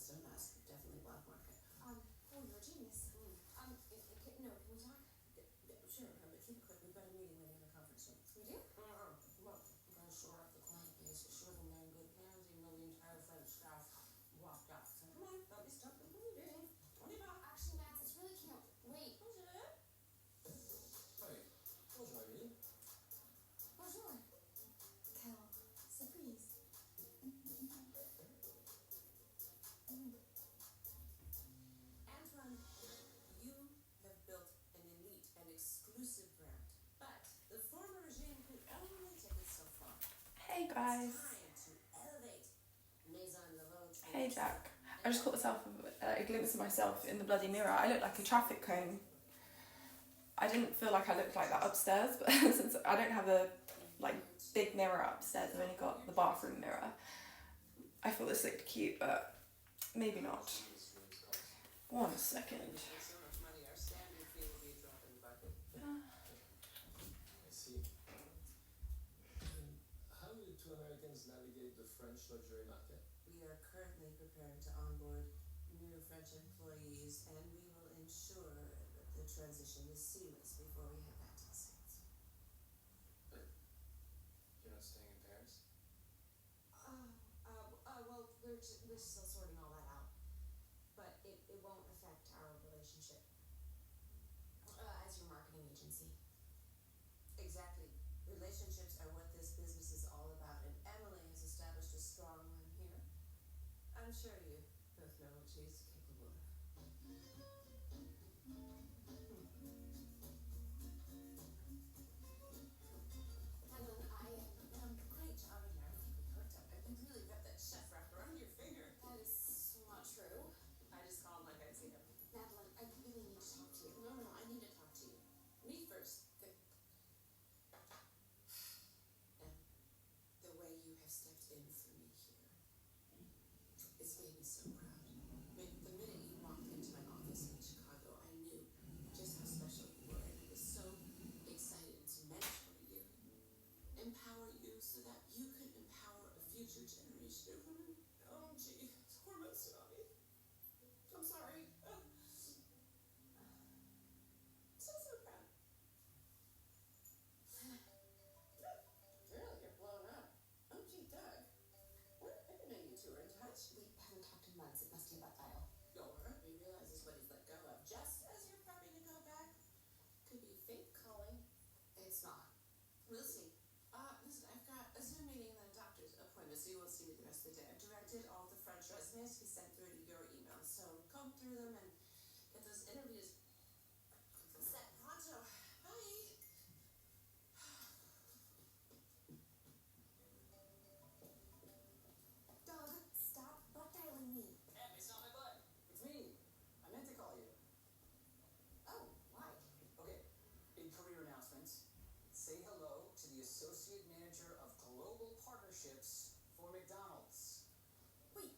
So nice, definitely black market. Oh, you're a genius. No, can we talk? Sure, but keep it quick. We've got a meeting waiting in the conference room. We do? Look, we're gonna shore up the client base, assure them they're in good hands, even though the entire French staff walked out. So come on, don't be stuck in the meeting. 25. Actually, Max, it's really cute. Wait. Hi. Bonjour, Emily. Bonjour. Quelle surprise. Antoine, you have built an elite and exclusive brand, but the former regime could only take it so far. Hey guys. Time to elevate Maison Laveau. Hey Jack. I just caught myself a glimpse of myself in the bloody mirror. I look like a traffic cone. I didn't feel like I looked like that upstairs, but since I don't have a big mirror upstairs, I've only got the bathroom mirror. I thought this looked cute, but maybe not. 1 second. So much money, our standing fee will be a drop in the bucket. I see. How do the two Americans navigate the French luxury market? We are currently preparing to onboard new French employees, and we will ensure that the transition is seamless before we head back to the States. You're not staying in Paris? Well, we're still sorting all that out. But it won't affect our relationship as your marketing agency. Exactly. Relationships are what this business is all about, and Emily has established a strong one here. I'm sure you both know what she's capable of. Helen, Great job in there. I think we hooked up. I really got that chef wrap around your finger. that is so not true. I just called like I'd seen him. Madeline, I really need to talk to you. No, I need to talk to you. Me first. And the way you have stepped in for me here, it's made me so proud. The minute you walked into my office in Chicago, I knew just how special you were, and I was so excited to mentor you, empower you so that you could empower a future generation of women. Oh, gee, hormone tsunami. I'm sorry. So proud. Really, you're blown up. Oh, gee, Doug. What? I didn't know you two were in touch. We haven't talked in months. It must be about Dial. Or he realizes what he's let go of just as you're prepping to go back. Could be fate calling. It's not. We'll see. Listen, I've got a Zoom meeting and a doctor's appointment, so you won't see me the rest of the day. I've directed all the French resumes he sent through to your email, so comb through them and get those interviews set pronto. Bye. Doug, stop butt dialing me. Em, it's not my butt. It's me. I meant to call you. Oh, why? Okay, big career announcements. Say hello to the Associate Manager of Global Partnerships for McDonald's. Wait,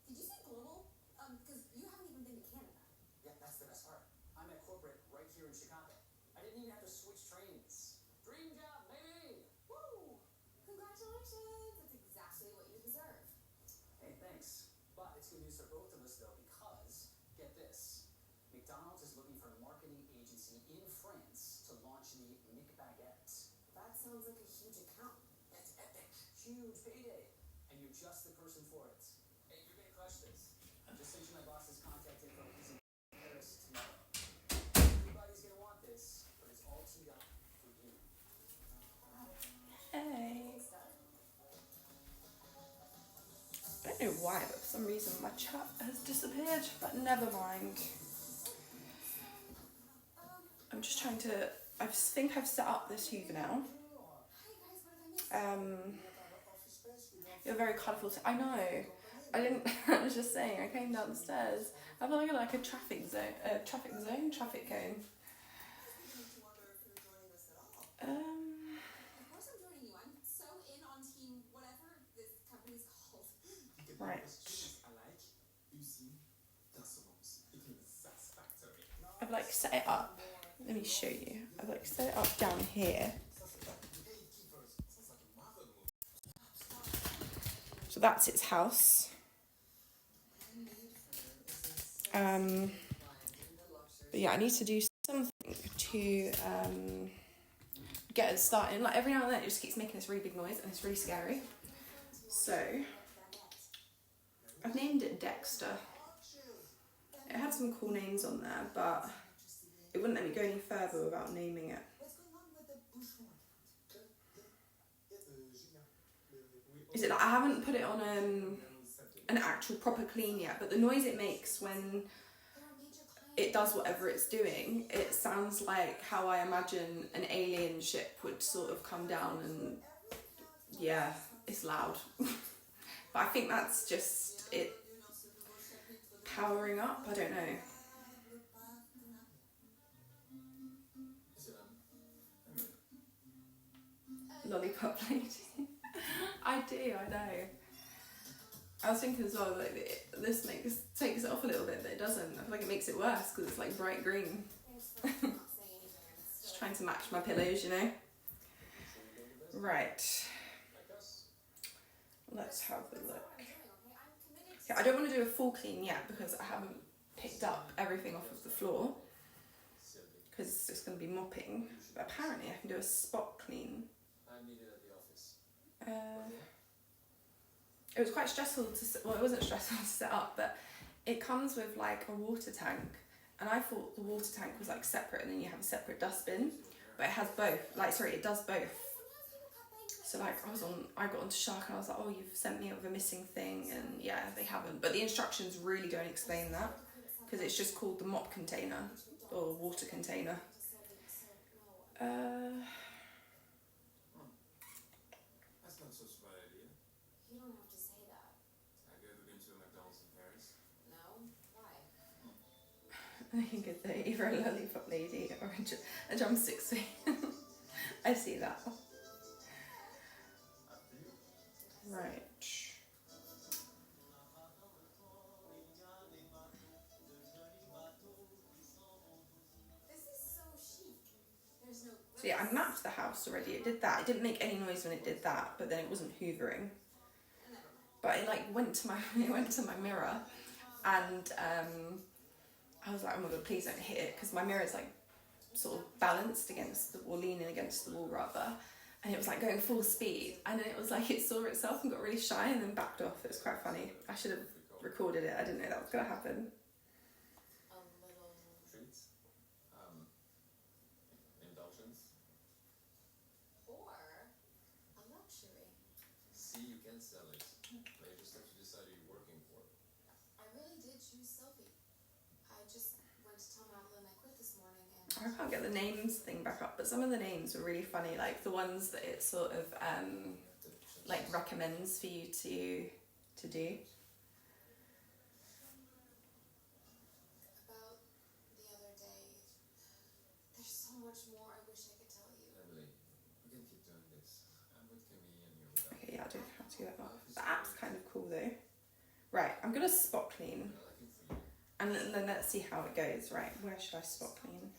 did you say global? Because you haven't even been to Canada. Yeah, that's the best part. I'm at corporate right here in Chicago. I didn't even have to switch trains. Dream job, baby! Woo! Congratulations! That's exactly what you deserve. Hey, thanks. But it's good news for both of us, though, because, get this, McDonald's is looking for a marketing agency in France to launch the McBaguette. That sounds like a huge account. That's epic. Huge payday. And you're just the person for it. Hey, you're gonna crush this. I just sent you my boss's contact info. He's in Paris tomorrow. Everybody's gonna want this, but it's all teed up for you. Hey. Thanks, Doug. I don't know why, but for some reason my chat has disappeared, but never mind. I'm just trying to, I think I've set up this hoover now. Hi guys, what have I missed? You're very colourful. I know. I didn't, I was just saying, I came down the stairs. I felt like a traffic cone. Of course, I'm joining you. I'm so in on team whatever this company's called. Right. I've set it up. Let me show you. I've set it up down here. So that's its house. But yeah, I need to do something to get it started. Like every now and then it just keeps making this really big noise and it's really scary. So I've named it Dexter. It had some cool names on there, but it wouldn't let me go any further without naming it. Is it like, I haven't put it on an actual proper clean yet, but the noise it makes when it does whatever it's doing, it sounds like how I imagine an alien ship would sort of come down, and yeah, it's loud. But I think that's just it powering up, I don't know. Lollipop lady. I do, I know. I was thinking as well, like this takes it off a little bit, but it doesn't. I feel like it makes it worse because it's like bright green. Just trying to match my pillows, you know. Right. Let's have a look. Yeah, I don't want to do a full clean yet because I haven't picked up everything off of the floor because it's just going to be mopping. But apparently I can do a spot clean. It was quite stressful well, it wasn't stressful to set up, but it comes with like a water tank, and I thought the water tank was like separate and then you have a separate dustbin, but it has both. It does both. So like I got onto Shark and I was like, oh, you've sent me over a missing thing, and yeah, they haven't. But the instructions really don't explain that because it's just called the mop container or water container. That's not such a bad idea. You don't have to say that. Have you ever been to a McDonald's in Paris? No? Why? I think it's either a lollipop lady or a drumstick swing. I see that. Right. This is so chic. There's no... So yeah, I mapped the house already. It did that. It didn't make any noise when it did that, but then it wasn't hoovering. But it like went to my mirror, and I was like, oh my god, please don't hit it, because my mirror is like sort of balanced against the wall, leaning against the wall rather, and it was like going full speed, and then it was like it saw itself and got really shy and then backed off. It was quite funny. I should have recorded it. I didn't know that was gonna happen. A little... Treats? Indulgence? Or a luxury. See, you can sell it. But you just have to decide who you're working for. I really did choose Sophie. I just went to tell Madeline I quit this morning and... I can't get the names thing back up, but some of the names were really funny, like the ones that it sort of like recommends for you to do. About the other day, there's so much more I wish I could tell you. Emily, we can keep doing this. I'm with Camille and you're with Okay, yeah, I don't have to do that. The app's kind of cool though. Right, I'm gonna spot clean, and then let's see how it goes. Right, where should I spot clean?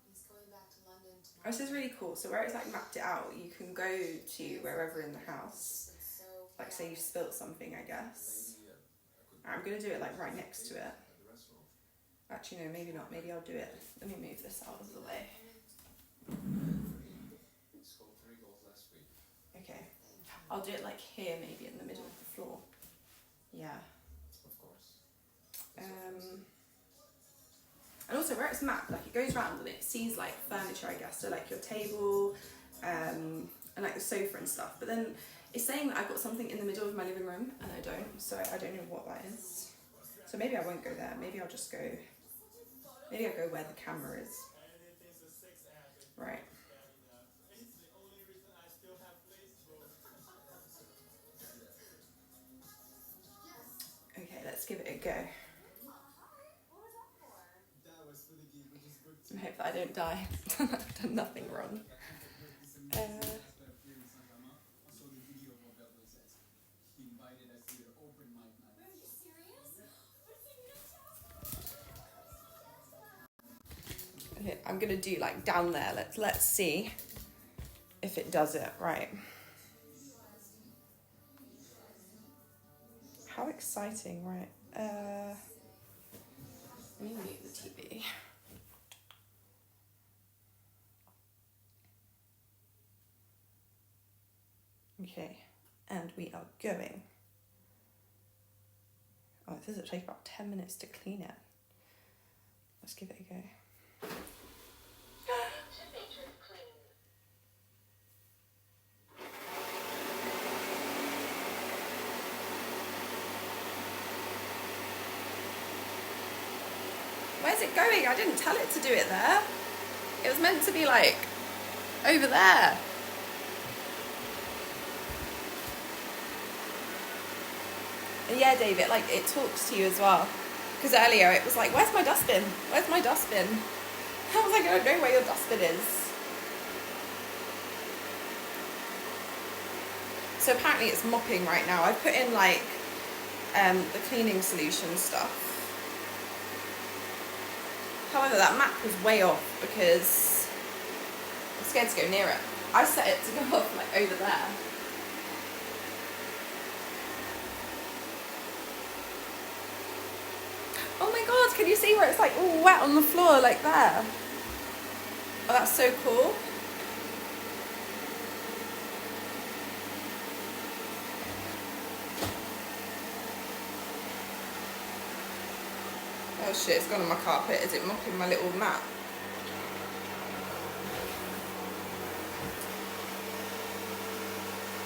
He's going back to London tomorrow. Oh, this is really cool. So where it's like mapped it out, you can go to wherever in the house. Like say you spilt something, I guess. I'm gonna do it like right next to it. Actually no, maybe not. Maybe I'll do it. Let me move this out of the way. Scored 3 goals last week. Okay. I'll do it like here, maybe in the middle of the floor. Yeah. Of course. And also where it's mapped, like it goes around and it sees like furniture, I guess, so like your table, and like the sofa and stuff. But then it's saying that I've got something in the middle of my living room and I don't, so I don't know what that is. So maybe I won't go there. Maybe I'll just go. Maybe I'll go where the camera is. Right. Okay, let's give it a go. And hope that I don't die. I've done nothing wrong. Okay, I'm gonna do like down there. Let's see if it does it right. How exciting, right? me mute the TV. Okay, and we are going. Oh, this will take about 10 minutes to clean it. Let's give it a go. Where's it going? I didn't tell it to do it there. It was meant to be like over there. And yeah, David, like it talks to you as well. Because earlier it was like, where's my dustbin? Where's my dustbin? I was like, I don't know where your dustbin is. So apparently it's mopping right now. I put in like the cleaning solution stuff. However, that map was way off because I'm scared to go near it. I set it to go off like over there. Oh my god, can you see where it's like all wet on the floor like there? Oh, that's so cool. Oh shit, it's gone on my carpet. Is it mopping my little mat?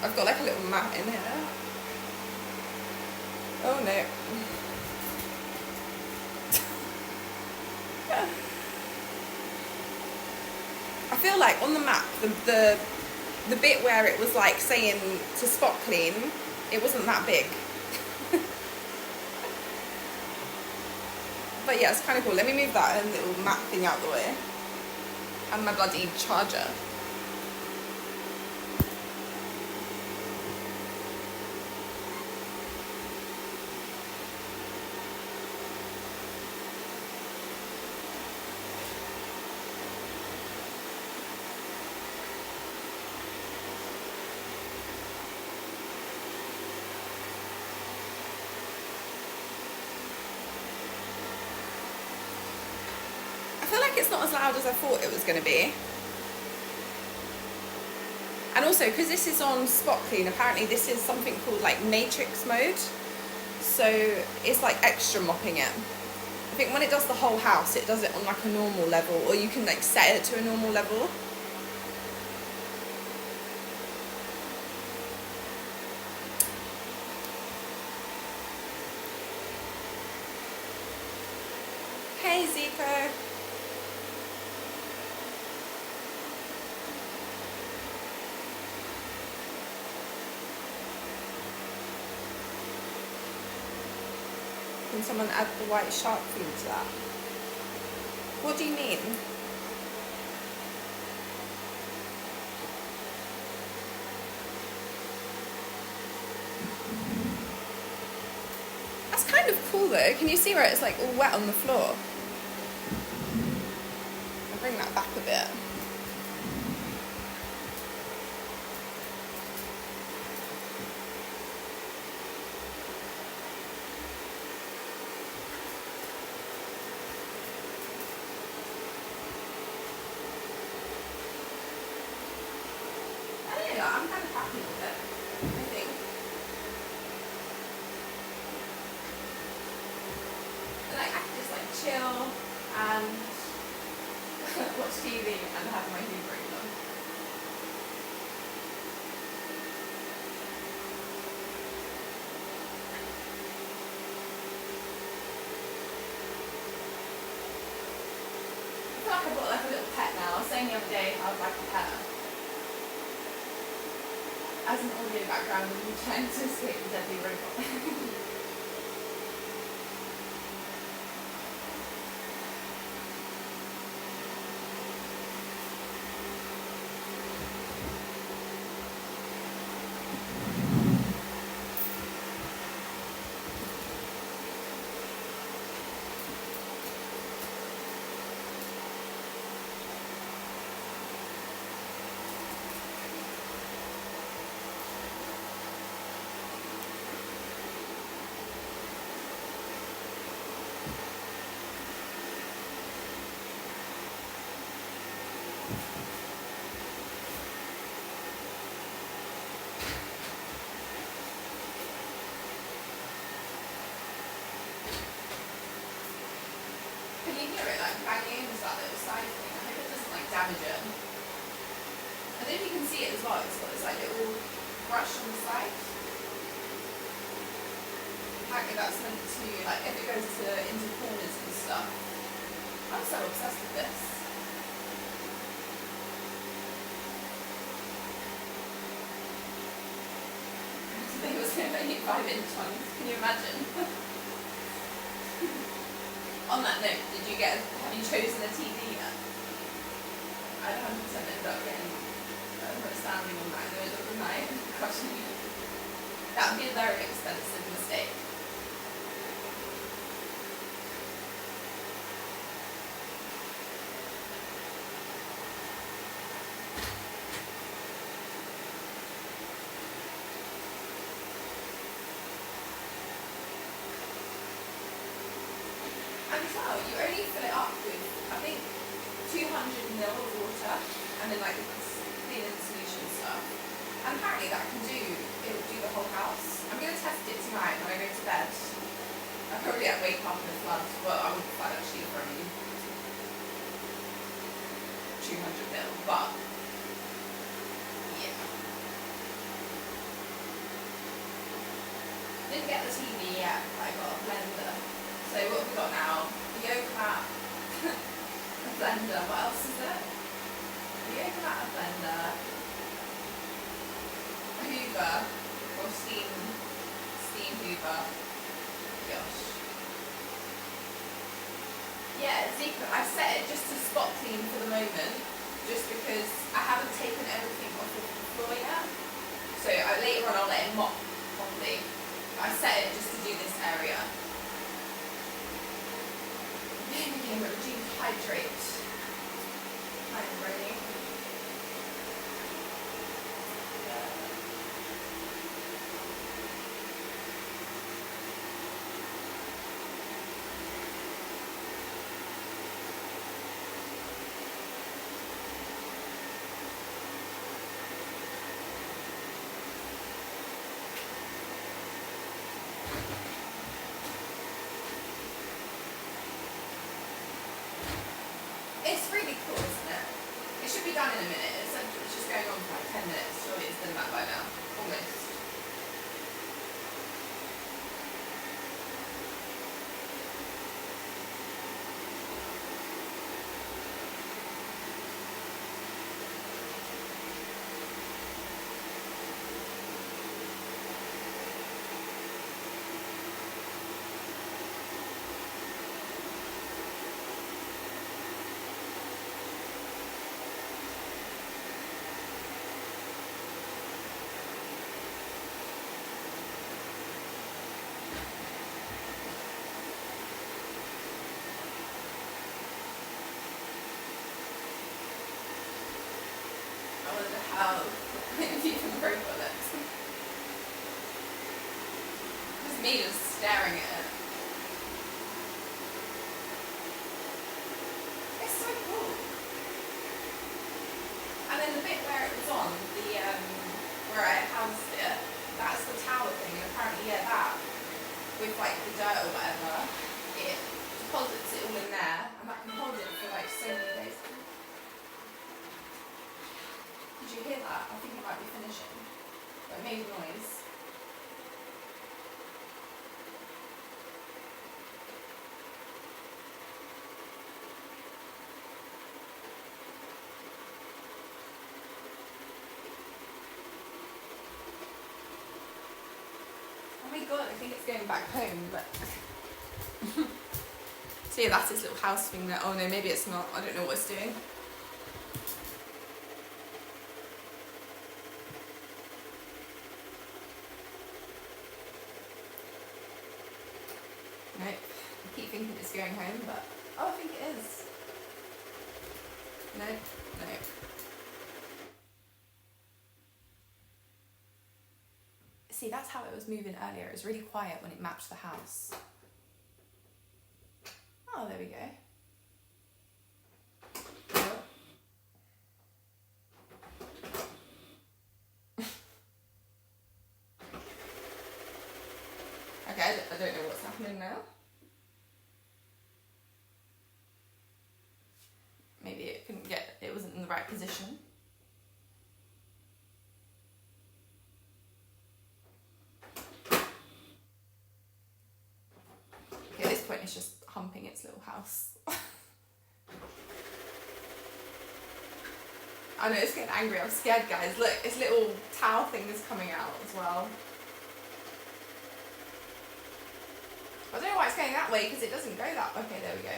I've got like a little mat in here. Oh no. I feel like on the map, the bit where it was like saying to spot clean, it wasn't that big. But yeah, it's kind of cool. Let me move that little mat thing out the way. And my bloody charger. I feel like it's not as loud as I thought it was going to be. And also, because this is on spot clean, apparently this is something called like matrix mode. So it's like extra mopping it. I think when it does the whole house, it does it on like a normal level, or you can like set it to a normal level. Hey Zico. Can someone add the white shark thing to that? What do you mean? That's kind of cool though. Can you see where it's like all wet on the floor? I'll bring that back a bit. I'm kind of happy with it, I think. And I can just like chill and watch TV and have my hoovering done. I feel like I bought like a little pet now. I was saying the other day I would like a pet. As an audio background, I'm trying to escape the deadly robot. hanging is that little side thing. I hope it doesn't like damage it. I don't know if you can see it as well. It's got this like little brush on the side. Apparently that's meant to, like, if it goes into corners and stuff. I'm so obsessed with this. I think it was going to make 5-inch ones. Can you imagine? On that note, have you chosen a TV yet? I 100% ended up getting standing on that in the middle of the night. Crushing you. That would be a very expensive mistake. And as well, you only fill it up with, I think, 200 ml of water, and then like this cleaning solution stuff. And apparently that it will do the whole house. I'm going to test it tonight when I go to bed. I'll probably wake up in a flood. Well, I wouldn't flood actually from 200 ml, but yeah. Didn't get the TV yet, but I got a blender. So what have we got now? The yoga mat, a blender. What else is there? The yoga mat, a blender, a hoover, or steam hoover. Gosh. Yeah, I set it just to spot clean for the moment, just because I haven't taken everything off of the floor yet. So later on I'll let it mop properly. I set it just to do this area. Then we can dehydrate. I'm ready. It's really cool, isn't it? It should be done in a minute. It's just going on for like 10 minutes. Surely it's done that by now. Almost. I wonder how if you can profile it. Just me just staring at it. It's so cool. And then the bit where it was on, where I housed it, that's the tower thing, and apparently, yeah, that, with like the dirt or whatever, it deposits it all in there, and that can hold it for like so many days. Did you hear that? I think it might be finishing. But it made noise. Oh my god, I think it's going back home, but so yeah, that's its little house thing there. Oh no, maybe it's not. I don't know what it's doing. Nope. I keep thinking it's going home, but oh, I think it is. Nope. Nope. See, that's how it was moving earlier. It was really quiet when it matched the house. Oh, there we go. Okay, I don't know what's happening now. it's just humping its little house. I know it's getting angry. I'm scared, guys. Look, its little towel thing is coming out as well. I don't know why it's going that way because it doesn't go that way. Okay, there we go.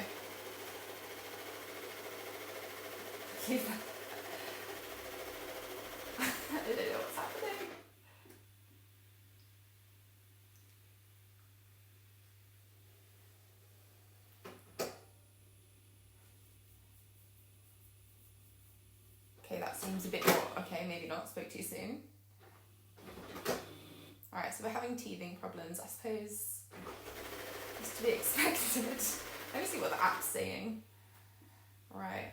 I don't know what's happening. Okay, that seems a bit more, okay, maybe not, spoke too soon. Alright, so we're having teething problems, I suppose it's to be expected. Let me see what the app's saying. Right.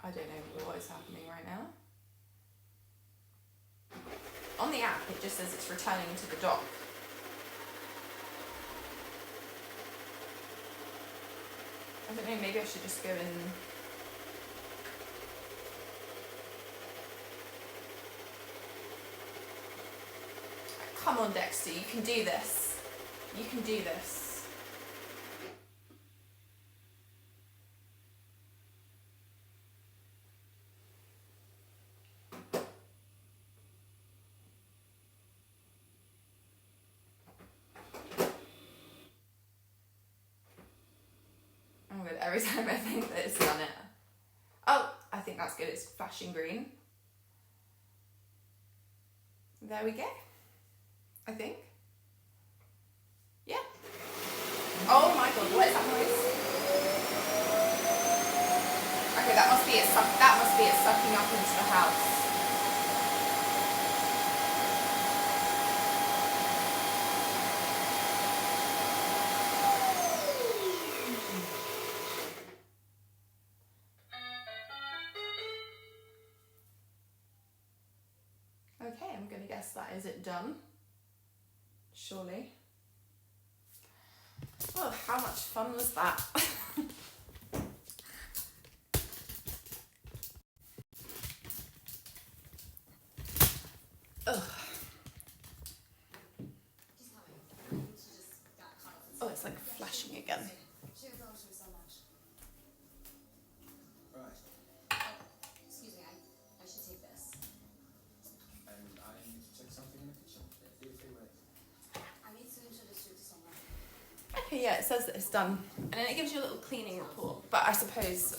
I don't know what is happening right now. On the app, it just says it's returning to the dock. I don't know, maybe I should just go and... Come on, Dexter, you can do this. You can do this. Oh my god, every time I think that it's done it. Oh, I think that's good, it's flashing green. There we go. I think. Yeah. Oh my god, what is that noise? Okay, that must be it sucking up into the house. Okay, I'm gonna guess that is it done. Surely. Oh, how much fun was that? Ugh. She's coming. She just got caught up in Oh, it's like flashing again. She was always so much. Right. Excuse me, I should take this. And I need to check something in the kitchen. Feel free, right? I need to introduce you to someone. Okay, yeah, it says that it's done. And then it gives you a little cleaning report. But I suppose,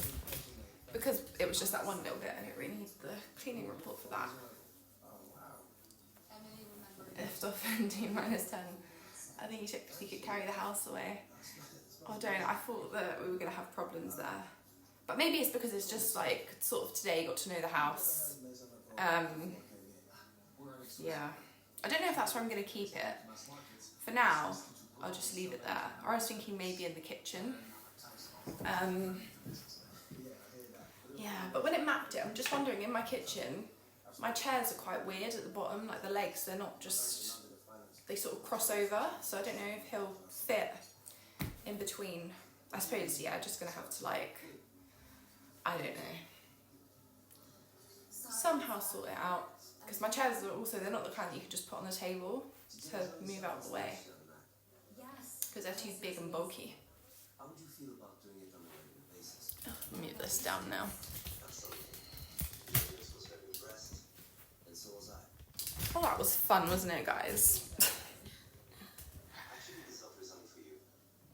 because it was just that one little bit, I don't really need the cleaning report for that. Emily remembered. Lift off and do -10. I think you could carry the house away. Oh, don't. I thought that we were going to have problems there. But maybe it's because it's just like, sort of today got to know the house. Yeah. I don't know if that's where I'm going to keep it. For now, I'll just leave it there. Or I was thinking maybe in the kitchen. Yeah, but when it mapped it, I'm just wondering, in my kitchen, my chairs are quite weird at the bottom, like the legs, they're not just, they sort of cross over, so I don't know if he'll fit in between. I suppose, yeah, just gonna have to like, I don't know, somehow sort it out. Because my chairs are also, they're not the kind that you could just put on the table to move out of the way. Yes. Because they're too big and bulky. How would you feel about doing it on a regular basis? Oh, mute this down now. Absolutely. This was very impressed, and so was I. Oh, that was fun, wasn't it, guys? Actually, this offer is only for you.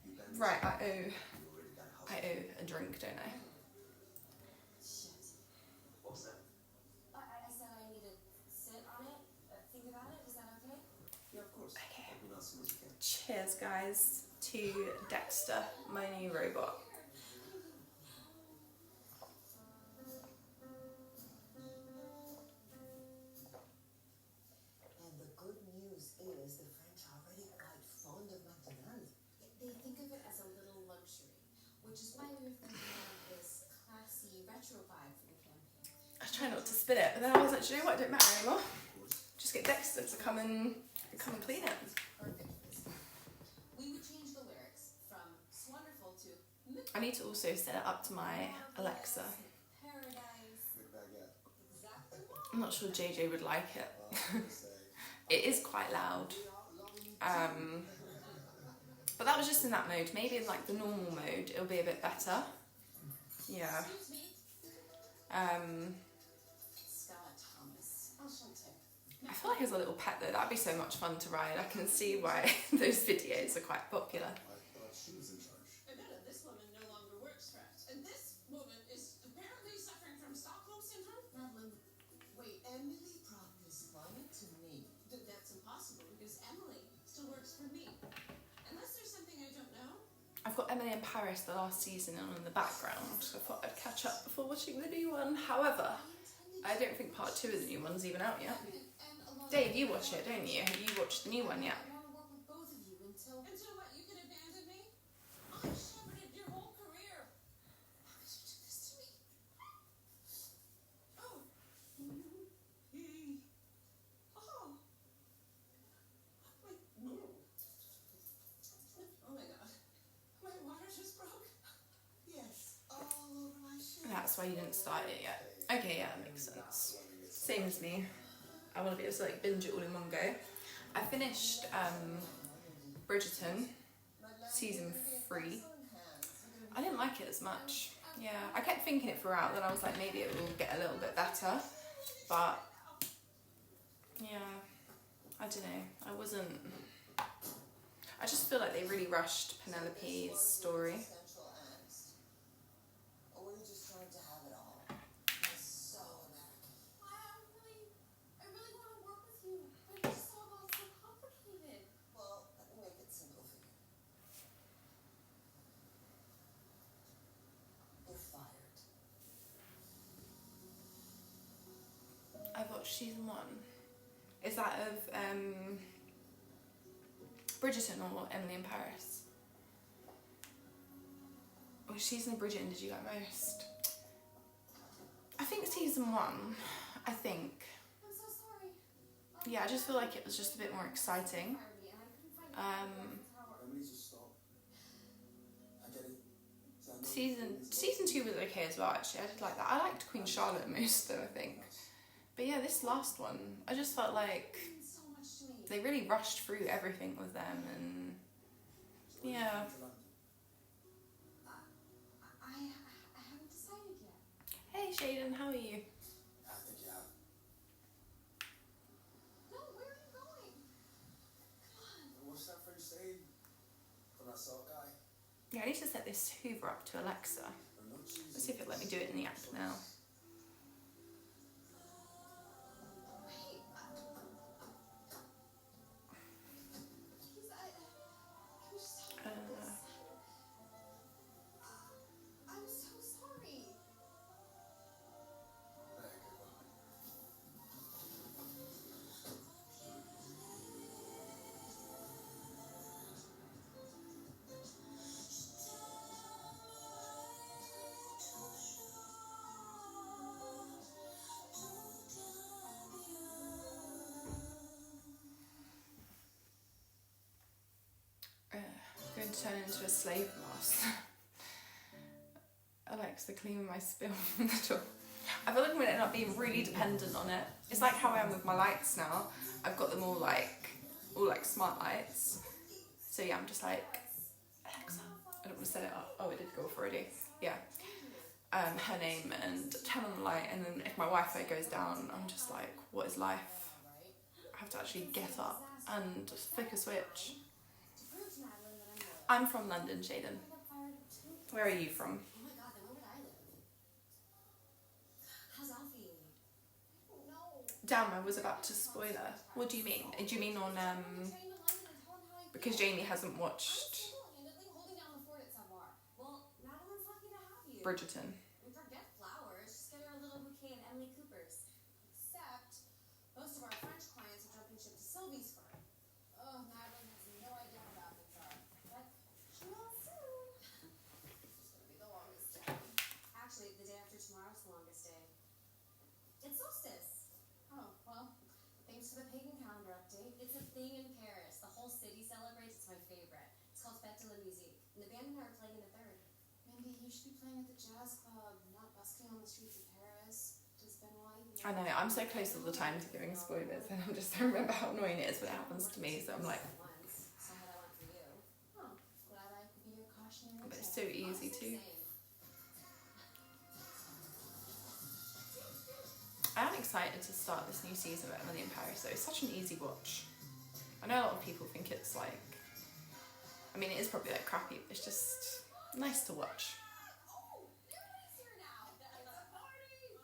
You can Right, you already got a house. I owe a drink, don't I? Shit. What was that? I said I need to sit on it, think about it. Is that okay? Yeah, of course. Okay. Help me out as soon as you can. Cheers, guys, to Dexter, my new robot. And the good news is the French are already quite fond of McDonald's. They think of it as a little luxury, which is why we were thinking of this classy retro vibe for the campaign. I try not to spit it, but then I wasn't sure what, it didn't matter anymore. Just get Dexter to come and clean it. Perfect for this. We would change the lyrics from "Swonderful" to "McWonderful." I need to also set it up to my Alexa. Paradise. McBaguette. Exactly. I'm not sure JJ would like it. I was gonna say. It is quite loud. But that was just in that mode. Maybe in like the normal mode it'll be a bit better. Yeah. Excuse me. Scott Thomas. Enchanté. I feel like as a little pet though, that'd be so much fun to ride. I can see why those videos are quite popular. I thought she was in charge. Adela, this woman no longer works for us. And this woman is apparently suffering from Stockholm Syndrome. Madeline, wait, Emily brought this money to me. That's impossible because Emily still works for me. Unless there's something I don't know. I've got Emily in Paris the last season on in the background, so I thought I'd catch up before watching the new one. However, I don't think part 2 of the new one's even out yet. Dave, you watch it, don't you? Have you watched the new one yet? I want to work with both of you until. Until what? You can abandon me? I shepherded your whole career. How could you do this to me? Oh. Oh. Wait. Oh my god. My water just broke. Yes, all over my shirt. That's why you didn't start it yet. Okay, yeah, that makes sense. Same as me. I want to be able to like binge it all in one go. I finished Bridgerton season 3. I didn't like it as much. Yeah, I kept thinking it throughout, then I was like maybe it will get a little bit better, but yeah, I don't know. I just feel like they really rushed Penelope's story. Essential angst. Or were you just trying to have it all? It's so American. I really want to work with you, but it's so complicated. Well, let me make it simple for you. You're fired. I've watched season 1. Is that of Bridgerton or Emily in Paris? Which season of Bridgerton did you like most? I think season 1. I think. I'm so sorry. Yeah, I just feel like it was just a bit more exciting. Emily's just stop. I get it. Season 2 was okay as well. Actually, I did like that. I liked Queen Charlotte most though, I think. But yeah, this last one, I just felt like So much to me. they really rushed through everything with them, and yeah. I haven't decided yet. Hey Shaden, how are you? I think you have. No, where are you going? Come on. What's that French saying? From that salt guy? Yeah, I need to set this hoover up to Alexa. Let's see if it'll let me do it in the app now. Wait. Please, can you stop this? I'm so sorry. Going to turn into a slave master. Alexa, clean my spill from the door. I feel like I'm going to end up being really dependent on it. It's like how I am with my lights now. I've got them all like smart lights. So yeah, I'm just like, Alexa, I don't want to set it up. Oh, it did go off already. Yeah. Her name and turn on the light, and then if my Wi-Fi goes down, I'm just like, what is life? I have to actually get up and flick a switch. To prove to Madeline that I'm loyal. I'm from London, Shaden. I got fired too. Where are you from? Oh my god, then where would I live? How's Alfie? I don't know. Damn, I was about to spoil her. What do you mean? Do you mean on Train to London and tell him how I feel. because Jamie hasn't I'm watched single-handedly holding down the fort at Savoir. Well, Madeline's lucky to have you. Bridgerton? And forget flowers, just get her a little bouquet of Emily Cooper's. Except, most of our French clients are jumping ship to Sylvie's firm. Oh, Madeline has no idea how bad things are. But she will soon. It's gonna be the longest day. Actually, the day after tomorrow's the longest day. It's solstice. Oh, well, thanks for the pagan calendar update. It's a thing in Paris. The whole city celebrates. It's my favorite. It's called Fête de la Musique. And the band and I are playing in the third. Mindy, you should be playing at the jazz club, not busking on the streets of Paris. Does Benoit even I know, I'm so close all the time to giving spoilers, and I'm just, I remember how annoying it is when it happens to me, so I'm like, once, saw what I want for you. Huh. Glad I could be your cautionary but it's tale. so easy too. I am excited to start this new season of Emily in Paris though. It's such an easy watch. I know a lot of people think it's like, I mean it is probably like crappy, but it's just nice to watch. Oh, everybody's here now. It's a party.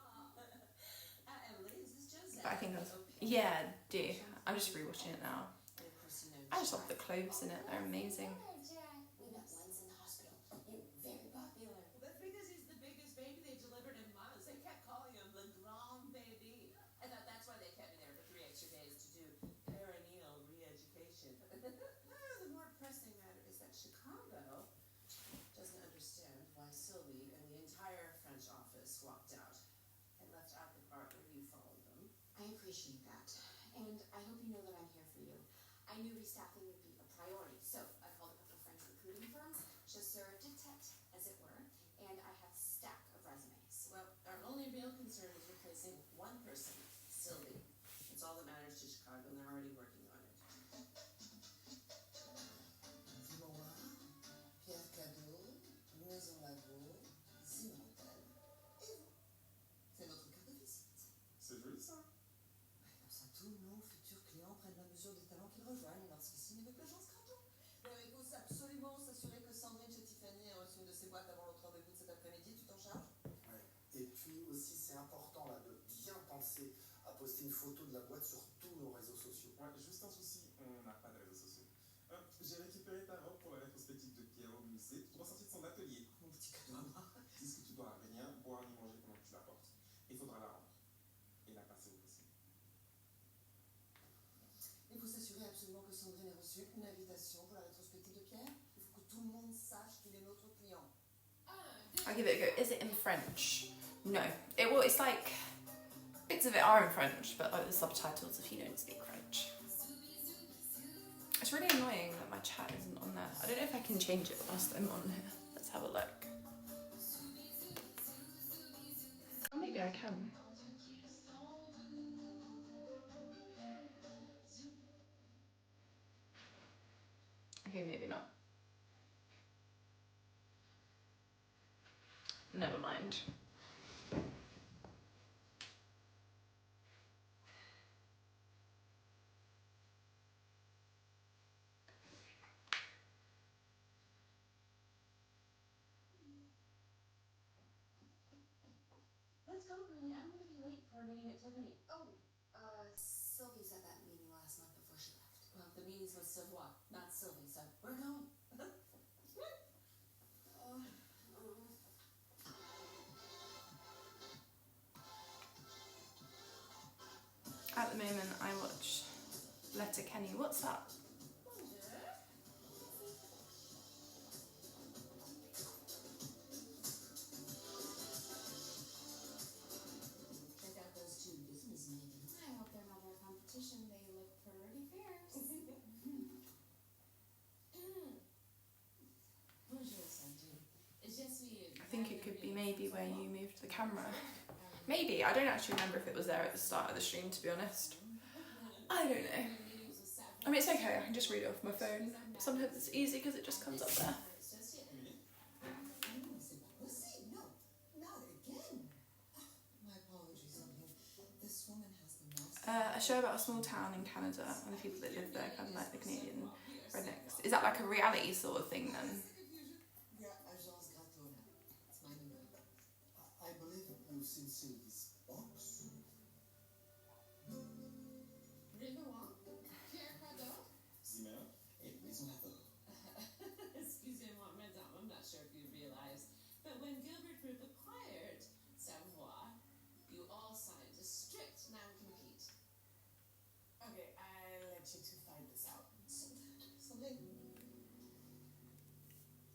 Emily, is this Joseph? But I think that's, yeah, I do. I'm just rewatching it now. And of course, you know. I just love the clothes in it, they're amazing. We met once in the hospital. You're very popular. Well, that's because he's the biggest baby they've delivered in months. They kept calling him the grand baby. I thought that's why they kept me there for 3 extra days to do perineal re-education. The more pressing matter is that Chicago doesn't understand why Sylvie and the entire French office walked out and left out the part where you followed them. I appreciate that. And I hope you know that I'm here for you. I knew restaffing would be a priority, so I called a couple of French recruiting firms, chasseur de tête, as it were, and I have a stack of resumes. Well, our only real concern is replacing one person, Sylvie. It's all that matters to Chicago, and they're already working on it. Moi, Pierre Cadeau, Maison Laveau, Zimmer Hôtel, et vous. C'est notre carte de visite. C'est joli ça. Comme ça, tous nos futurs clients prennent la mesure des talents qu'ils rejoignent lorsqu'ici avec l'agence Graton. Il faut absolument s'assurer que Sandrine chez Tiffany ait reçu une de ses boîtes avant notre rendez-vous de cet après-midi. Tu t'en charges? Ouais. Et puis aussi, c'est important là de bien penser à poster une photo de la boîte sur tous nos réseaux sociaux. Ouais, juste un souci, on n'a pas de réseaux sociaux. J'ai récupéré ta robe pour la rétrospective de Pierre au musée, tout ressorti de son atelier. Mon petit cadeau à moi. Dis que tu dois rien boire ni manger pendant que tu la portes. Il faudra la rendre. Et la passer au possible. Il faut s'assurer absolument que Sandrine ait reçu une invitation pour la rétrospective de Pierre. Il faut que tout le monde sache qu'il est notre client. I'll give it a go. Is it in French? No. It's like, bits of it are in French, but like the subtitles if you don't speak French. It's really annoying that my chat isn't on there. I don't know if I can change it whilst I'm on here. Let's have a look. Oh, maybe I can. Okay, maybe not. Never mind. Let's go, Granny. I'm going to be late for a meeting at Tiffany. Oh, Sylvie's at that meeting last month before she left. Well, the meeting's with Savoie, not Sylvie, so we're going. At the moment, I watch Letterkenny. What's that? Check out those two business meetings. I hope they're not our competition. They look pretty fierce. Bonjour, Sandrine. Je suis. I think it could be maybe where you moved the camera. Maybe. I don't actually remember if it was there at the start of the stream, to be honest. I don't know. I mean, it's okay. I can just read it off my phone. Sometimes it's easy because it just comes up there. No, not again. My apologies, Sandrine. This woman has the most. A show about a small town in Canada and the people that live there, kind of like the Canadian rednecks. Is that like a reality sort of thing then? Yeah, Agence Graton. It's my new name. I believe you've seen Sylvie's box. Riverwalk, Pierre Cadeau. Zimmer et Maison Laveau. Excusez-moi, madame, I'm not sure if you realize, but when Gilbert Group acquired Savoie, you all signed a strict non-compete. Okay, I'll let you two find this out. Sandrine,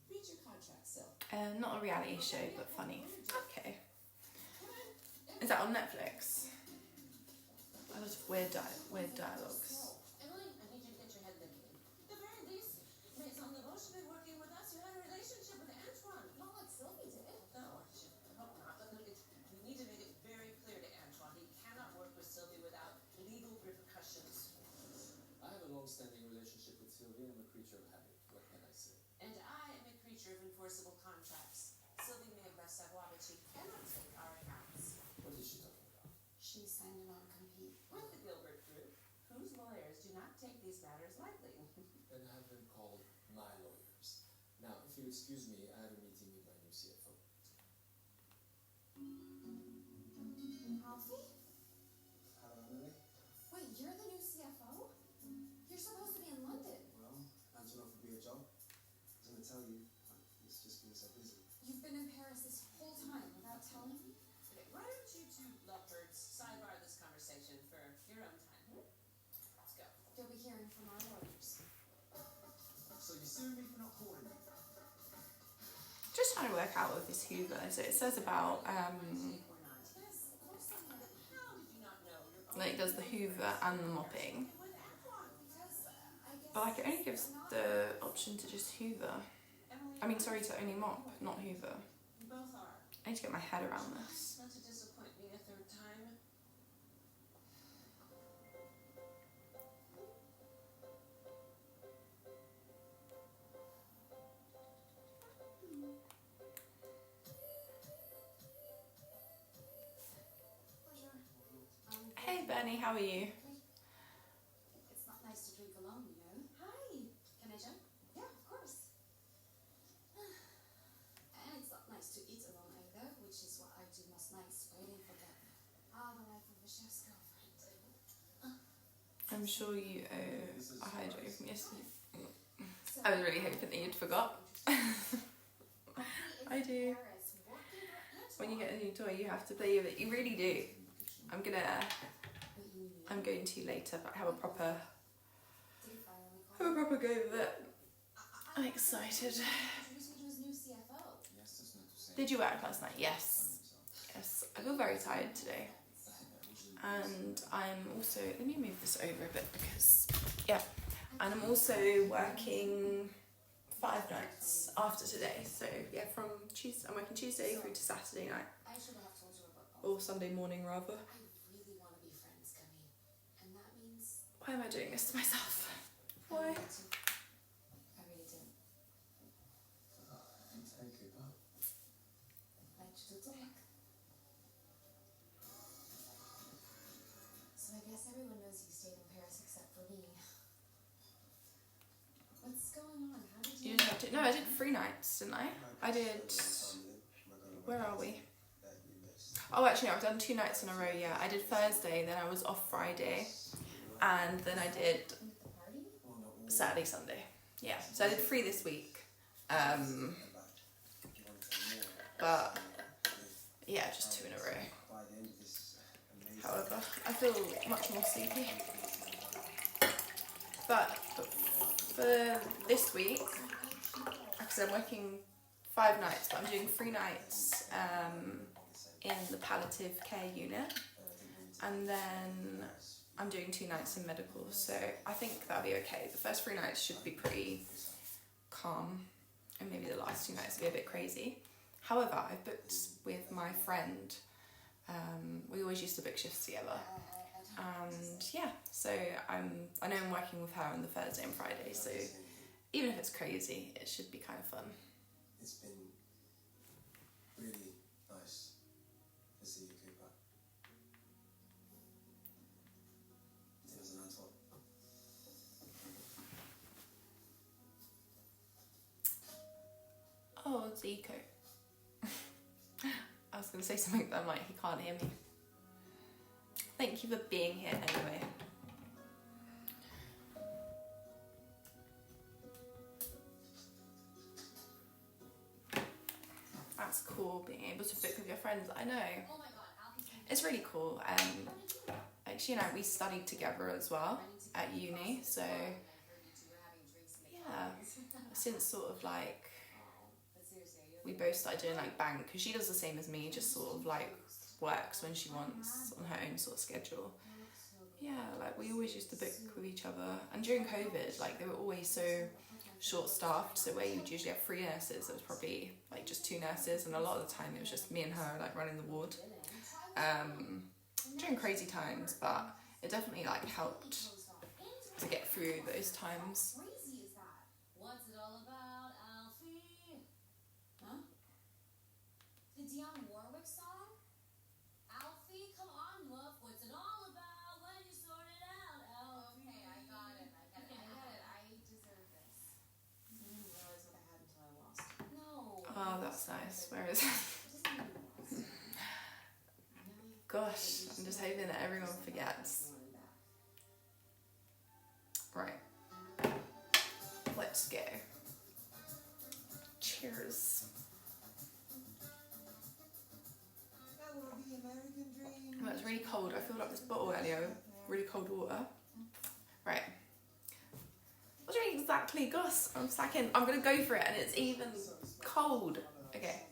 read your contract, Sil. Not a reality show, but funny. Okay. Is that on Netflix? I love weird dialogues. Emily, I need you to get your head in the game. At the very least, Maison Laveau should be working with us. You had a relationship with Antoine. Not like Sylvie did. long-standing relationship with Sylvie. I'm a creature of habit. What can I say? And I am a creature of enforceable contracts. Sylvie may have left Savoie, but she cannot take our accounts. What is she talking about? She signed a non-compete. With the Gilbert Group, whose lawyers do not take these matters lightly. Then have them called my lawyers. Now, if you excuse me, I have a meeting with my new CFO. Alfie? Hello, Emily. Wait, you're the new CFO? You're supposed to be in London. Well, Anton offered me a job. I was going to tell you, but it's just been so busy. You've been in Paris this whole time without telling me? Okay, why don't you two lovebirds sidebar this conversation for your own time? Let's go. You'll be hearing from our lawyers. So you're suing me for not calling me? Just trying to work out with this hoover. So it says about Yes, of course I am. How did you not know your own like it does the hoover and the mopping, would act one? Because I guess but like it only gives the option to just hoover. Emily, I mean, sorry, to only mop, not hoover. you both are. I need to get my head around this. Not to disappoint me a third time. Bonjour. Hey Bernie, how are you? It's not nice to drink alone, you know. Hi. Can I join? Yeah, of course. And it's not nice to eat alone either, which is what I do most nights, waiting for the life of a chef's girlfriend. I'm sure you owe a hydrate from yesterday. So, I was really hoping that you'd forgot. I do. When you get a new toy, you have to play with it. You really do. I'm going to later, but have a proper go with it. I'm excited. Introduce me to his new CFO. Yes, that's not to say. Did you work last night? Yes. Yes. I feel very tired today. And I'm also, let me move this over a bit because, yeah. And I'm also working 5 nights after today. So yeah, from Tuesday, I'm working Tuesday through to Saturday night. I should have told you about all. Or Sunday morning rather. I really want to be friends, Camille. And that means Why am I doing this to myself? Why? I really do. Thank you, Bob. Like to talk. So I guess everyone knows you stayed in Paris except for me. What's going on? How did You you? didn't have to. No, I did 3 nights, didn't I? I did. Where are we? Oh, actually, no, I've done 2 nights in a row. Yeah, I did Thursday, then I was off Friday, and then I did With the party? Saturday, Sunday. Yeah, so I did 3 this week. But yeah, just 2 in a row. However, I feel much more sleepy. But for this week, like I said, I'm working 5 nights, but I'm doing 3 nights in the palliative care unit, and then I'm doing 2 nights in medical, so I think that'll be okay. The first 3 nights should be pretty calm, and maybe the last 2 nights will be a bit crazy. However, I've booked with my friend, we always used to book shifts together, and yeah, so I know I'm working with her on the Thursday and Friday, so even if it's crazy, it should be kind of fun. It's been really nice to see you, Cooper. It was an Antoine. Oh, Zico. I was going to say something, but I'm like, he can't hear me. Thank you for being here anyway. That's cool, being able to book with your friends. I know. Oh my god, Alfie's gonna It's really cool. Actually, we studied together as well at uni, so yeah, since sort of like we both started doing like bank, because she does the same as me, just sort of like works when she wants on her own sort of schedule. Yeah, like we always used to book with each other, and during COVID, like they were always so short-staffed, so where you'd usually have 3 nurses, there was probably like just 2 nurses, and a lot of the time it was just me and her like running the ward during crazy times, but it definitely like helped to get through those times. How crazy is that? What's it all about, Alfie? Huh? The Dionne Warwick song? Alfie, come on, love. What's it all about? When you sort it out, Alfie? Okay, I got it. I deserve this. I didn't realize what I had until I lost it. No. Oh, that's nice. Where is it? Gosh, I'm just hoping that everyone forgets. Right. Let's go. Cheers. Oh, it's really cold. I filled up this bottle earlier with really cold water. Right. What's doing exactly, Gus? I'm slacking. I'm gonna go for it, and it's even cold. Okay.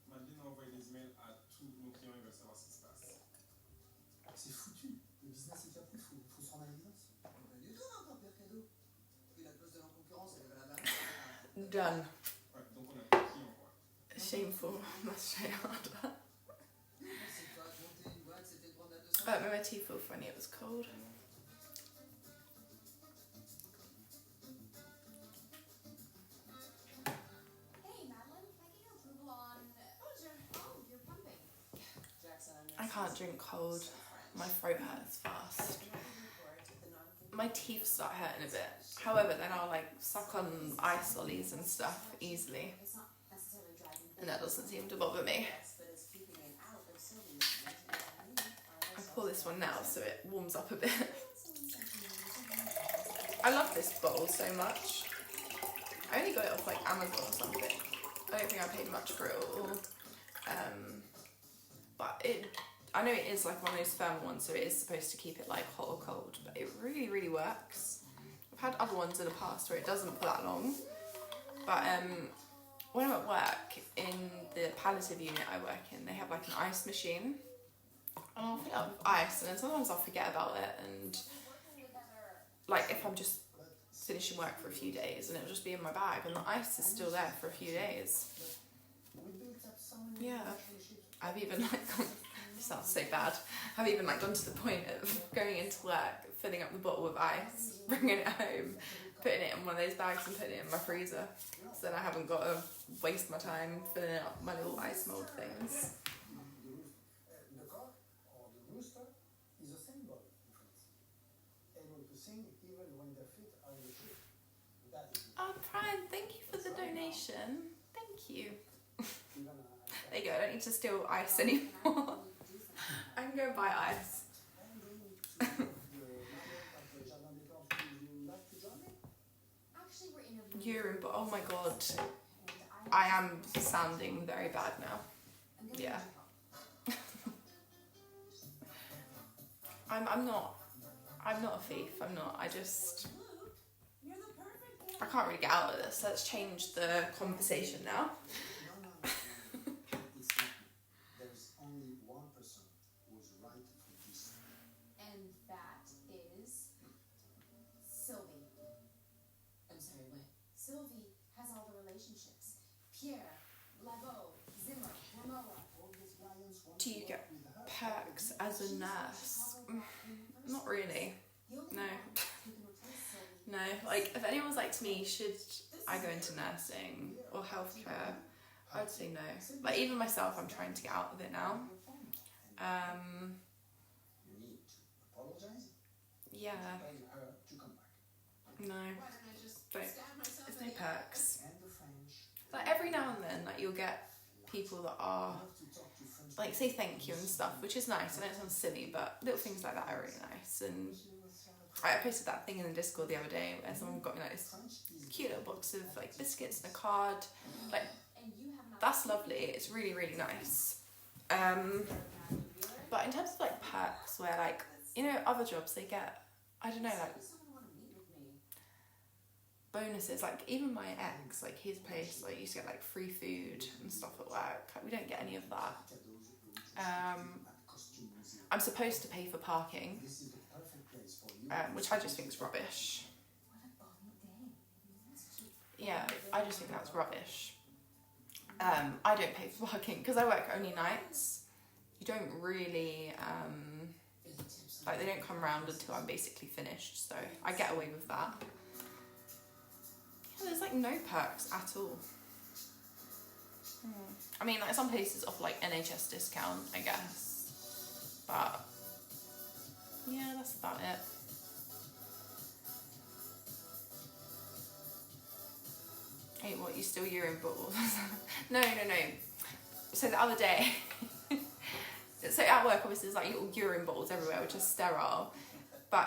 Madeleine a envoyé des emails à tous nos clients, ils veulent savoir ce qui se passe. C'est foutu. Le business est caput, faut se rendre à l'évidence. Pas du tout, encore pire cadeau. Puis la clause de non-concurrence, elle est valable. Done. Ouais, donc on a plus qui envoie. Shameful. Must try harder. C'est pas de monter une boîte, c'était de prendre la 200. But my teeth feel funny. It was cold. Hey, Madeline, can I get your approval on... you're pumping. Jackson, I can't drink cold. My throat hurts fast. My teeth start hurting a bit. However, then I'll like suck on ice lollies and stuff easily, It's not necessarily driving. and that doesn't seem to bother me. I pour this one now so it warms up a bit. I love this bottle so much. I only got it off like Amazon or something. I don't think I paid much for it at all. But I know it is like one of those thermal ones, so it is supposed to keep it like hot or cold, but it really, really works. I've had other ones in the past where it doesn't for that long, but when I'm at work, in the palliative unit I work in, they have like an ice machine, and I'll fill it up with ice, and then sometimes I'll forget about it, and like if I'm just finishing work for a few days, and it'll just be in my bag, and the ice is still there for a few days. Yeah, I've even like gone, this sounds so bad, I've even like gone to the point of going into work, filling up the bottle with ice, bringing it home, putting it in one of those bags and putting it in my freezer, so then I haven't got to waste my time filling up my little ice mold things. The cock or the rooster is a symbol in France. Able to sing even when their feet are in the ship. That is Oh, Brian, thank you for the donation. Thank you. even There you go, I don't need to steal ice anymore. I can go and buy ice. Actually, we're interviewing. Urine, but oh my god, I am sounding very bad now. Yeah. I'm not a thief, I'm not, I can't really get out of this. Let's change the conversation now. There's only one person who's right for this. And that is Sylvie. I'm sorry, what? Sylvie has all the relationships. Pierre, Laveau, Zimmer, Ramoa. All these clients want Do to you work get with her. perks as a nurse? Not really. No. No, like if anyone was like to me, should I go into nursing or healthcare, I would say no. Like even myself, I'm trying to get out of it now. You need to apologize. Yeah, Tell her to come back. no, Why don't I just don't. stab myself There's in no the eye? perks. And the French. Like every now and then, like you'll get people that are You have to talk to French like say thank you and stuff, which is nice. I know it sounds silly, but little things like that are really nice. And I posted that thing in the Discord the other day where someone got me like this French is cute little box of like biscuits and a card. Like And you have an that's lovely. It's really, really nice. But in terms of like perks, where like you know other jobs they get, I don't know, like Someone want to meet with me. bonuses. Like even my ex, like his place, like used to get like free food and stuff at work. Like, we don't get any of that. I'm supposed to pay for parking, This is the perfect place for you. which I just think is rubbish. Yeah, I just think that's rubbish. I don't pay for parking because I work only nights, you don't really like, they don't come around until I'm basically finished, so I get away with that. Yeah, there's like no perks at all. I mean, like some places offer like NHS discount, I guess, but yeah, that's about it. Hey, what, you still urine bottles? No. So the other day, so at work obviously there's like little urine bottles everywhere, which is sterile, but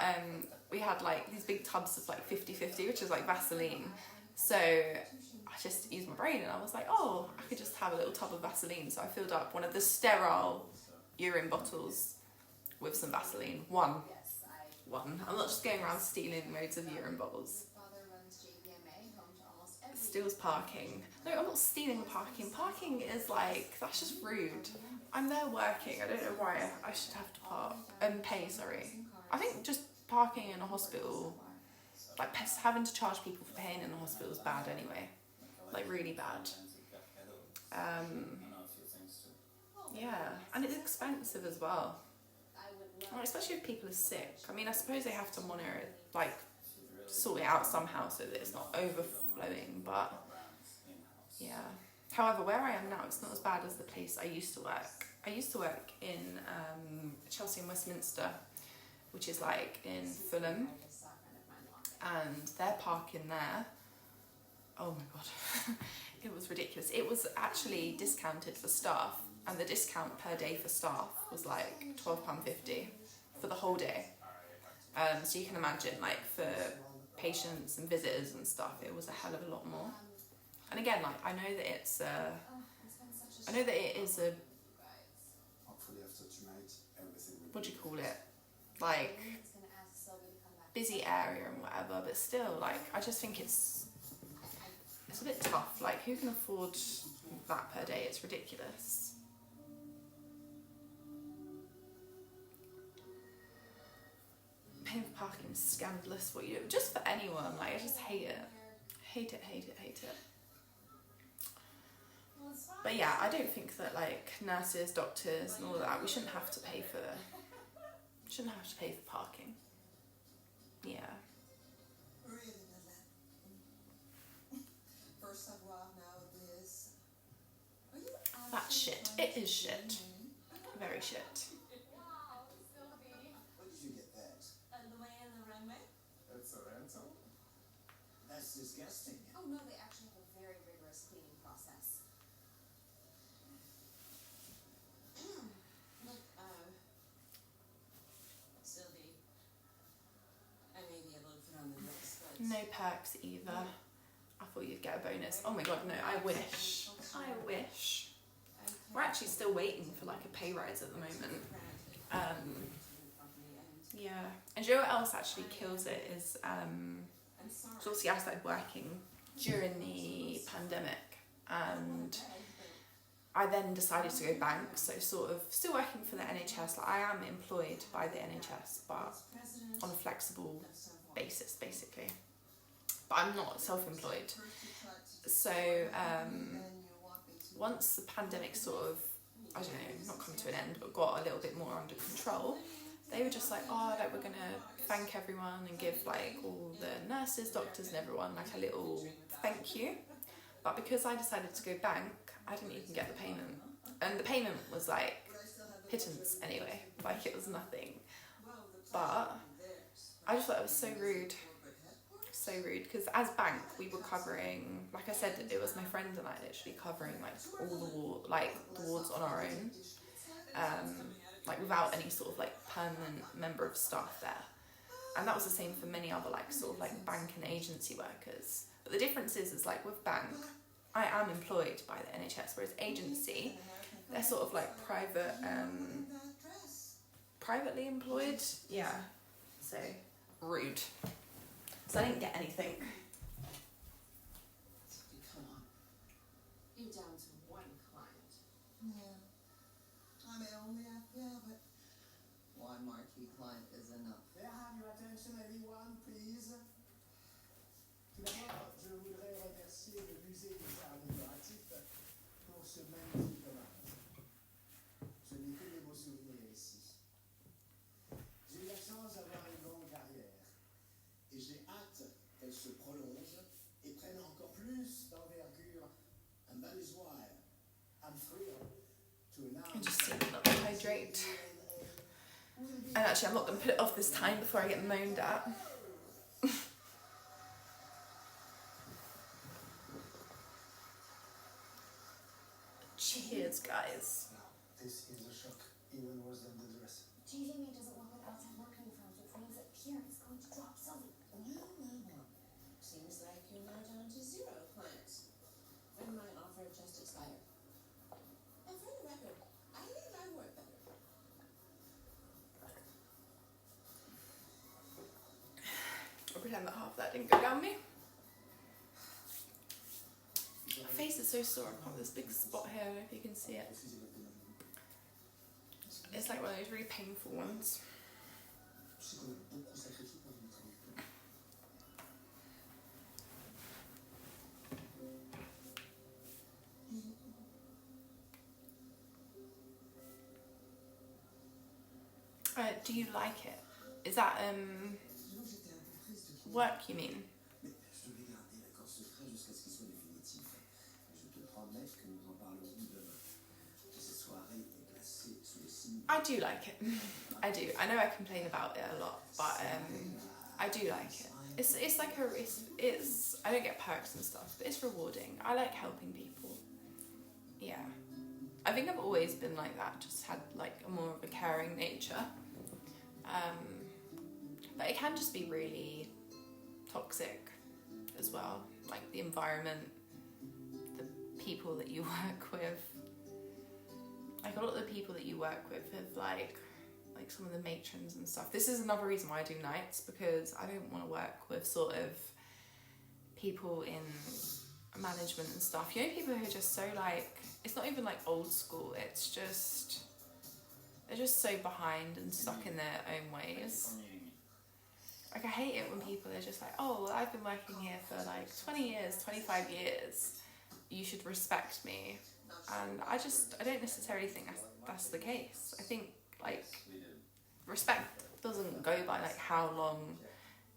we had like these big tubs of like 50/50, which is like Vaseline. So I just used my brain and I was like, oh, I could just have a little tub of Vaseline. So I filled up one of the sterile urine bottles with some Vaseline. One. I'm not just going around stealing loads of urine bottles. Steals parking. No, I'm not stealing parking. Parking is like, that's just rude. I'm there working. I don't know why I should have to pay, sorry. I think just parking in a hospital, like having to charge people for paying in a hospital is bad anyway. Like really bad. Yeah, and it's expensive as well. Especially if people are sick. I mean, I suppose they have to monitor it, like sort it out somehow so that it's not overflowing, but yeah. However, where I am now, it's not as bad as the place I used to work. I used to work in Chelsea and Westminster, which is like in Fulham, and their parking there, oh my god, it was ridiculous. It was actually discounted for staff, and the discount per day for staff was like £12.50 for the whole day. So you can imagine, like for patients and visitors and stuff, it was a hell of a lot more. And again, like I know that it is a what do you call it, like busy area and whatever, but still, like I just think it's a bit tough. Like who can afford that per day? It's ridiculous. Paying for parking is scandalous. What you do, just for anyone, like I just hate it. Hate it. But yeah, I don't think that like nurses, doctors and all of that, we shouldn't have to pay for parking. Yeah. That's shit. It is shit. Very shit. Wow, Sylvie. Where did you get that? The way in the runway? That's a rental? That's disgusting. Oh no, they actually have a very rigorous cleaning process. Look, Sylvie, I may be able to put on the list, but... No perks either. I thought you'd get a bonus. Oh my god, no, I wish. We're actually still waiting for like a pay rise at the moment. Yeah. And do you know what else actually kills it is, so obviously I started working during the pandemic, and I then decided to go bank, so sort of still working for the NHS. Like I am employed by the NHS, but on a flexible basis basically. But I'm not self-employed. So once the pandemic sort of, I don't know, not come to an end, but got a little bit more under control, they were just like, oh, like we're gonna thank everyone and give like all the nurses, doctors and everyone like a little thank you. But because I decided to go bank, I didn't even get the payment. And the payment was like pittance anyway, like it was nothing. But I just thought it was so rude, because as bank we were covering, like I said, it was my friend and I literally covering like all the wards on our own, like without any sort of like permanent member of staff there. And that was the same for many other like sort of like bank and agency workers. But the difference is like with bank, I am employed by the NHS, whereas agency, they're sort of like privately employed. Yeah, so rude. So I didn't get anything. Come on. You're down to one client. Yeah. I may only have, but one marquee client is enough. May I have your attention, everyone, please? Tout d'abord, je voudrais remercier le musée des arts décoratifs pour ce magnifique hommage. Ce n'est que des And just see it not hydrate. And actually, I'm not going to put it off this time before I get moaned at. Cheers, guys. This is a shock, even worse than the dress. JJ May doesn't work with outside marketing firms, which means that Kieran is going to drop Sylvie. Well. Seems like you're now down to 0 clients. And my offer just expired. And for the record, I think I work better. I'll pretend that half of that didn't go down me. My face is so sore. I've got this big spot here. I don't know if you can see it. It's like one of those really painful ones. Do you like it? Is that work you mean? Mais je devais garder l'accord secret jusqu'à ce qu'il soit définitif. Je te promets que nous en parlerons demain. Cette soirée est placée sous les signes. I do like it. I do. I know I complain about it a lot, but I do like it. It's like it's I don't get perks and stuff, but it's rewarding. I like helping people. Yeah. I think I've always been like that, just had like a more of a caring nature. But it can just be really toxic as well, like the environment, the people that you work with. Like a lot of the people that you work with have like some of the matrons and stuff. This is another reason why I do nights, because I don't want to work with sort of people in management and stuff. You know, people who are just so like, it's not even like old school, it's just, they're just so behind and stuck in their own ways. Like I hate it when people are just like, oh, well, I've been working here for like 20 years, 25 years, you should respect me. And I don't necessarily think that's the case. I think like respect doesn't go by like how long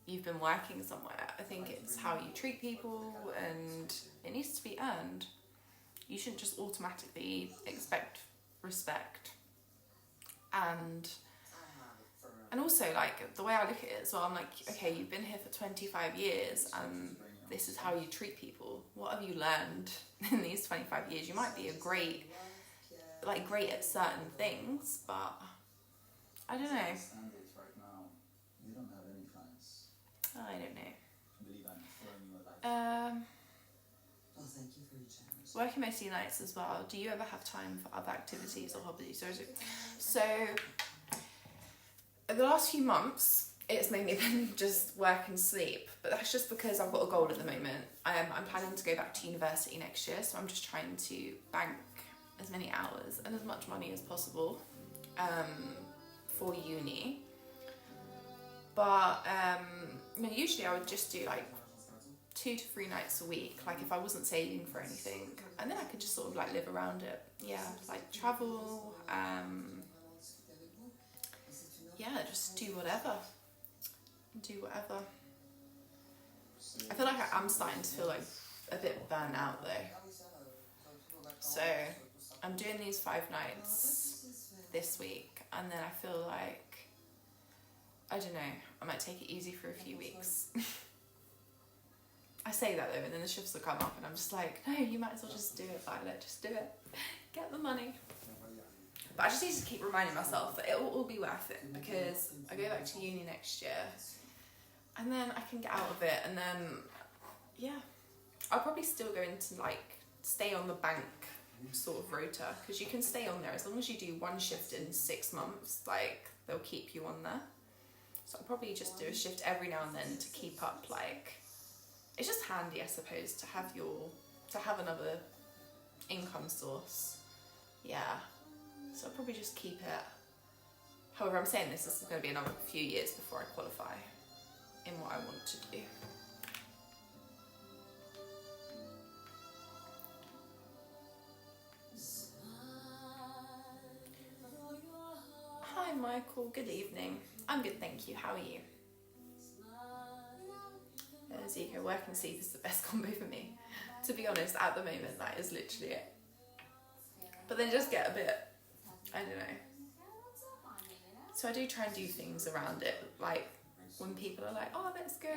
you've been working somewhere. I think it's how you treat people, and it needs to be earned. You shouldn't just automatically expect respect. And also, like, the way I look at it as well, I'm like, okay, you've been here for 25 years and this is how you treat people. What have you learned in these 25 years? You might be great at certain things, but I don't know. Right now, you don't have any clients. I don't know. I believe I'm throwing you a light. Well, thank you for your generosity. Working mostly nights as well. Do you ever have time for other activities or hobbies? Or is it... So, the last few months, it's mainly been just work and sleep, but that's just because I've got a goal at the moment. I'm planning to go back to university next year, so I'm just trying to bank as many hours and as much money as possible for uni. But usually I would just do like 2 to 3 nights a week, like if I wasn't saving for anything, and then I could just sort of like live around it. Yeah, like travel, yeah, just do whatever. I feel like I am starting to feel like a bit burnt out though. So I'm doing these 5 nights this week, and then I feel like, I don't know, I might take it easy for a few weeks. I say that though, and then the shifts will come up and I'm just like, no, you might as well just do it, Violet, just do it. Get the money. But I just need to keep reminding myself that it will all be worth it, because I go back to uni next year and then I can get out of it, and then, yeah, I'll probably still go into like, stay on the bank sort of rota, because you can stay on there as long as you do 1 shift in 6 months, like they'll keep you on there. So I'll probably just do a shift every now and then to keep up, like, it's just handy, I suppose, to have another income source. Yeah. So I'll probably just keep it. However, I'm saying this is going to be another few years before I qualify in what I want to do. Hi Michael, good evening. I'm good, thank you. How are you? Zika, work and sleep is the best combo for me. To be honest, at the moment, that is literally it. But then just get a bit I don't know. So I do try and do things around it, like when people are like, oh, let's go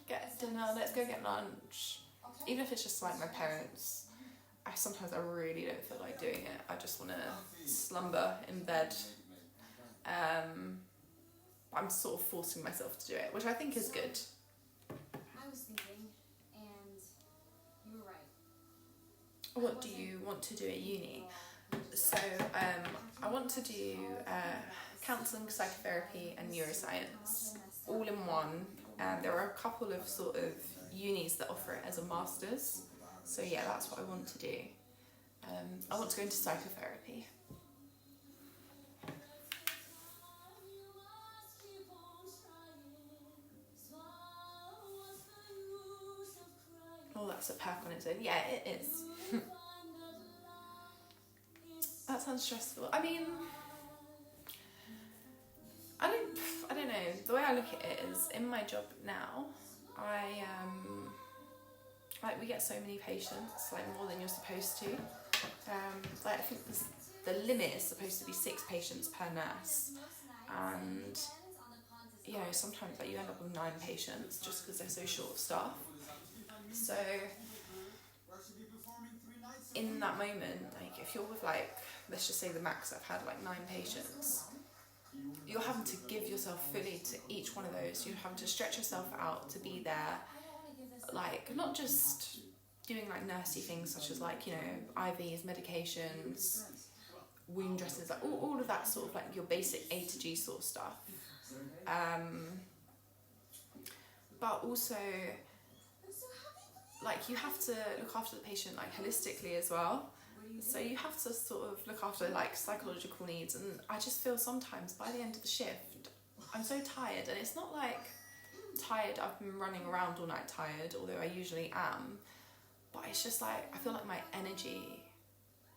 get dinner, let's go get lunch. Even if it's just like my parents, sometimes I really don't feel like doing it. I just want to slumber in bed. I'm sort of forcing myself to do it, which I think is good. I was thinking, and you were right. What do you want to do at uni? So I want to do counselling, psychotherapy and neuroscience all in one. There are a couple of sort of unis that offer it as a master's. So yeah, that's what I want to do. I want to go into psychotherapy. Oh, that's a perk on its own. Yeah, it is. That sounds stressful. I mean, I don't know. The way I look at it is, in my job now, like we get so many patients, like more than you're supposed to. Like I think the limit is supposed to be 6 patients per nurse, and you know sometimes like you end up with 9 patients just because they're so short of staff. So in that moment, like if you're with like, let's just say the max I've had like 9 patients, you're having to give yourself fully to each one of those. You're having to stretch yourself out to be there, like not just doing like nursey things such as like, you know, IVs, medications, wound dressings, like all of that sort of like your basic A to G sort of stuff. But also like you have to look after the patient like holistically as well. So you have to sort of look after like psychological needs, and I just feel sometimes by the end of the shift I'm so tired, and it's not like tired I've been running around all night tired, although I usually am, but it's just like I feel like my energy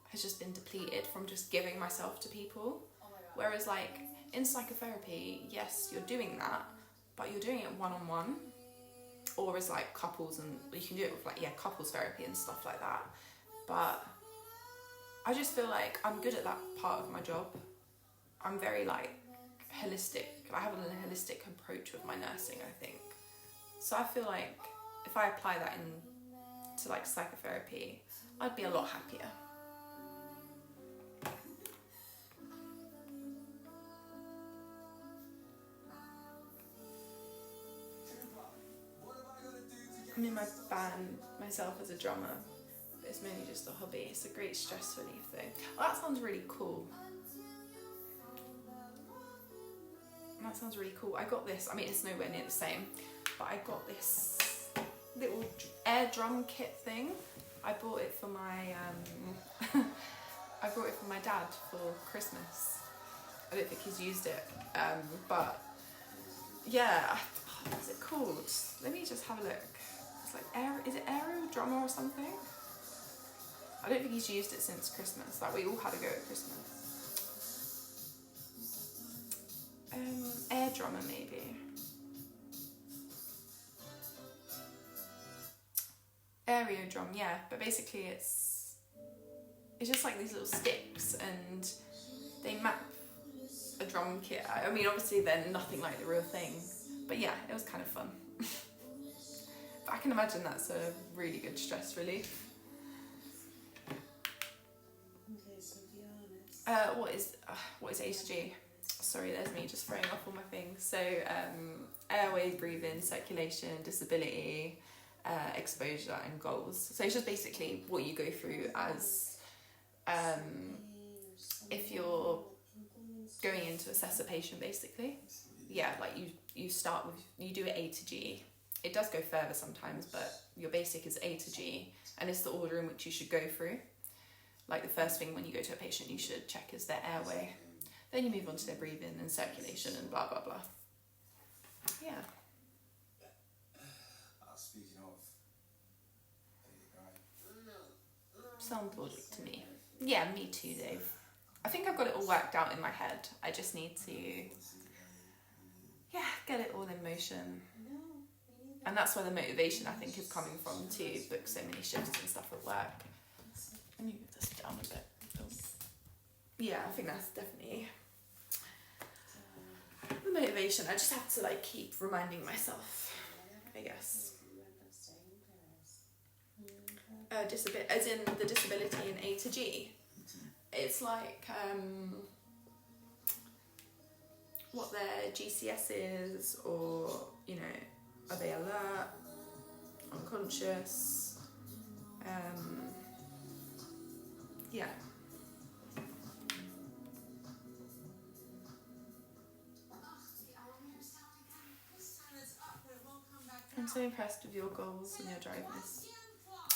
has just been depleted from just giving myself to people. Whereas like in psychotherapy, yes, you're doing that, but you're doing it one-on-one, or as like couples, and you can do it with like, yeah, couples therapy and stuff like that. But I just feel like I'm good at that part of my job. I'm very like holistic. I have a holistic approach with my nursing, I think. So I feel like if I apply that into like psychotherapy, I'd be a lot happier. I'm in my band myself as a drummer. It's mainly just a hobby. It's a great stress relief though. Oh, that sounds really cool. That sounds really cool. I got this, I mean it's nowhere near the same, but I got this little air drum kit thing. I bought it for my I brought it for my dad for Christmas. I don't think he's used it, but yeah, what's it called? Let me just have a look. It's like is it Aero Drummer or something? I don't think he's used it since Christmas. Like we all had a go at Christmas. Air Drummer maybe. Aereo drum, yeah. But basically it's just like these little sticks, and they map a drum kit. I mean, obviously they're nothing like the real thing, but yeah, it was kind of fun. But I can imagine that's a really good stress relief. What is A to G? Sorry, there's me just throwing off all my things. So airway, breathing, circulation, disability, exposure and goals. So it's just basically what you go through as if you're going in to assess a patient basically. Yeah, like you start with, you do it A to G. It does go further sometimes, but your basic is A to G, and it's the order in which you should go through. Like the first thing when you go to a patient you should check is their airway. Then you move on to their breathing and circulation and blah blah blah. Yeah. Speaking of, Sounds logic to me. Yeah, me too, Dave. I think I've got it all worked out in my head. I just need to, yeah, get it all in motion. And that's where the motivation, I think, is coming from to book so many shifts and stuff at work. Let me move this down a bit. yeah, I think that's definitely the motivation. I just have to like keep reminding myself, I guess. As in the disability in A to G. It's like what their GCS is, or you know, are they alert, unconscious? Yeah. I'm so impressed with your goals and your drivers.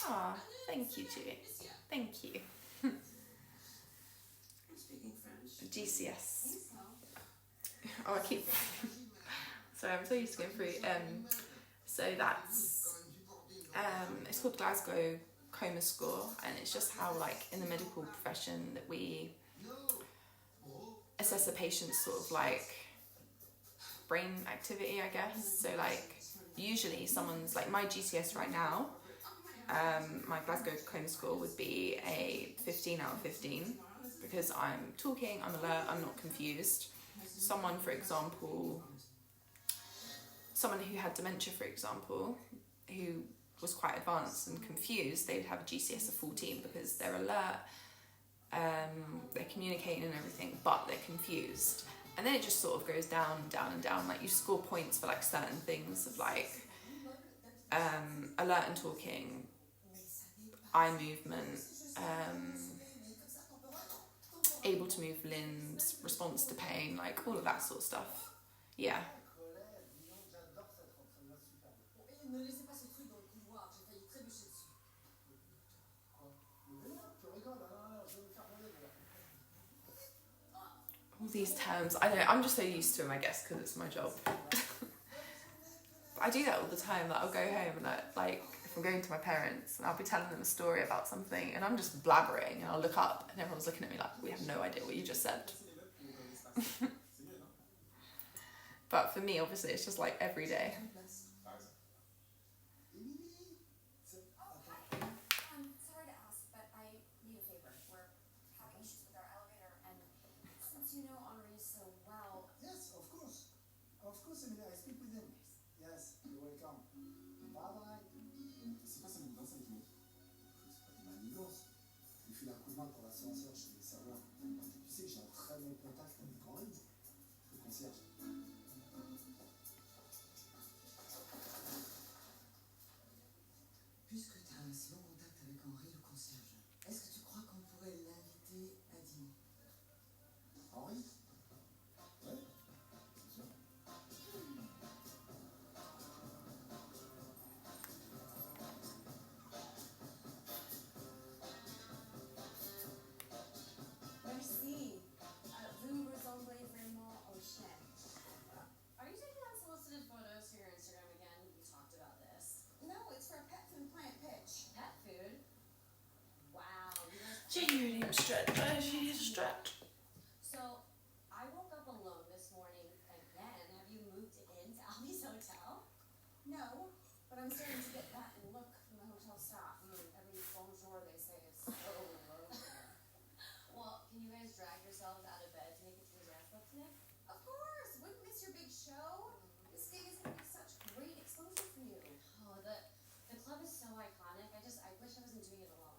Ah, thank you, Julie. Thank you. Speaking French. GCS. Oh, I keep. Sorry, I'm so used to going through. So that's it's called Glasgow Coma Score, and it's just how, like, in the medical profession that we assess a patient's sort of like brain activity, I guess. So like usually someone's like, my GCS right now, my Glasgow Coma Score would be a 15 out of 15 because I'm talking, I'm alert, I'm not confused. Someone, for example, someone who had dementia, for example, who was quite advanced and confused, they would have a GCS of 14 because they're alert, they're communicating and everything, but they're confused. And then it just sort of goes down and down and down. Like, you score points for like certain things of like alert and talking, eye movement, able to move limbs, response to pain, like all of that sort of stuff. Yeah. Ne laissez pas ce truc dans le couloir, j'ai failli trébucher dessus. Le vélo, tu rigoles, je vais me faire voler, moi. All these terms, I know, I'm just so used to them, I guess, because it's my job. But I do that all the time. That I'll go home and like if I'm going to my parents and I'll be telling them a story about something and I'm just blabbering and I'll look up and everyone's looking at me like, we have no idea what you just said. But for me, obviously, it's just like every day. Sorry to ask, but I need a favor. We're having issues with our elevator, and since you know Henri so well... Yes, of course. Of course, Emilia, I speak with him. Yes, you're welcome. Bye-bye. C'est quoi ça, l'évidence avec nous? C'est pas des manigances. Il file un coup de main pour l'ascenseur, je vais savoir. Tu sais que j'ai un très bon contact avec Henri, le concierge. Puisque tu as un si bon contact avec Henri, le concierge, est-ce que tu crois qu'on pourrait l'inviter à dîner? Henri? Ouais, c'est sûr. Merci. Vous ressemblez vraiment au chien. Are you taking unsolicited photos for your Instagram again? We talked about this. No, it's for a pet food plant pitch. Pet food? Wow. You guys... Genuinely stretch. So, I woke up alone this morning again. Have you moved into Albie's hotel? No, but I'm starting to get that look from the hotel staff. Every bonjour they say is so low there. Well, can you guys drag yourselves out of bed to make it to the dance club today? Of course! Wouldn't miss your big show. This gig is going to be such great exposure for you. Oh, the club is so iconic. I wish I wasn't doing it alone.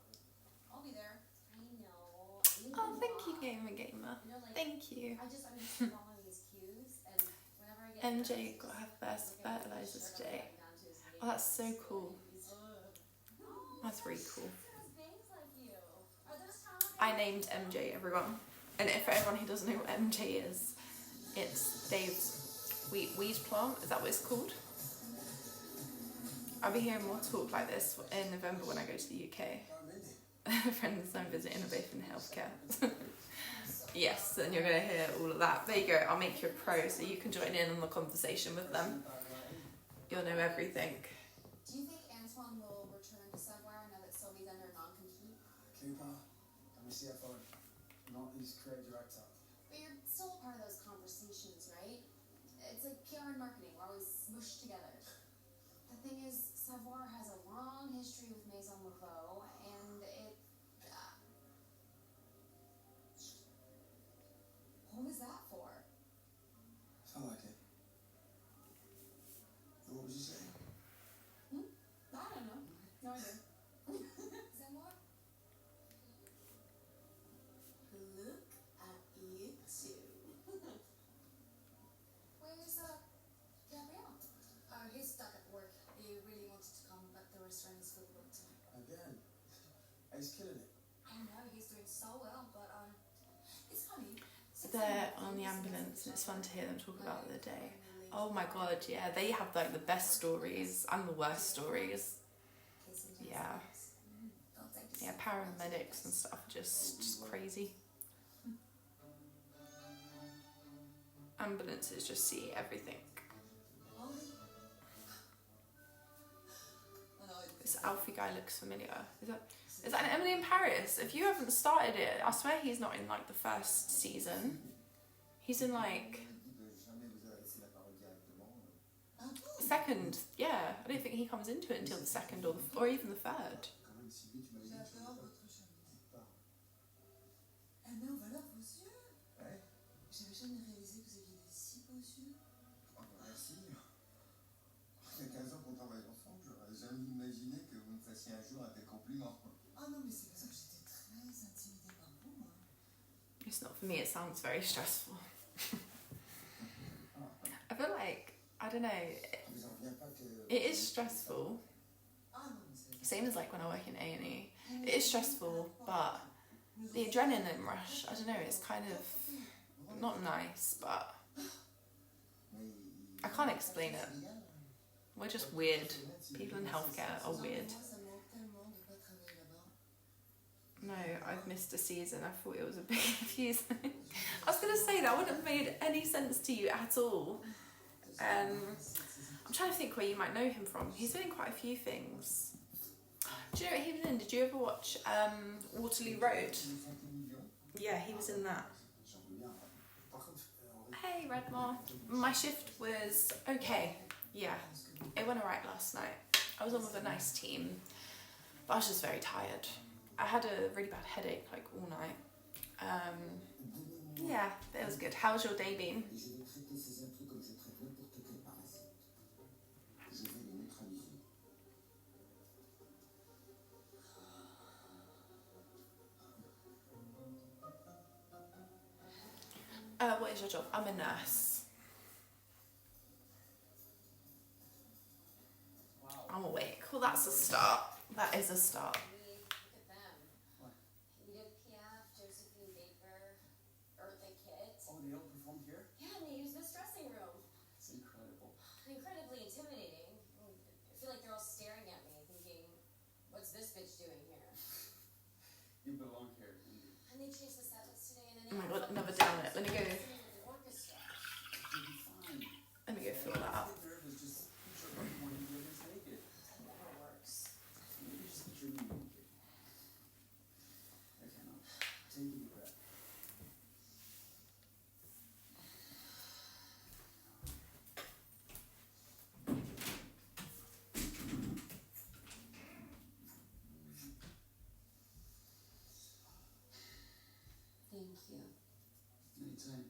I'll be there. I know. Oh, thank you, Gamer. You know, like, Thank you. I'm just following these cues, and whenever I get MJ got her first fertilizers today. Oh, that's so cool. That's really cool. I named MJ, everyone. And for everyone who doesn't know what MJ is, it's Dave's weed plant. Is that what it's called? I'll be hearing more talk like this in November when I go to the UK. Friends I'm visiting are both in healthcare. Yes, and you're going to hear all of that. There you go, I'll make you a pro so you can join in on the conversation with them. You'll know everything. Do you think Antoine will return to Savoir now that Sylvie's under non-compete? Cooper, I'm a CFO, not his creative director. But you're still a part of those conversations, right? It's like PR and marketing, we're always smooshed together. The thing is, Savoir has a long history with Maison Laveau, and it... Again. He's killing it. I know he's doing so well, but it's funny. They're on the ambulance and it's fun to hear them talk about their day. Oh my god, yeah, they have like the best stories and the worst stories. Yeah. Yeah, paramedics and stuff are just crazy. Ambulances just see everything. This Alfie guy looks familiar. Is that an Emily in Paris? If you haven't started it, I swear he's not in like the first season. He's in like second. Yeah, I don't think he comes into it until the second or even the third. J'adore votre chemise. Elle met en valeur vos yeux. Ouais. J'avais jamais réalisé que vous aviez des si beaux yeux. Oh, bah, merci. Il y a 15 ans qu'on travaille ensemble, j'aurais jamais imaginé que vous me fassiez un jour un tel compliment. Ah non, mais c'est parce que j'étais très intimidée par vous, moi. It's not for me, it sounds very stressful. I feel like, I don't know, Vous en reviens pas que... it is stressful. Ah non, mais c'est... Same as like when I work in A&E. It is stressful, but the adrenaline rush, I don't know, it's kind of not nice, but I can't explain it. We're just weird. People in healthcare are weird. Ça me manque tellement de pas travailler là-bas. No, I've missed a season. I thought it was a big confusing. I was going to say that wouldn't have made any sense to you at all. I'm trying to think where you might know him from. He's been in quite a few things. Do you know what he was in? Did you ever watch Waterloo Road? Yeah, he was in that. Hey, Redmore. My shift was okay. Yeah, it went alright last night. I was on with a nice team, but I was just very tired. I had a really bad headache like all night. Yeah, but it was good. How's your day been? Je vais traiter ces intrus comme je traite n'importe quel parasite. Je vais les neutraliser. What is your job? I'm a nurse. Wow. I'm awake. Well, that's a start. That is a start. Look at them. What? Edith Piaf, Josephine Baker, Eartha Kitt. Oh, they all performed here? Yeah, and they use this dressing room. It's incredible. Incredibly intimidating. I feel like they're all staring at me, thinking, "What's this bitch doing here?" You belong here, indeed. And they changed the set list today, and then Oh they my god, another down it. Let me go. singing with the orchestra. You'll be fine. Let me go fill that up. Get nervous, just push your own one and you'll just make it. That never works. Maybe just keep your knee okay. Okay, now, take a deep breath. Thank you. Anytime.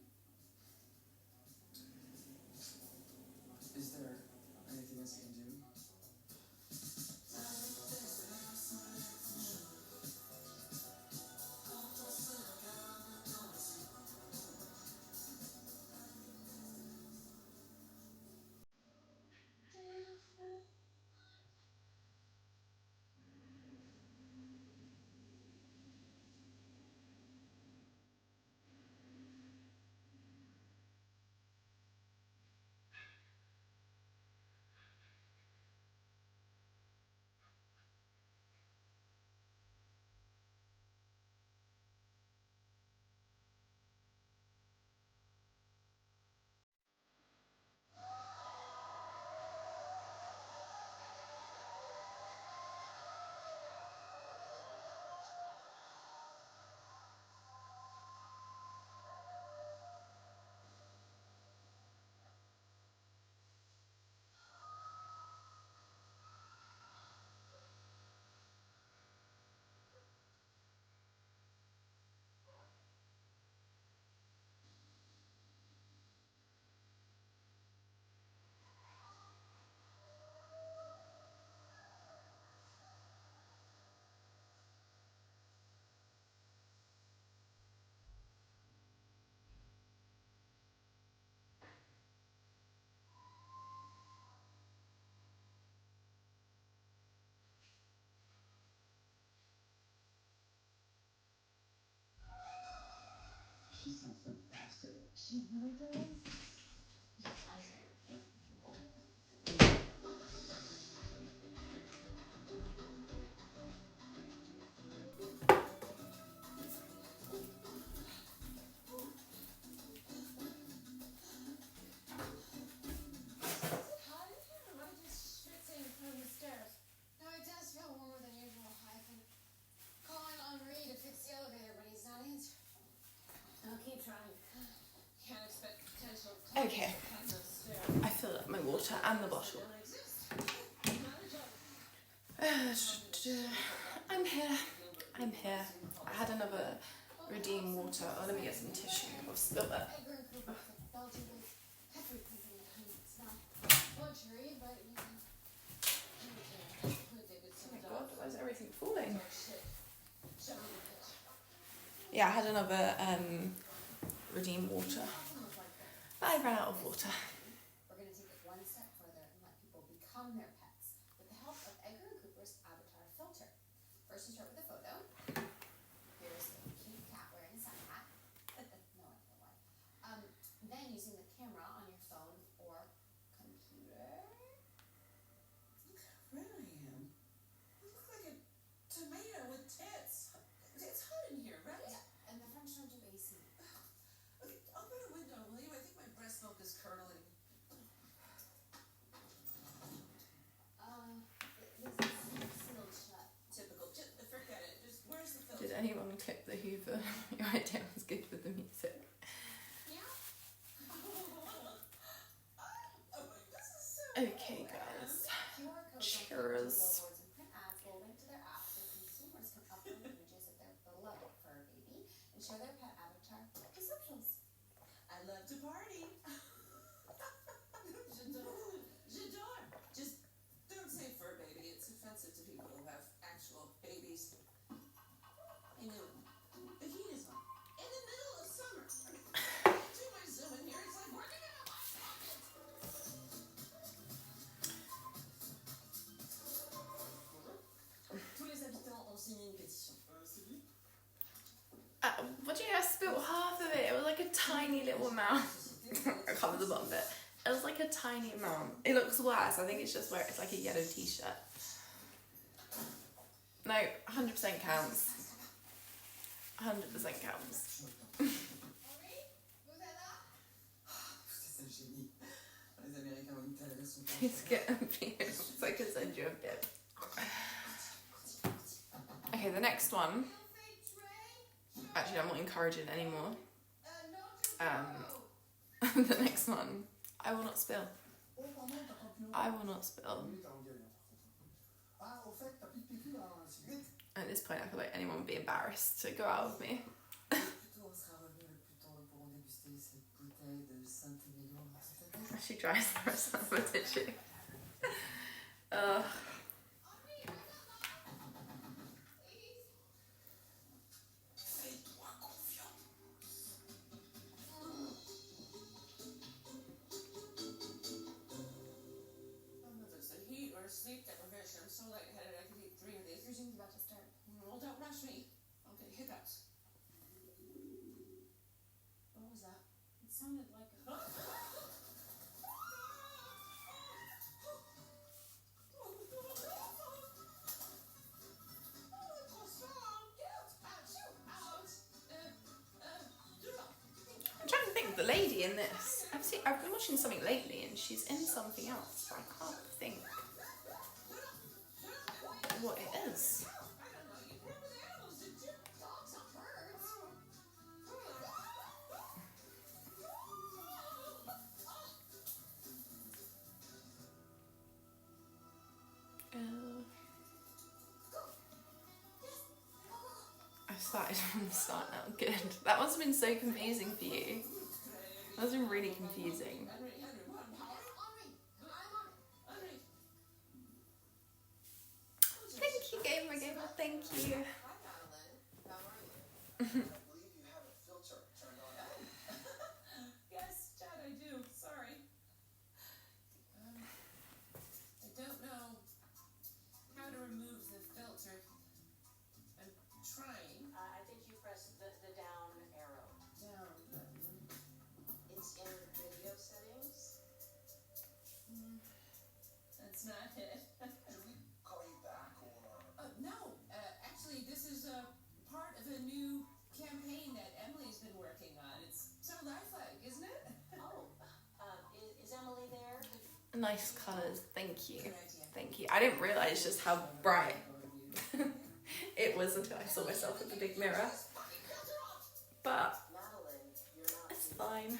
Hot in here? Why did you schwitzing from the stairs? No, it does feel warmer than usual. I've been calling Henri to fix the elevator, but he's not answering. I'll keep trying. Can't expect potential Okay. kinds of stairs. I filled up my water and the bottle. Don't exist. I'm here. I'm here. I had another redeem water. Oh, let me get some tissue. I've spilled it. Edgar and Cooper, Belgian-based pet food company. I mean, it's not luxury, but you can. Oh my god, why is everything falling? Yeah, I had another redeem water. But I ran out of water. We're going to take it one step further and let people become their pets with the help of Edgar and Cooper's avatar filter. First, you start with a photo. Here's a cute cat wearing a sun hat. No idea why. Then, using the camera on your phone or computer. Look how red I am. I look like a tomato with tits. It's hot in here, right? Yeah, and the French don't do AC. Okay, open a window, will you? I think my breast milk is curdling. This is sealed shut. Typical. Just forget it. Just where's the filter? Did anyone clip the hoover? Your idea was good with the music. Yeah. Oh, this is so Okay, guys. QR codes Cheers. billboards and print ads will link to their apps so consumers can upload images of their beloved fur baby and share their pet avatar to socials. I love to party. J'adore. J'adore. Just don't say fur baby. It's offensive to people who have actual babies. I know. The heat is on. In the middle of summer. Do my Zoom in here. It's like working in a hot pocket. Tous les habitants ont signé une pétition. Sylvie? What do you know? I spilled half of it. It was like a tiny little amount. I covered the bottom bit. It was like a tiny amount. It looks worse. I think it's just where it's like a yellow t-shirt. No, 100% counts. 100% counts. Henri, vous êtes là? C'est un génie. Les Américains ont une telle version. Please get a beer so I can send you a bit. Okay, the next one. Actually, I'm not encouraging anymore. The next one. I will not spill. Oh, pardon, t'as pas pu. I will not spill. Oui, t'as engueulé, par contre. Ah, au fait, t'as plus de PQ là, cigarette. At this point, I feel like anyone would be embarrassed to go out with me. Plutôt on sera revenu le plus tôt, nous pourrons déguster cette bouteille de Saint-Émilion. She tries the rest of the tissue. Fais-toi confiance. I don't know if it's the heat or sleep deprivation. I'm so lightheaded I could eat 3 of these. Your Zoom's about to start. Well, don't rush me. I'll get hiccups. What was that? It sounded like a... I'm trying to think of the lady in this. I've been watching something lately and she's in something else, but I can't think what it is. I started from the start now. Good. That must have been so confusing for you. That must have been really confusing. Thank you, Gamer. Thank you. Hi, Madeline. How are you? I believe you have a filter turned on. Yes, Chad, I do. Sorry. I don't know how to remove the filter. I'm trying. I think you press the down arrow. Down button. not it. Did we call you back or? No, actually, this is part of a new campaign that Emily's been working on. It's so lifelike, isn't it? Oh, is Emily there? Nice colours, thank you. Good idea. Thank you. I didn't realise just how bright it was until I saw myself in the big mirror. But Madeline, you're not. it's fine.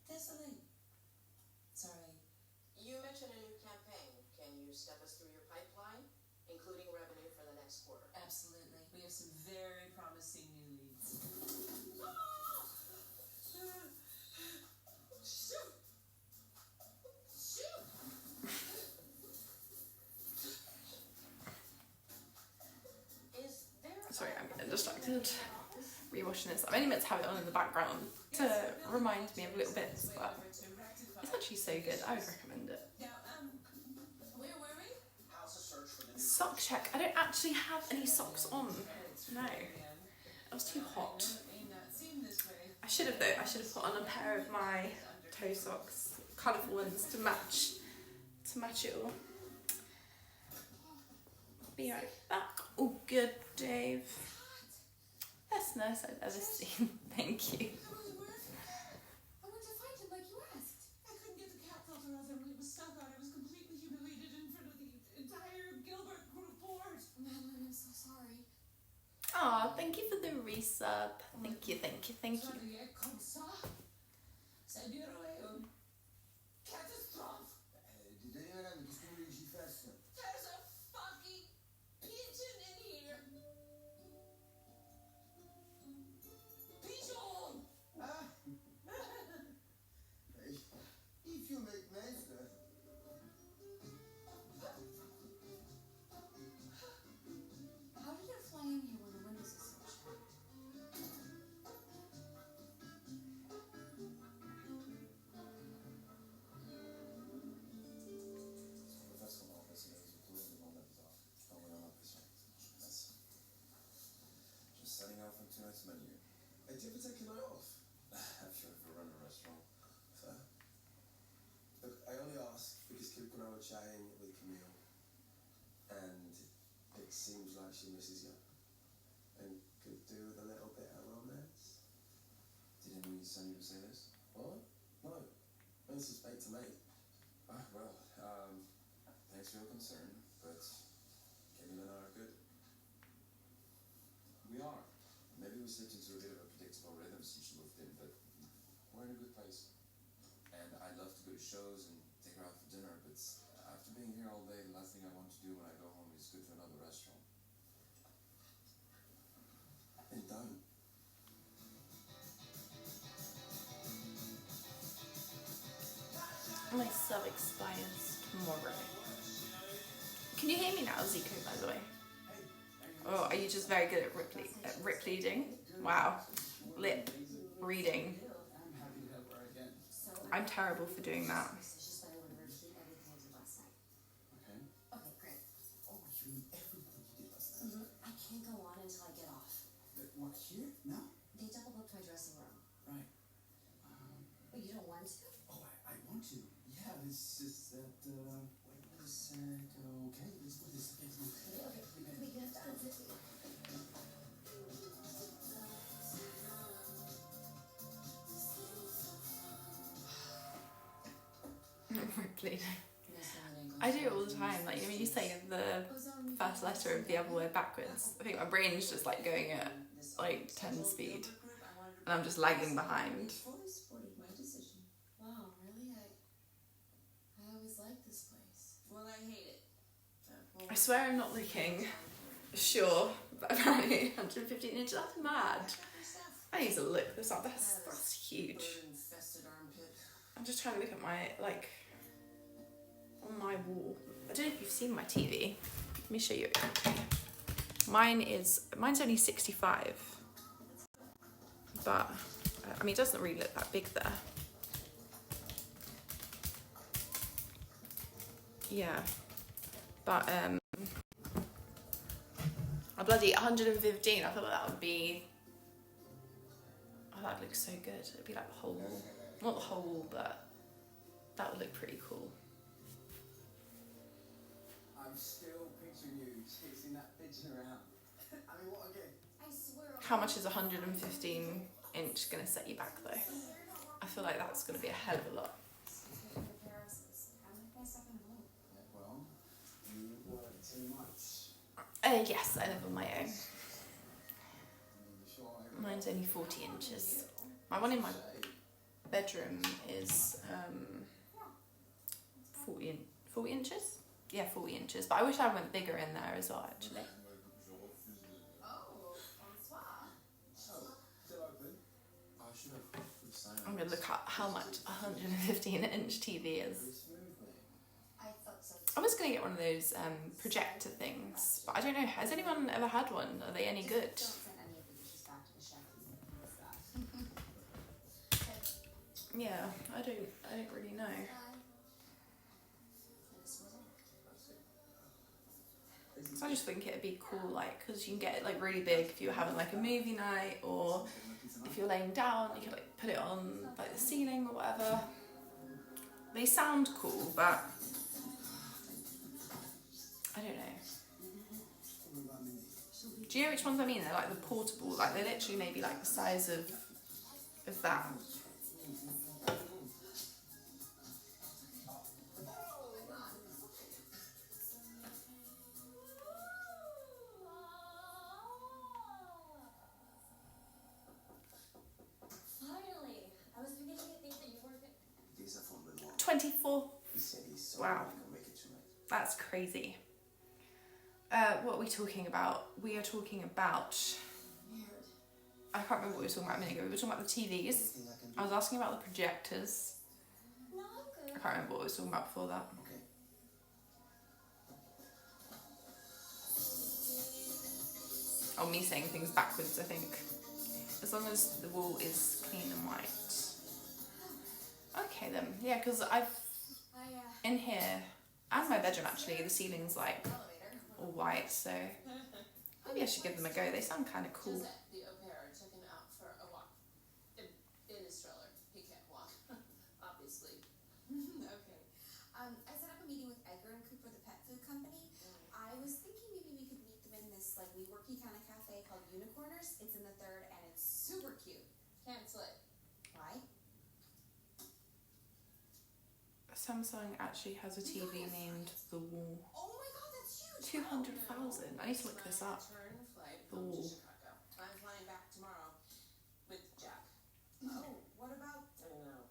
Désolé. Sorry. You mentioned a new campaign. Can you step us through your pipeline, including revenue for the next quarter? Absolutely. We have some very promising new leads. Shoot! Shoot! Is there Sorry, I'm getting distracted. Rewatching this. I'm only meant to have it on in the background to remind me of little bits, but it's actually so good. I would recommend it. Now, where were we? How's the search for the new? Sock check. I don't actually have any socks on. No. It was too hot. I should have though. I should have put on a pair of my toe socks, colourful ones to match it all. Be right back. Oh, good, Dave. Best nurse I've ever seen. Thank you. How will it work? I went to find him like you asked. I couldn't get the cat filter off him when he was stuck on. I was completely humiliated in front of the entire Gilbert group board. Madeline, I'm so sorry. Aw, thank you for the resub. Thank you, thank you, thank you. Travailler comme ça, ça durerait une catastrophe. Désolé madame, qu'est-ce que vous voulez que j'y fasse? There's a fucking pigeon in here. Pigeon! Ah! If you make mess, How did it fly in here when the windows are so shut? On peut faire ce qu'on va remplacer les résultats et demander à bizarre. Je peux envoyer l'impression. Merci. Just setting out from tonight's menu. Hey, do you ever take a night off? Have you ever run a restaurant? Fair. Look, I only ask because Kip and I were chatting with Camille, and it seems like she misses you, and could do with a little bit of romance. Did Emily send you to say this? What? No. Don't suspect to me. Well, thanks for your concern, but Camille and I are good. We are. Maybe we slipped into a bit of a predictable rhythm since she moved in, but we're in a good place. And I'd love to go to shows and take her out for dinner, but after being here all day, the last thing I want to do when I go home is go to another restaurant. And don't. My sub expires tomorrow. Can you hear me now, Zico, by the way? Oh, are you just very good at rip leading? Wow. Lip reading. I'm happy to help her again. I'm terrible for doing that. It's just that I want to repeat everything I did last night. Okay. Okay, great. Oh, you mean everything you did last night? I can't go on until I get off. What, here? No? They double booked my dressing room. Right. But you don't want to? Oh, I want to. Yeah, it's just that, wait a sec. Okay, let's do this. Okay, We can have done it. Rip leading. I do it all the time. Like, you know, when you say the first letter of the other word backwards, I think my brain's just like going at like 10 speed, and I'm just lagging behind. Fully supported my decision. Wow, really? I always liked this place. Well, I hate it. I swear I'm not looking sure, but apparently 115 inches, that's mad. I need to look this up, that's huge. Bird-infested armpit. I'm just trying to look at my, like, on my wall. I don't know if you've seen my TV. Let me show you. Mine's only 65. But, I mean, it doesn't really look that big there. Yeah. But, a bloody 115, I thought that would be... Oh, that looks so good. It'd be like the whole wall. Not the whole wall, but that would look pretty cool. I'm still picturing you chasing that pigeon around. I mean, what again? I swear. How much is 115 inch gonna set you back though? I feel like that's gonna be a hell of a lot. Well, you work too much. Yes, I live on my own. Mine's only 40 inches. My one in my bedroom is 40 inches? Yeah, 40 inches. But I wish I went bigger in there as well, actually. Oh, bonsoir. Still open? I should have put the sign on. I'm gonna look up how much a 115 inch TV is. I thought so. I was gonna get one of those projector things, but I don't know. Has anyone ever had one? Are they any good? Don't send any of the dishes back to the chef. He's that. Yeah, I don't really know. So I just think it'd be cool, like, because you can get it like really big if you're having like a movie night, or if you're laying down, you can like put it on like the ceiling or whatever. They sound cool, but I don't know. Do you know which ones I mean? They're like the portable, like they're literally maybe like the size of that. Finally, I was beginning to think that you weren't good. Des enfants de moi. 24. He said he's so Wow. we can make it tonight. That's crazy. What are we talking about? We are talking about... I can't remember what we were talking about a minute ago. We were talking about the TVs. Anything I can do? I was asking about the projectors. No, I'm good. I can't remember what we were talking about before that. Okay. Oh, me saying things backwards, I think. As long as the wall is clean and white. Okay then. Yeah, because I've... In here, and my bedroom actually, the ceiling's like all white, so... Maybe I should give them a go. They sound kind of cool. Josette, the au pair, took him out for a walk. In his stroller. He can't walk, obviously. Okay. I set up a meeting with Edgar and Cooper, the pet food company. I was thinking maybe we could meet them in this like WeWorky kind of cafe called Unicorners. It's in the 3rd and it's super cute. Cancel it. Why? Samsung actually has a TV named The Wall. Oh my god, that's huge! 200,000. I need to look this up. Return flight The home to Wall. Chicago. I'm flying back tomorrow with Jack. Oh, what about... I don't know.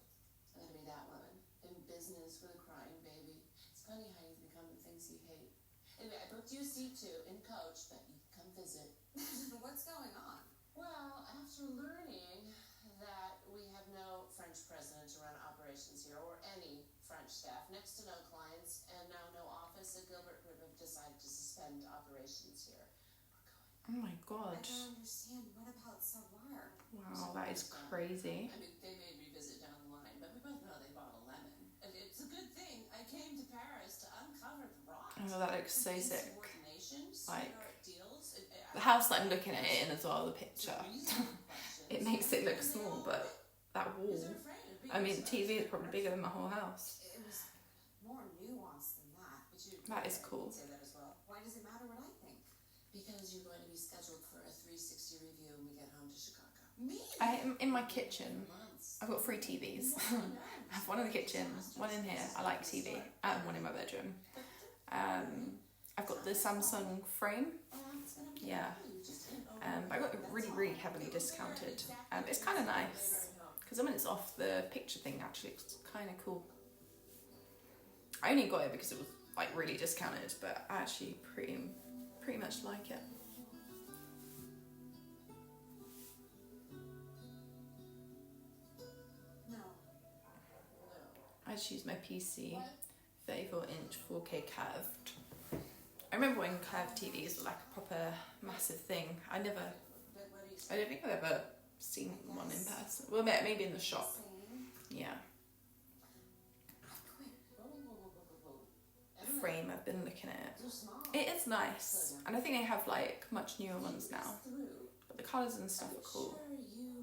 I'm gonna be that woman. In business with a crying baby. It's funny how you become the things you hate. Anyway, I booked you a seat too in coach, but you can come visit. What's going on? Well, after learning that we have no French president to run operations here, or any French staff, next to no clients, and now no office, the Gilbert Group have decided to suspend operations here. Oh my I god. don't understand. What about Savoir? Wow, that is crazy. I mean, they may revisit down the line, but we both know they bought a lemon. And it's a good thing I came to Paris to uncover the rot. Oh, that looks so sick. Insubordination, Like, sweetheart deals. The house that I'm looking at it in as well, the picture. It makes it look small, but that wall. I mean, the TV is probably bigger than my whole house. It was more nuanced than that. That is cool. Say that as well. Why does it matter what I think? Because you're going to be scheduled for a 360 review when we get home to Chicago. Me? I am in my kitchen. I've got 3 TVs. I have one in the kitchen, one in here. I like TV, and one in my bedroom. I've got the Samsung frame. Yeah. I got it really, really heavily discounted. It's kind of nice because when it's off, the picture thing actually looks kind of cool. I only got it because it was like really discounted, but I actually pretty much like it. No. I just use my PC, 34-inch 4K curved. I remember when curved TVs were like a proper massive thing. I don't think I've ever seen one in person. Well, maybe in the shop. Yeah. The frame, I've been looking at it. It is nice, and I think they have like much newer ones now. But the colours and stuff are cool,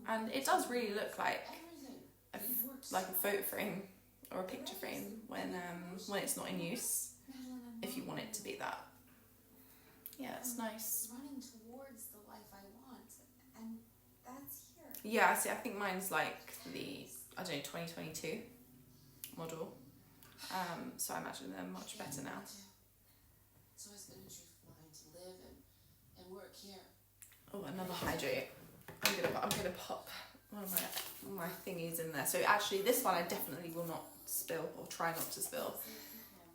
and it does really look like a like a photo frame or a picture frame when it's not in use, if you want it to be that. Yeah, it's nice. Running towards the life I want, and that's here. Yeah, see, I think mine's like the, I don't know, 2022 model. So I imagine they're much better now. It's always been a dream of mine to live and work here. Oh, another hydrate. I'm gonna pop one of my thingies in there. So actually, this one I definitely will not spill, or try not to spill,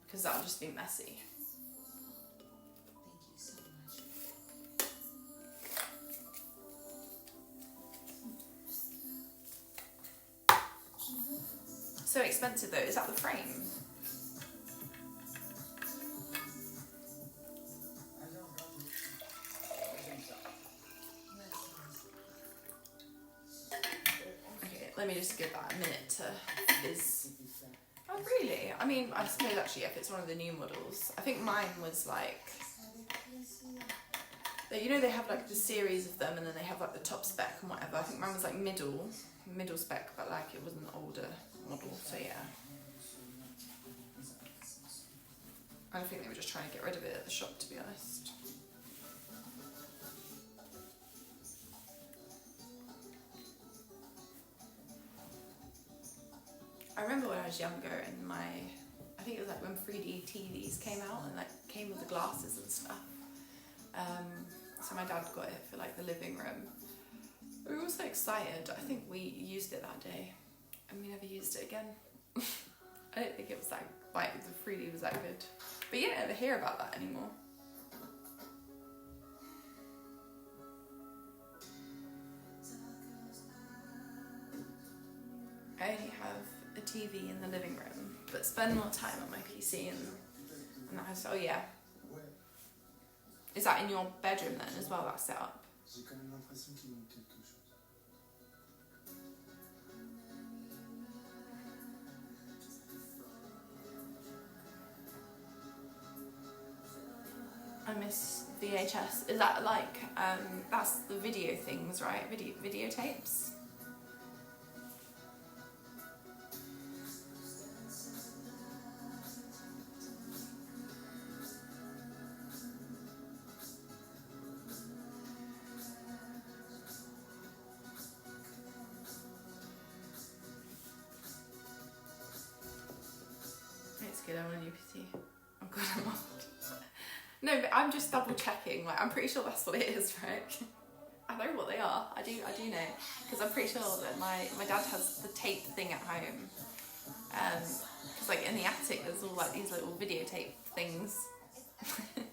because that'll just be messy. Thank you so much. So expensive though. Is that the frame? Okay, let me just give that a minute to fizz. Oh really? I mean, I suppose actually if it's one of the new models. I think mine was like, you know, they have like the series of them and then they have like the top spec and whatever. I think mine was like middle spec, but like it was an older model, so yeah. I think they were just trying to get rid of it at the shop, to be honest. I remember when I was younger and I think it was like when 3D TVs came out and like came with the glasses and stuff. So my dad got it for like the living room. We were all so excited. I think we used it that day and we never used it again. I don't think it was that, like the 3D was that good. But you don't ever hear about that anymore. I only have a TV in the living room, but spend more time on my PC and the house. Oh yeah. Is that in your bedroom then as well, that setup? J'ai quand même l'impression qu'il manque quelque chose. I miss VHS. Is that like, that's the video things, right? Videotapes? It's good, I want a new PC. I'm good, I'm off. No, but I'm just double checking. Like, I'm pretty sure that's what it is, right? I know what they are. I do know, because I'm pretty sure that my dad has the tape thing at home. Because like in the attic, there's all like these little videotape things. Today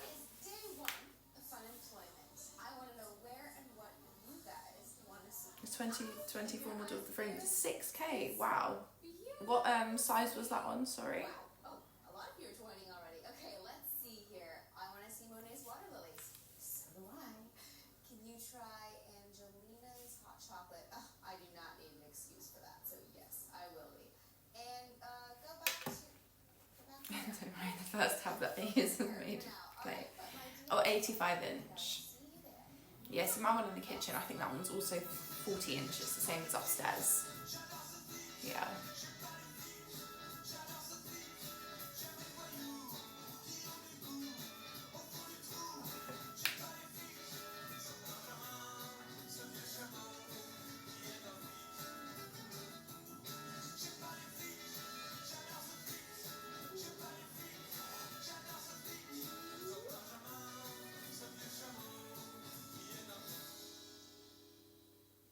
is day one of fun employment. I want to know where and what you guys want to see. It's 2024 model of the frame. It's 6K. Wow. What size was that on? Sorry. Wow. Oh, a lot of you are joining already. Okay, let's see here. I want to see Monet's water lilies. So do I. Can you try Angelina's hot chocolate? Ugh, I do not need an excuse for that, so yes, I will be. And go back to Don't worry, the first tablet I use is made play. Oh, 85 inch. Yes, my one in the kitchen, I think that one's also 40 inches, the same as upstairs. Yeah.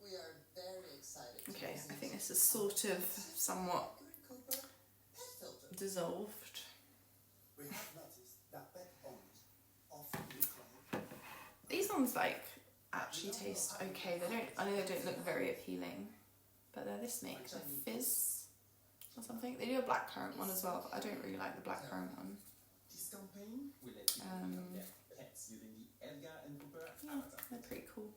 We are very excited. Okay, I think this is sort of somewhat Cooper, pet filter. dissolved. We have noticed that pet owners often look like These ones like actually taste okay. I know they don't look very appealing, but they're this make a fizz or something. They do a blackcurrant one as well, but I don't really like the blackcurrant one. This campaign will let people Um, become their pets using the Edgar and Cooper Yeah, avatar. they're pretty cool.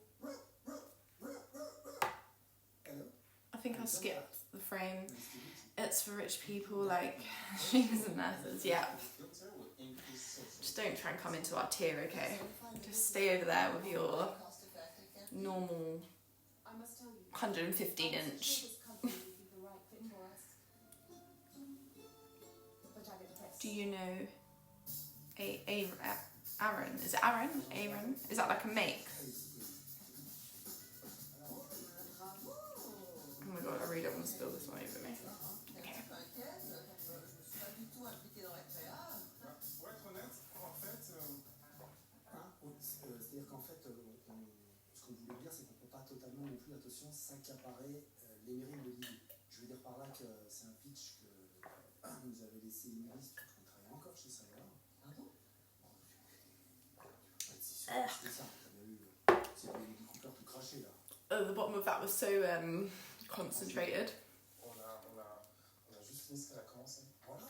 hello. I think I'll skip the frame. It's for rich people like streamers and nurses. Yeah, Filter will increase social. just don't try and come into our tier, okay? Just stay over there with your Cost-effective campaign. normal I must tell you. 115 inch Do you know Aaron? Is it Aaron? Aaron? Is that like a make? Oh my god, I really don't want to spill this one over me. Okay. T'inquiète, je me suis pas du tout impliquée dans la créa. Pour être honnête, en fait, C'est-à-dire qu'en fait, ce qu'on voulait dire, c'est qu'on ne peut pas totalement non plus, attention, s'accaparer les mérites de l'idée. Je veux dire par là que c'est un pitch que nous avait laissé Émilie, quand on travaillait encore chez Sayer. Pardon? C'était ça, t'avais eu. C'est Émilie Cooper tout craché là. The bottom of that was so concentrated. on a juste fini ce qu'elle a commencé. Voilà.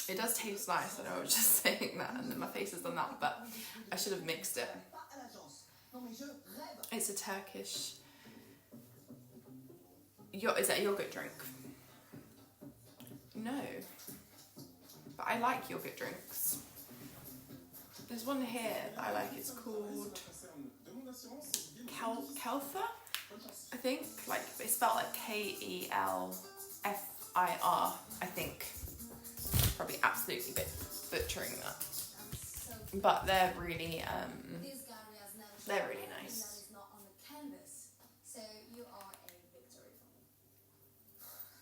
It does taste nice, I know I was just saying that and then my face has done that, but I should have mixed it. Pas à l'agence. Non mais je rêve. It's a Turkish... Is that a yogurt drink? No. But I like yogurt drinks. There's one here that I like, it's called Kelfir, I think. Like, it's spelled like Kelfir, I think. Probably absolutely butchering that. But they're really nice. That is not on the canvas. So you are a victory for me.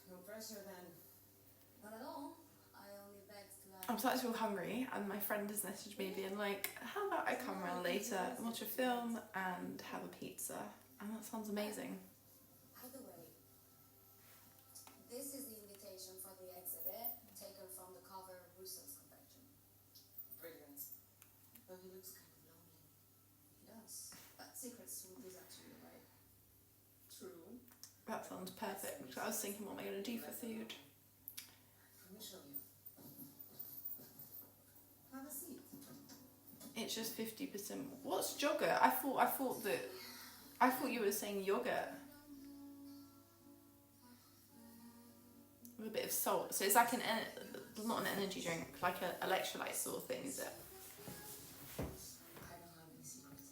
No pressure then. Not at all. I only begged to learn. I'm starting to feel hungry, and my friend has messaged me being like, how about I come around later and watch a film and have a pizza? And that sounds amazing. Either way, this is the invitation for the exhibit taken from the cover of Rousseau's collection. Brilliant. But he looks kind of lonely. He does. But secrets will do that to you, right? True. That sounds perfect. I was thinking, what am I going to do for food? Let me show you. Have a seat. It's just 50%. What's yogurt? I thought you were saying yogurt with a bit of salt. So it's like not an energy drink, like an electrolyte sort of thing, is it? I don't have any secrets.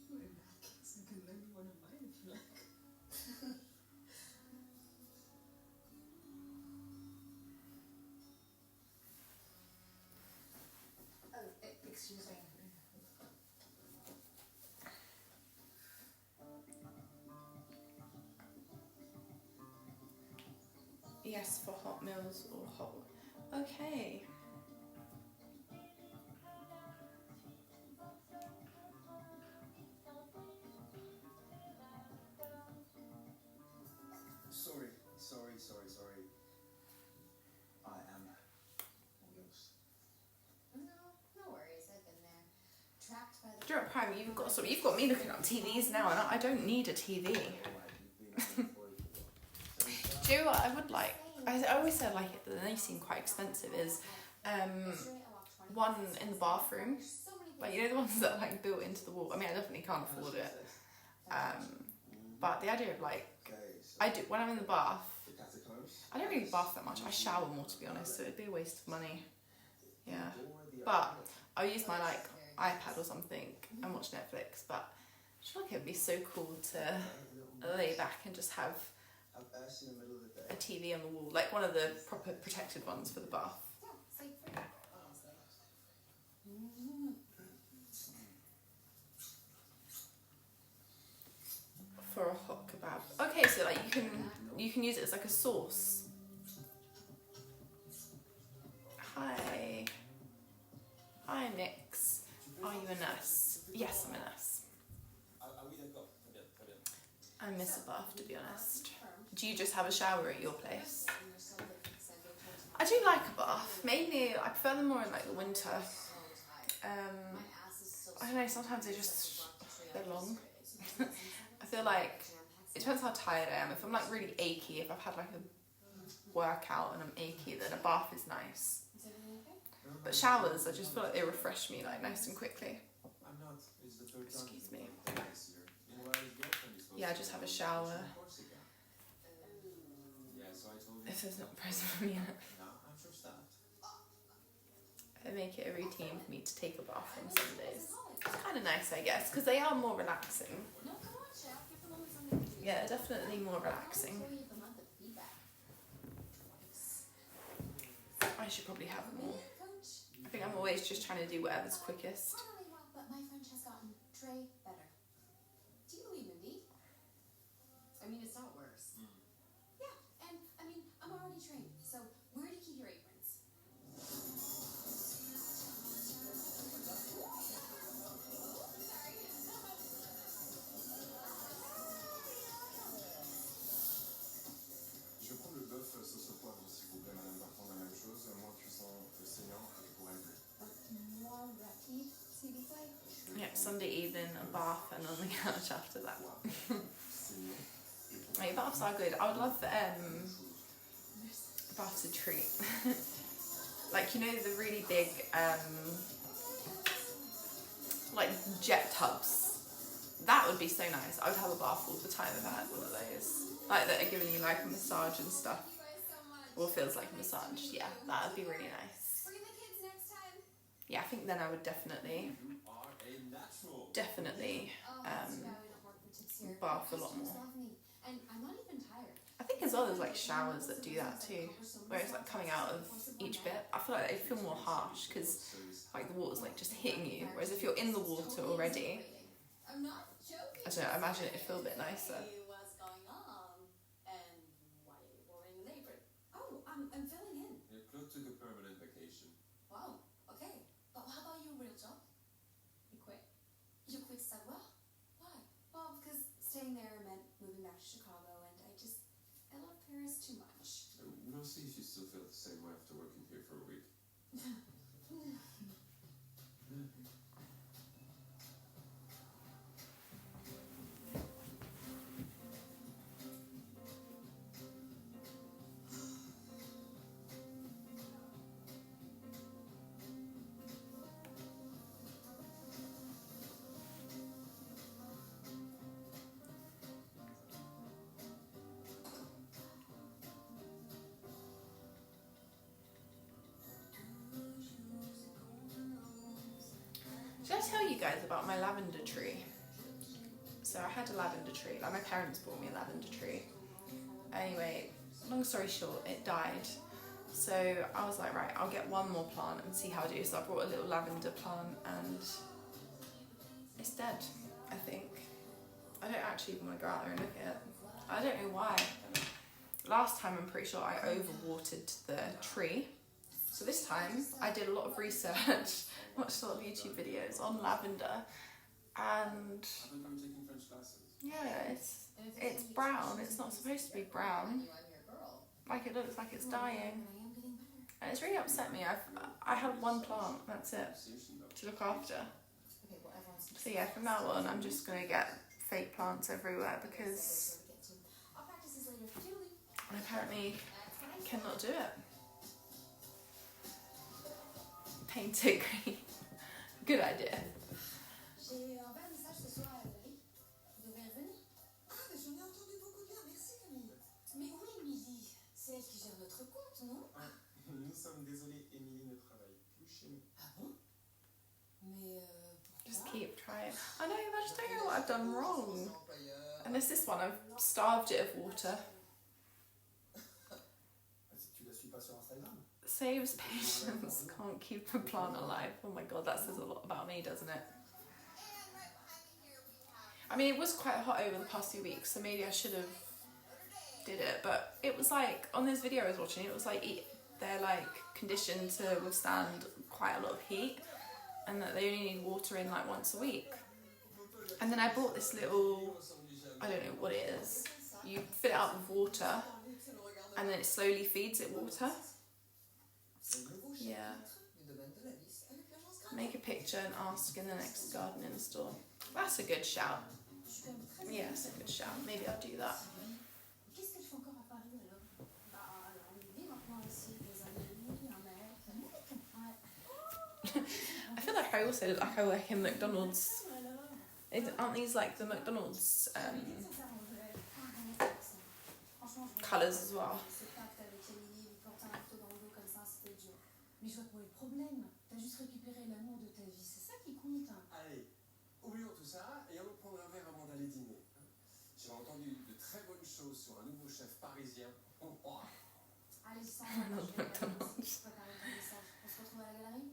Well, in that case, I can lend you one of mine if you like. Excuse me. Yes, for hot meals or hot. Okay. Sorry. I am all yours. No worries. I've been there. Trapped by the... During Prime, you've got me looking up TVs now, and I don't need a TV. Do you know what I would like? I always said like it, they seem quite expensive. Is one in the bathroom, like you know the ones that are like built into the wall. I mean, I definitely can't afford it. But the idea of like, I do when I'm in the bath. I don't really bath that much. I shower more, to be honest, so it'd be a waste of money. Yeah, but I'll use my like iPad or something and watch Netflix. But I feel like it'd be so cool to lay back and just have a TV on the wall, like one of the proper protected ones for the bath. Yeah, safe for you, honestly. For a hot kebab. Okay, so like you can use it as like a sauce. Hi Nix. Are you a nurse? Yes, I'm a nurse. I miss a bath, to be honest. Do you just have a shower at your place? I do like a bath. Mainly, I prefer them more in like the winter. I don't know, sometimes they're long. I feel like, it depends how tired I am. If I'm like really achy, if I've had like a workout and I'm achy, then a bath is nice. But showers, I just feel like they refresh me like nice and quickly. Excuse me. Yeah, I just have a shower. If there's not a present for me in it. I make it a routine for me to take a bath on Sundays. It's kind of nice, I guess, because they are more relaxing. Yeah, definitely more relaxing. I should probably have more. Really, Coach? I think I'm always just trying to do whatever's quickest. Not only well, but my French has gotten Trey better. Do you believe in me? I mean, it's not worse. Yeah, and I mean, I'm already trained, so where to keep your aprons? Je vais prendre le bœuf sauce au poivre, s'il vous plaît, madame. Par contre, la même chose, moins cuisson saignant et pour elle. More rapide, s'il vous plaît. Yep, Sunday evening, a bath, and on the couch after that. Right, baths are good. I would love a bath to treat. Like, you know, the really big, like, jet tubs. That would be so nice. I would have a bath all the time if I had one of those. Like, that are giving you, like, a massage and stuff. Thank you guys so much. Or feels like a massage. Yeah, that would be really nice. Bring the kids next time. Yeah, I think then I would definitely, You are a natural. definitely Oh, that's why we don't work for tips here. bath a lot Customers more. love me, and I'm not even tired. I think as well there's like showers that do that too, where it's like coming out of each bit. I feel like they feel more harsh because like the water's like just hitting you, whereas if you're in the water already, I'm not joking. I don't know, I imagine it'd feel a bit nicer. Hey, what's going on? And why are you wearing an apron? Oh, I'm filling in. Claude took a permanent vacation. Wow. Okay. But how about your real job? You quit? You quit savoir? Why? Well, because staying there meant moving back to Chicago, and I love Paris too much. We'll see if you still feel the same way after working here for a week. Did I tell you guys about my lavender tree? So I had a lavender tree, like my parents bought me a lavender tree. Anyway, long story short, it died. So I was like, right, I'll get one more plant and see how I do. So I brought a little lavender plant and it's dead, I think. I don't actually even want to go out there and look at it. I don't know why. Last time I'm pretty sure I overwatered the tree. So this time I did a lot of research, watched a lot of YouTube videos on lavender, and I thought you were taking French classes. yeah, it's brown. It's not supposed to be brown. Like it looks like it's dying, and it's really upset me. I had one plant. That's it to look after. So yeah, from now on I'm just gonna get fake plants everywhere because I apparently cannot do it. Paint it green. Good idea. J'ai un vernissage ce soir à la galerie. Vous devez revenir. Ah, mais j'en ai entendu beaucoup de bien. Merci, Camille. Mais où est Émilie? C'est elle qui gère notre compte, non? Nous sommes désolés, Émilie ne travaille plus chez nous. Ah bon? Mais Just pourquoi? keep trying. I know, I just don't know what I've done wrong. And there's this one, I've starved it of water. Tu la suis pas sur Instagram? Saves patience, can't keep a plant alive. Oh my god, that says a lot about me, doesn't it? I mean, it was quite hot over the past few weeks, so maybe I should have did it. But it was like, on this video I was watching, it was like they're like conditioned to withstand quite a lot of heat, and that they only need water in like once a week. And then I bought this little, I don't know what it is. You fill it up with water, and then it slowly feeds it water. Yeah. Make a picture and ask in the next garden in the store. That's a good shout. Yeah, that's a good shout. Maybe I'll do that. Qu'est-ce que tu fais encore à Paris alors? Bah, on vit maintenant ici des amis, un mec. Ouais. I feel like I also look like I work in McDonald's. Aren't these like the McDonald's colours as well? C'est pas que t'avais Camille lui porter un couteau dans le dos comme ça, c'était dur. Mais je vois pas le problème. T'as juste récupéré l'amour de ta vie, c'est ça qui compte. Allez, oublions tout ça et allons prendre un verre avant d'aller dîner. J'ai entendu de très bonnes choses sur un nouveau chef parisien. Oh, oh. Allez, sans je vais préparer ton message. On se retrouve à la galerie?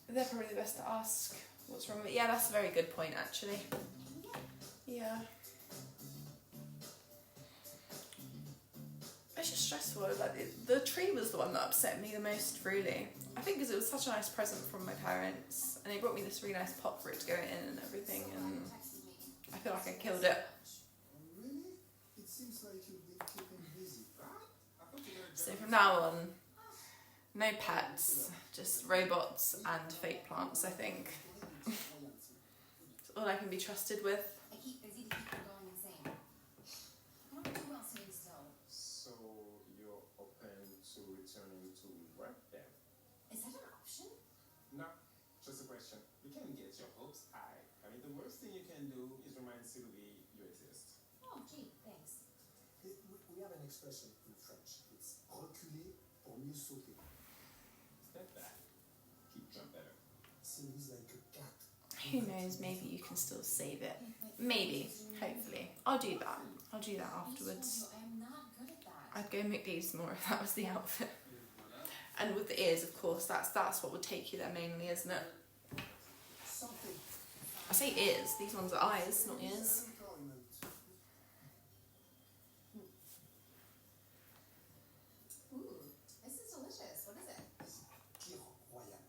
They're probably the best to ask what's wrong with it. Yeah, that's a very good point, actually. Yeah. It's just stressful. Like the tree was the one that upset me the most, really. I think because it was such a nice present from my parents, and they brought me this really nice pot for it to go in and everything, and I feel like I killed it. Really? It seems like you've been keeping busy. So from now on, no pets, just robots and fake plants, I think. It's all I can be trusted with. I keep busy to keep her going insane. I don't do well sitting still. So you're open to returning to work then? Is that an option? No, just a question. You can get your hopes high. I mean, the worst thing you can do is remind Sylvie you exist. Oh, gee, thanks. We have an expression in French. It's reculer pour mieux sauter. Step back. Keep jump better. Sylvie's like a cat. Who knows, maybe you can still save it. Maybe, hopefully. I'll do that. I'll do that afterwards. I'm not good at that. I'd go McDee's more if that was the outfit. And with the ears, of course, that's what would take you there mainly, isn't it? Something. I say ears, these ones are eyes, not ears. Ooh, this is delicious. What is it? Kir royal.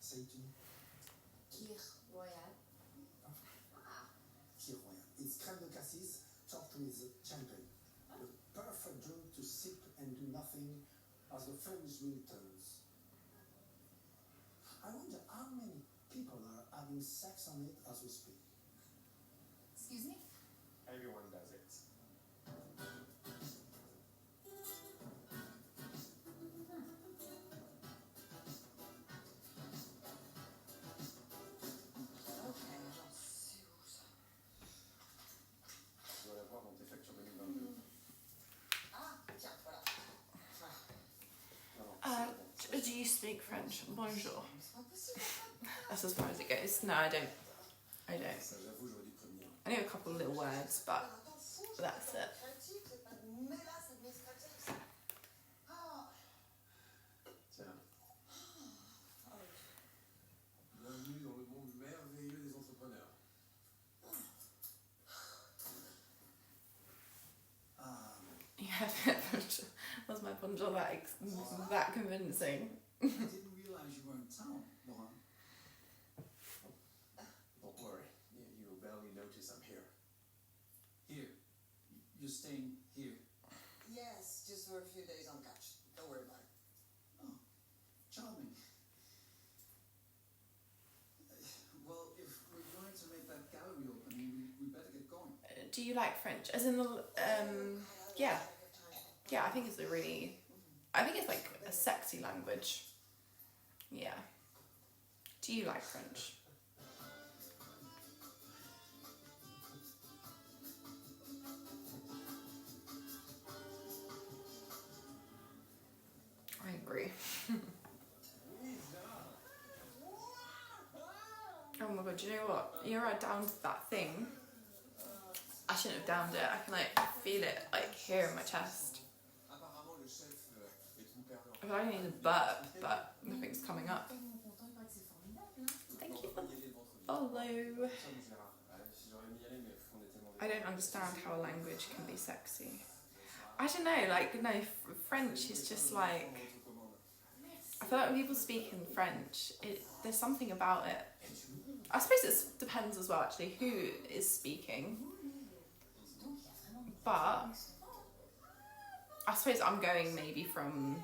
Say it to me. Kir royal. Ah, Kir royal. It's crème de cassis topped with champagne. The perfect drink to sip and do nothing as the French will turns. I wonder how many people are having sex on it as we speak. excuse me? Everyone does it. Ok, alors c'est où ça? Tu dois l'avoir dans tes factures 2022. Ah, tiens, voilà. Non, non, Do you speak French? Bonjour. C'est pas possible. That's as far as it goes. No, I don't. I don't. ça j'avoue, j'aurais dû prévenir. I know a couple of little words, but that's it. C'est pas de mélasse administrative, ça. Ah. Tiens. Bienvenue dans le monde merveilleux des entrepreneurs. Yeah, was my bonjour that convincing? I didn't realize you were in town, Laurent. Don't worry, you barely notice I'm here. Here. You're staying here. Yes, just for a few days on couch. Don't worry about it. Oh, charming. Well, if we're going to make that gallery opening, we better get going. Do you like French? As in the yeah. Yeah, I think it's like a sexy language. Yeah. Do you like French? I agree. Oh my god, do you know what? You're right down to that thing. I shouldn't have downed it. I can like feel it like here in my chest. Apparemment, le chef est une perle. I feel like I need a burp, but nothing's coming up. Thank you for the follow. I don't understand how a language can be sexy. I don't know, like, no, French is just like... I feel like when people speak in French, there's something about it. I suppose it depends as well, actually, who is speaking. But I suppose I'm going maybe from...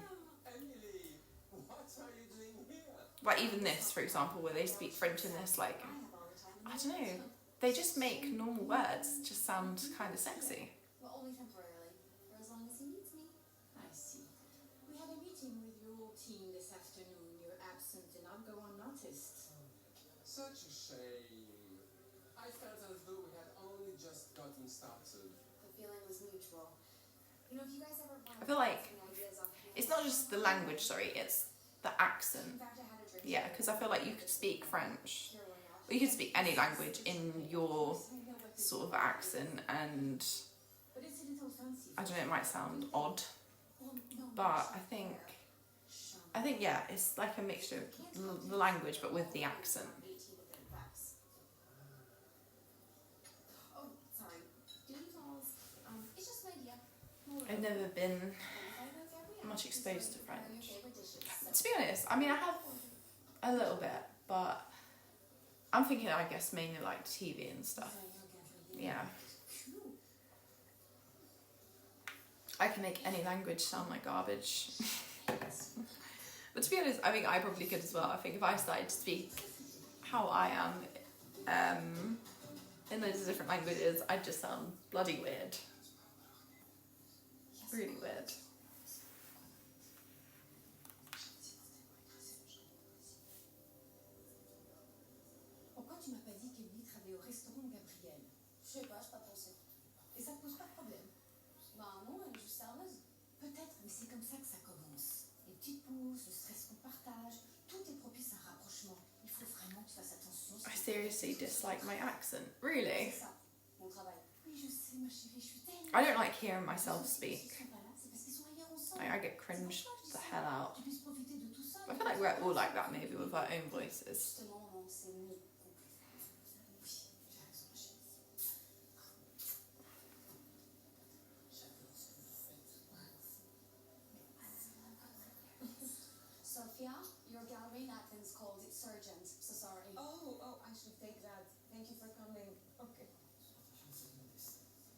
Like, even this, for example, where they speak French in this, like... I don't know. They just make normal words just sound kind of sexy. Well, only temporarily. For as long as he needs me. I see. We had a meeting with your team this afternoon. You're absent did not go unnoticed. Such a shame. I felt as though we had only just gotten started. The feeling was mutual. You know, if you guys ever want I feel like any ideas off it's not just the language, sorry, it's the accent. In fact, I had a drink. Yeah, because I feel like you could speak French, or you could speak any language in your sort of accent, and But it's a little fancy. I don't know, it might sound odd. but I think yeah, it's like a mixture of the language but with the accent. Oh, sorry. It's just an idea. I've never been much exposed to French. To be honest, I mean I have a little bit, but I'm thinking I guess mainly like TV and stuff. Yeah. I can make any language sound like garbage. But to be honest, I think I probably could as well. I think if I started to speak how I am in loads of different languages, I'd just sound bloody weird. Really weird. Pourquoi tu m'as pas dit qu'Emily travaillait au restaurant de Gabriel? Je sais pas, j'ai pas pensé. Et ça te pose pas de problème? Bah non, elle est juste serveuse. Peut-être, mais c'est comme ça que ça commence. Les petites pauses, le stress qu'on partage, tout est propice à un rapprochement. Il faut vraiment que tu fasses attention. I seriously dislike my accent. Really? C'est ça, mon travail. Oui, je sais, ma chérie, je suis tellement... I don't like hearing myself speak. S'ils sont pas là, c'est parce qu'ils sont ailleurs ensemble. I get cringed the hell out. Tu puisses profiter de tout ça. I feel like we're all like that maybe with our own voices. Justement, maman, c'est mieux. Sophia, your gallery in Athens called it Surgeon. So sorry. Oh, I should take that. Thank you for coming. Okay.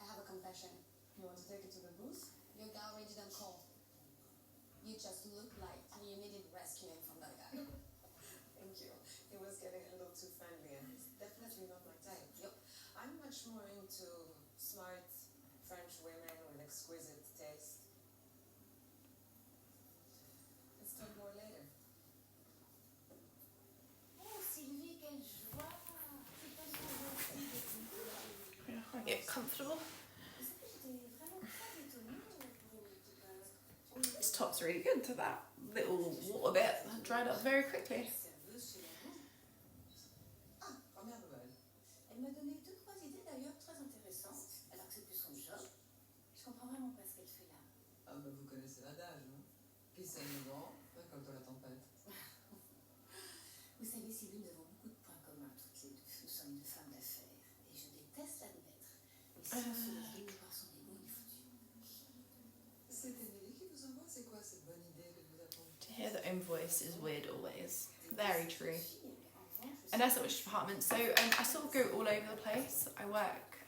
I have a confession. You want to take it to the booth? Your gallery didn't call. You just looked like you needed rescuing from that guy. Thank you. He was getting a little too friendly and it's definitely not my type. Yep. I'm much more into smart French women with exquisite taste. Let's talk more later. Oh, Sylvie, quelle joie! C'est tellement gentil de te Yeah, I get comfortable. Vous savez, j'étais vraiment très étonnée pour une petite This top's really good to that little water bit. That dried up very quickly. Serveuse chez la maison. Ah, première nouvelle. Elle m'a donné 2-3 idées d'ailleurs très intéressantes, alors que c'est plus son job. Je comprends vraiment pas ce qu'elle fait là. Ah, bah vous connaissez l'adage, non? Qui sait le vent, récolte la tempête. Vous savez, Sylvie, nous avons beaucoup de points communs toutes les deux. Nous sommes deux femmes d'affaires, et je déteste l'admettre. Mais si on se laisse dominer par son égo, il est foutu. C'est Emily qui vous envoie? C'est quoi cette bonne idée de vous apprendre? To hear the own voice is weird always. Very true. And that's at which department. So I sort of go all over the place. I work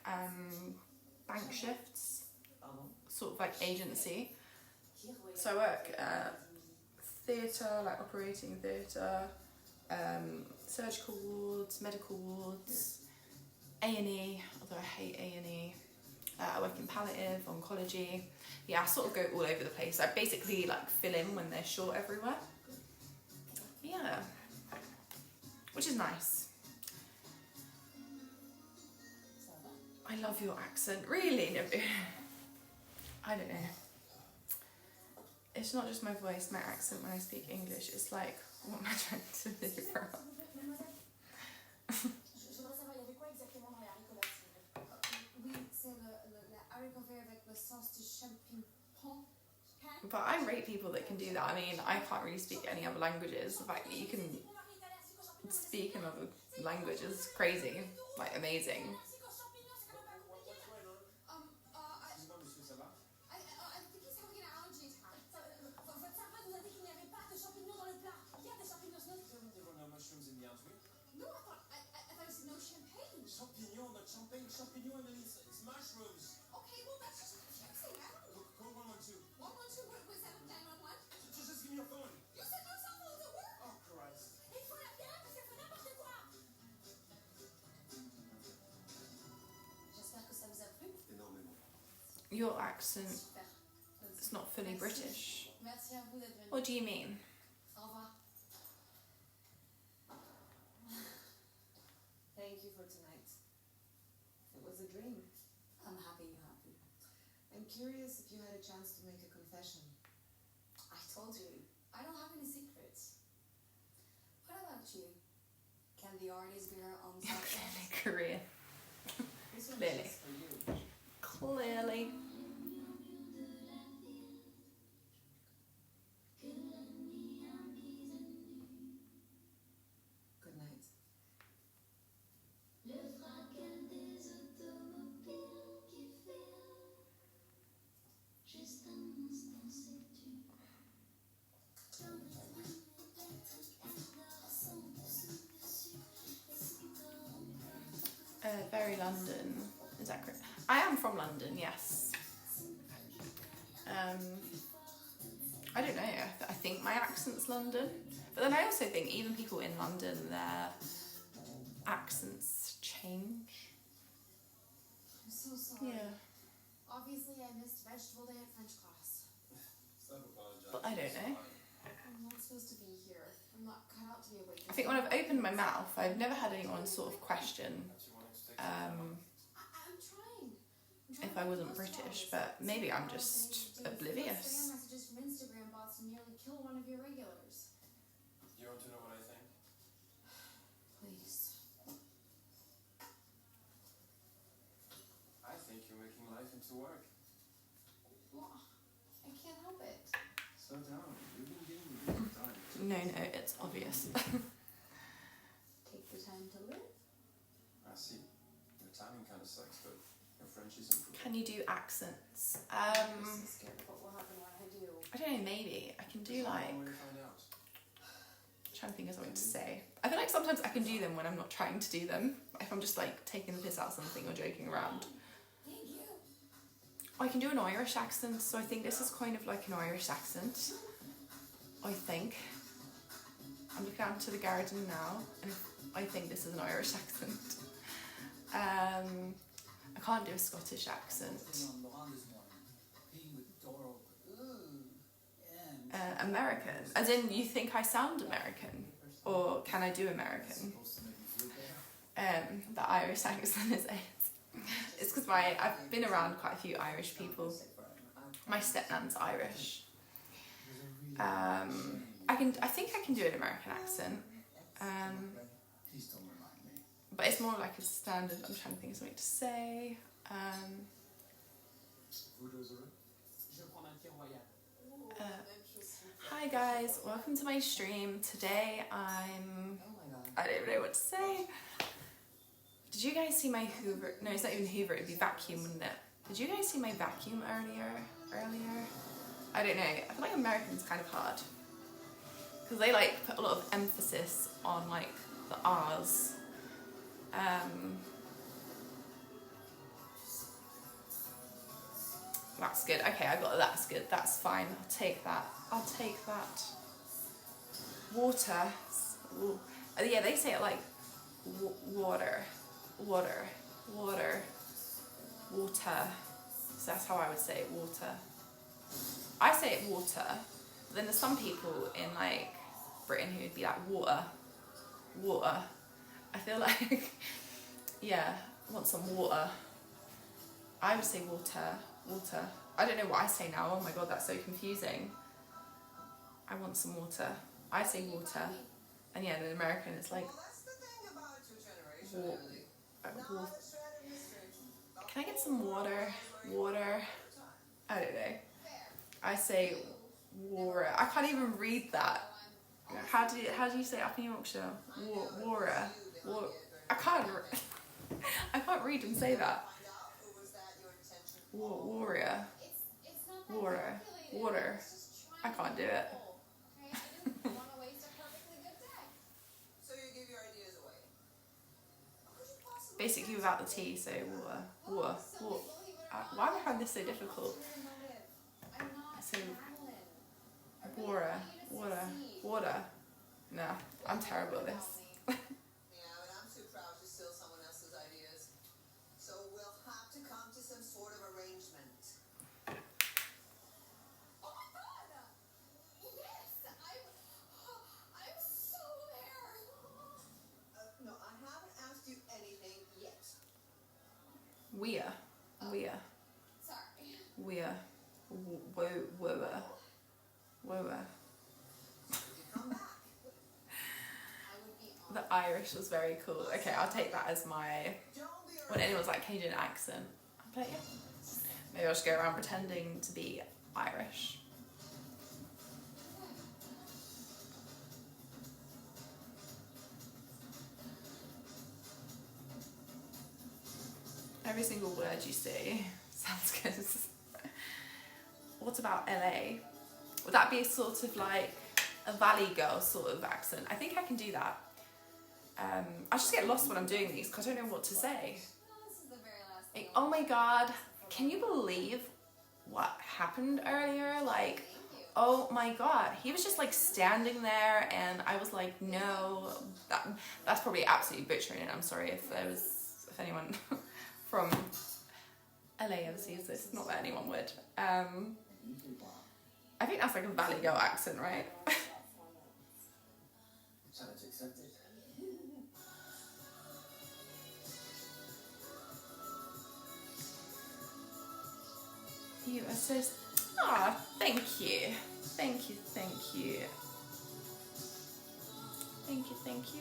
bank shifts, Pardon? sort of like agency. So I work theatre, like operating theatre, surgical wards, medical wards, A&E, although I hate A&E. I work in palliative, oncology. Yeah, I sort of go all over the place. I basically like fill in when they're short everywhere. Yeah, which is nice. I love your accent. Really? No, I don't know. It's not just my voice, my accent when I speak English. It's like, what am I trying to do from? Je voudrais savoir, il y avait quoi exactement dans les haricots verts? Oui, c'est la haricot vert avec le sauce de champignon. But I rate people that can do that. I mean, I can't really speak any other languages. The fact that you can speak another language is crazy, like amazing. Excuse-moi, monsieur, ça va? I think he's having an allergy attack. Votre serveuse nous a dit qu'il n'y avait pas de champignons dans le plat. Il y a des champignons, non? There were no mushrooms in the entree. No, I thought there was no champagne. Champignon, not champagne. Champignon, Emily, it's mushrooms. Okay, well that's just confusing. I don't know. Call 112. 112, was that 911? Just give me your phone. You said no cell phones at work. Oh, Christ. Il faut l'appeler là parce qu'elle fait n'importe quoi. J'espère que ça vous a plu. Énormément. Your accent Super. is not fully British. Merci à vous d'être venu. What do you mean? Au revoir. Thank you for tonight. It was a dream. I'm happy you're happy. I'm curious if you had a chance to make a confession. I told you, I don't have any secrets. What about you? Can the artist be her own You're subject? clearly Korean. This one's Clearly. just for you. Clearly. Very London. Is that correct? I am from London, yes. I don't know. I think my accent's London. But then I also think even people in London, their accents change. I'm so sorry. Yeah. Obviously, I missed vegetable day at French class. But I don't know. I'm not supposed to be here. I'm not cut out to be a waitress. I think when I've opened my mouth, I've never had anyone sort of question I'm trying. if I wasn't British, but maybe I'm just oblivious. Spam messages from Instagram bots to nearly kill one of your regulars. You want to know what I think? Please. I think you're making life into work. Well, I can't help it. Slow down. You've been giving me a bit of time. No, it's obvious. Take the time to live. I see. Your timing kind of sucks, but your French is improving. Can you do accents? I'm so scared of what will happen when I do. I don't know, maybe. I can do like... One way to find out. I'm trying to think of something to say. I feel like sometimes I can do them when I'm not trying to do them. If I'm just like taking the piss out of something or joking around. Thank you. I can do an Irish accent, so I think this is kind of like an Irish accent. I think. I'm looking out into the garden now, and I think this is an Irish accent. I can't do a Scottish accent. American, as in you think I sound American, or can I do American? The Irish accent is it. It's because I've been around quite a few Irish people. My stepnan's Irish. I think I can do an American accent. But it's more like a standard. I'm trying to think of something to say. Hi guys, welcome to my stream. Today I don't know what to say. Did you guys see my hoover? No, it's not even hoover, it'd be vacuum, wouldn't it? Did you guys see my vacuum earlier? I don't know, I feel like Americans kind of hard. Because they like put a lot of emphasis on like the R's. That's good. Okay, I got that's good. That's fine. I'll take that. Water. Ooh. Yeah, they say it like water. So that's how I would say it, water. I say it water. But then there's some people in like Britain who would be like water. I feel like, yeah, I want some water. I would say water. I don't know what I say now. Oh my god, that's so confusing. I want some water. I say water. And yeah, in American it's like... Can I get some water? I don't know. I say water. I can't even read that. How do you say it up in Yorkshire? Water. I can't read and say that. Warrior. Water. I can't do it. Basically without the T, so water. Why have I found this so difficult? So water. No, I'm terrible at this. Yeah, but I'm too proud to steal someone else's ideas. So we'll have to come to some sort of arrangement. Oh my god! Yes! I'm so there! No, I haven't asked you anything yet. We're. Sorry. Whoa. Come back. The Irish was very cool. Okay, I'll take that as my... When anyone's like, can you do an accent? I'll be like, yeah. Maybe I'll just go around pretending to be Irish. Every single word you say sounds good. What about LA? Would that be sort of like a Valley Girl sort of accent? I think I can do that. I just get lost when I'm doing these because I don't know what to say. Oh, this is the very last Like, thing. oh my god, can you believe what happened earlier? Like, Thank you. oh my god, he was just like standing there and I was like, no, that's probably absolutely butchering it. I'm sorry if anyone from LA ever sees this, not that anyone would. I think that's like a Valley Girl accent, right? Challenge accepted. You are so... Ah, thank you. Thank you, thank you. Thank you, thank you.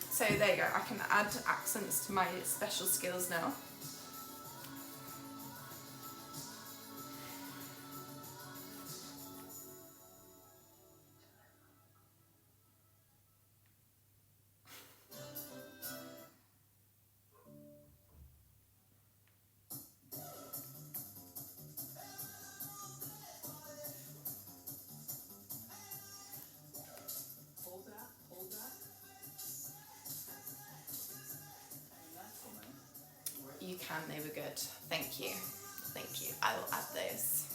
So there you go, I can add accents to my special skills now. Hold that, hold that. And that's the one. You can, they were good. Thank you. Thank you. I will add those.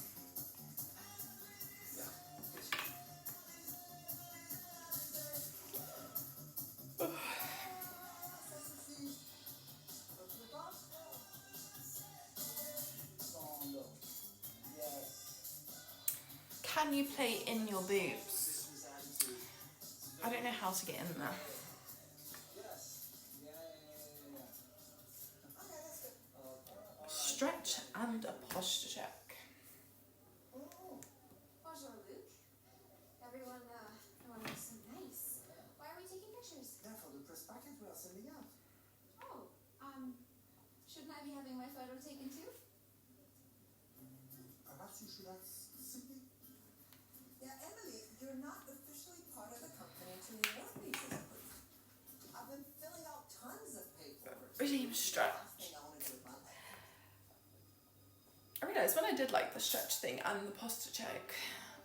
Can you play in your boobs? I don't know how to get in there. Stretch and a posture check. Bonjour, Luke. Everyone looks so nice. Why are we taking pictures? Yeah, for the press packet we are sending out. Oh, shouldn't I be having my photo taken too? Perhaps you should ask Sydney. Yeah, Emily, you're not officially part of the company until your work visa is approved. I've been filling out tons of paperwork. Redeem stretch. Last thing I want to do with my life. I realised when I did like the stretch thing and the posture check,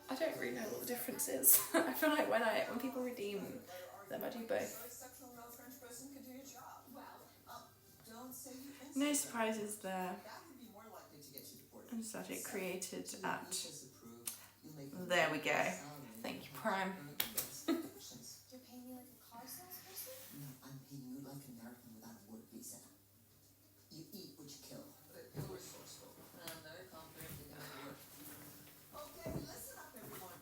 I don't really know what the difference is. I feel like when people redeem them, I do both. So exceptional no French person could do your job. Well, Don't say you No insist. surprises there. That would be more likely to get you deported. And static created at. Visa's approved. You'll make a There we go. salary. Thank you, Prime. you're paying me like a car salesperson? No, I'm paying you like an American without a work visa. You eat what you kill. You're resourceful. And I'm very confident you're going to work. Okay, listen up, everyone.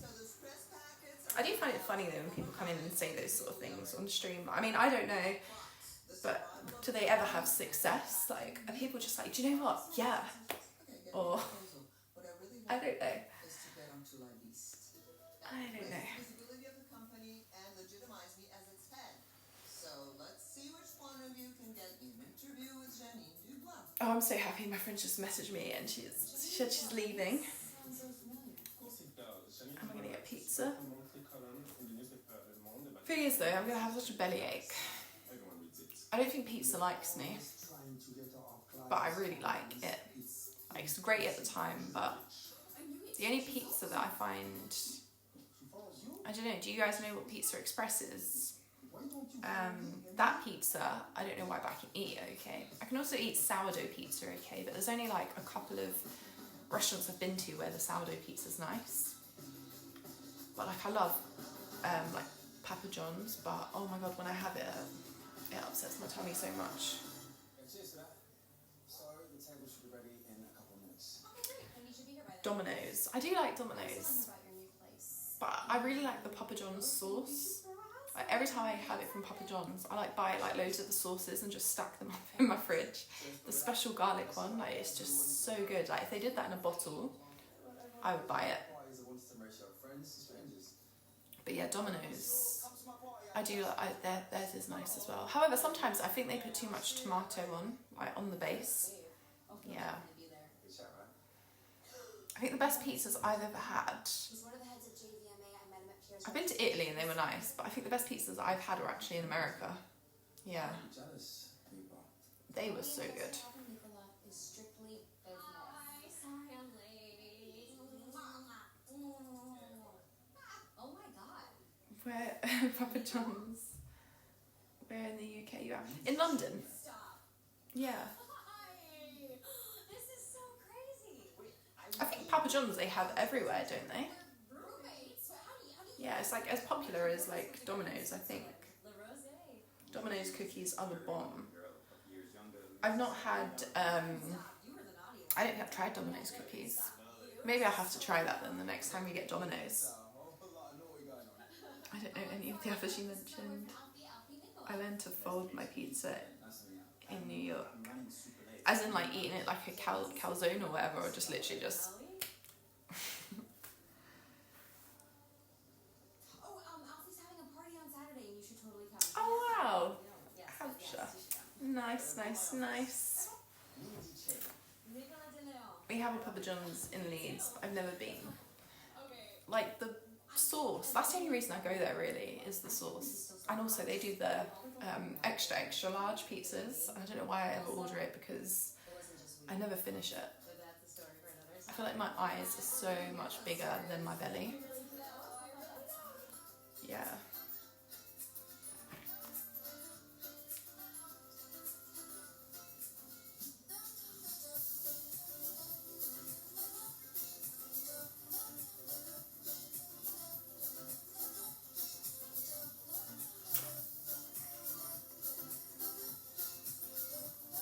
So those press packets are... I do find it funny though when people come in and say those sort of things on stream. I mean, I don't know, but do they ever have success? Like, are people just like, do you know what? Yeah. Or, I don't know. Is to get onto my list. I don't know. Visibility of the company and legitimize me as its head. So let's see which one of you can get an interview with Janine Dubois. Oh, I'm so happy. My friend just messaged me and she said she's leaving. Sounds so familiar. Am I going to get pizza? Thing is though, I'm going to have such a bellyache. I don't think pizza likes me, but I really like it. Like, it's great at the time, but the only pizza that I find, I don't know, do you guys know what Pizza Express is? That pizza, I don't know why, but I can eat it okay. I can also eat sourdough pizza okay, but there's only like a couple of restaurants I've been to where the sourdough pizza's nice. But like I love like Papa John's, but oh my god, when I have it, it upsets my tummy so much. Cheers for that. So the table should be ready in a couple of minutes. Okay, great. Then you should be here by then. Domino's. I do like Tell me Domino's, about your new place. but I really like the Papa John's sauce. Like every time I have it from Papa John's, I like buy like loads of the sauces and just stack them up in my fridge. The special garlic one, like it's just so good. Like if they did that in a bottle, I would buy it. Parties are once to ratio of friends to strangers. But yeah, Domino's, I do like theirs is nice as well. However, sometimes I think they put too much tomato on the base. Yeah. Good chat, right? I think the best pizzas I've ever had. He's one of the heads of JVMA. I met him at Pierre's. I've been to Italy and they were nice, but I think the best pizzas I've had were actually in America. Yeah, I'm jealous, people. they were so good. Nicola is strictly business. Hi, sorry I'm late. Where Papa John's? Where in the UK you are? In London. Stop. Yeah. Hi. This is so crazy. I think Papa John's they have everywhere, don't they? We're roommates. How do you Yeah, it's like as popular as like Domino's, I think. La Rosé. Domino's cookies are the bomb. I've not had You were the naughty one. I don't have tried Domino's cookies. Maybe I'll have to try that then the next time we get Domino's. I don't know any of the others you mentioned. I learned to fold my pizza in New York. As in like eating it like a calzone or whatever, or just literally just... Oh, Alfie's having a party on Saturday and you should totally come. Oh wow! Yes, Hampshire. yes, you should come. Nice, nice, nice. Nicola de Leon. We have a Papa John's in Leeds, but I've never been. Okay. Like the sauce, that's the only reason I go there really, is the sauce. And also they do the extra large pizzas. I don't know why I ever order it because I never finish it. But that's a story for another I feel like my eyes are so much bigger than my belly. Yeah.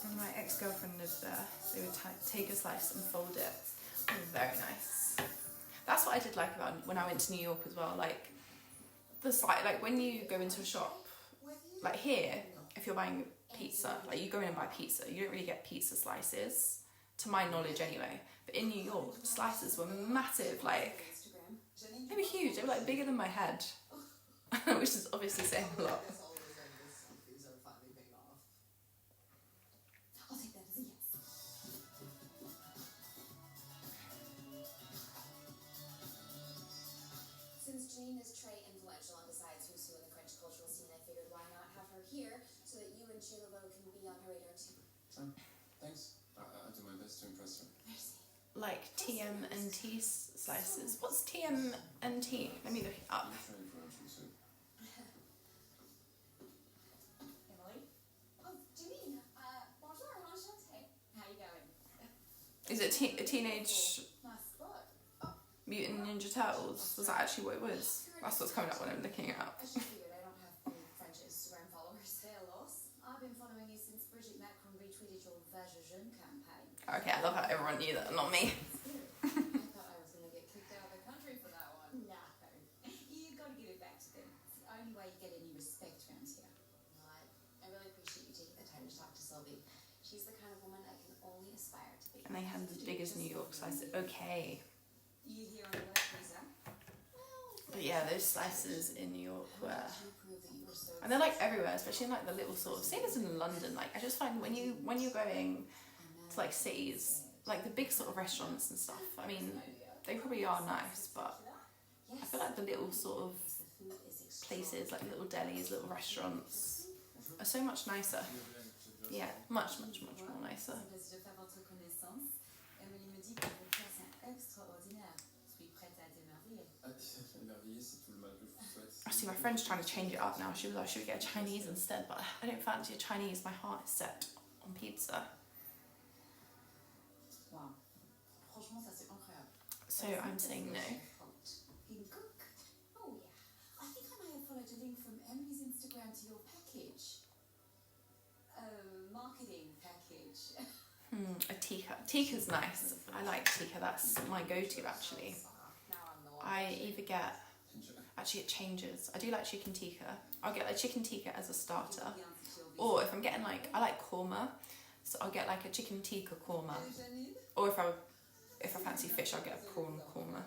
When my ex-girlfriend lived there, they would take a slice and fold it. It was very nice. That's what I did like about when I went to New York as well. Like the slice, like when you go into a shop, like here, if you're buying pizza, like you go in and buy pizza, you don't really get pizza slices, to my knowledge anyway. But in New York, the slices were massive, like they were huge. They were like bigger than my head, which is obviously saying a lot. I'll take that as a yes. Since Janine is très influential and decides who's who in the French cultural scene, I figured why not have her here so that you and Chilavo can be on her radar too. Thanks. I'll do my best to impress her. Merci. Like TMNT slices. What's TMNT? Let me look it up. I'm trying for lunch too. Emily? Oh, Janine. Bonjour, enchanté. How you going? Is it a Teenage Nice spot. Mutant Ninja Turtles? Was that actually what it was? That's what's coming up when I'm looking it up. I just figured I don't have any French Instagram followers. Carlos, I've been following you since Brigitte Macron retweeted your Vage Jeune campaign. Okay, I love how everyone knew that, not me. I thought I was going to get kicked out of the country for that one. No. You got to give it back to them. It's the only way you get any respect around here. Well, I really appreciate you taking the time to talk to Sylvie. She's the kind of woman I can only aspire to be. And they had as big as New York slices. Okay. You here on a work visa? But yeah, those slices in New York were... You prove that you were so And they're like everywhere, especially in like the little sort of... Same as in London, like I just find when you're going to like cities, like the big sort of restaurants and stuff, I mean, they probably are nice, but I feel like the little sort of places, like little delis, little restaurants, are so much nicer. Yeah, much more nicer. C'est un plaisir de faire votre connaissance. Emily me dit que vos plats sont extraordinaires. Je suis prête à t'émerveiller. Émerveillé, c'est tout le mal que je vous souhaite. I see my friend's trying to change it up now. She was like, should we get a Chinese instead? But I don't fancy a Chinese. My heart is set on pizza. Wow. Franchement, ça c'est incroyable. So I'm saying no. Can you cook? Oh yeah. I think I might have followed a link from Emily's Instagram to your package. Marketing package. A tikka. Tikka's nice. I like tikka. That's my go-to actually. Now I'm the one. I either get... Actually, it changes. I do like chicken tikka. I'll get like chicken tikka as a starter. Or if I'm getting like... I like korma. So I'll get like a chicken tikka korma. Or if I fancy fish, I'll get a prawn korma.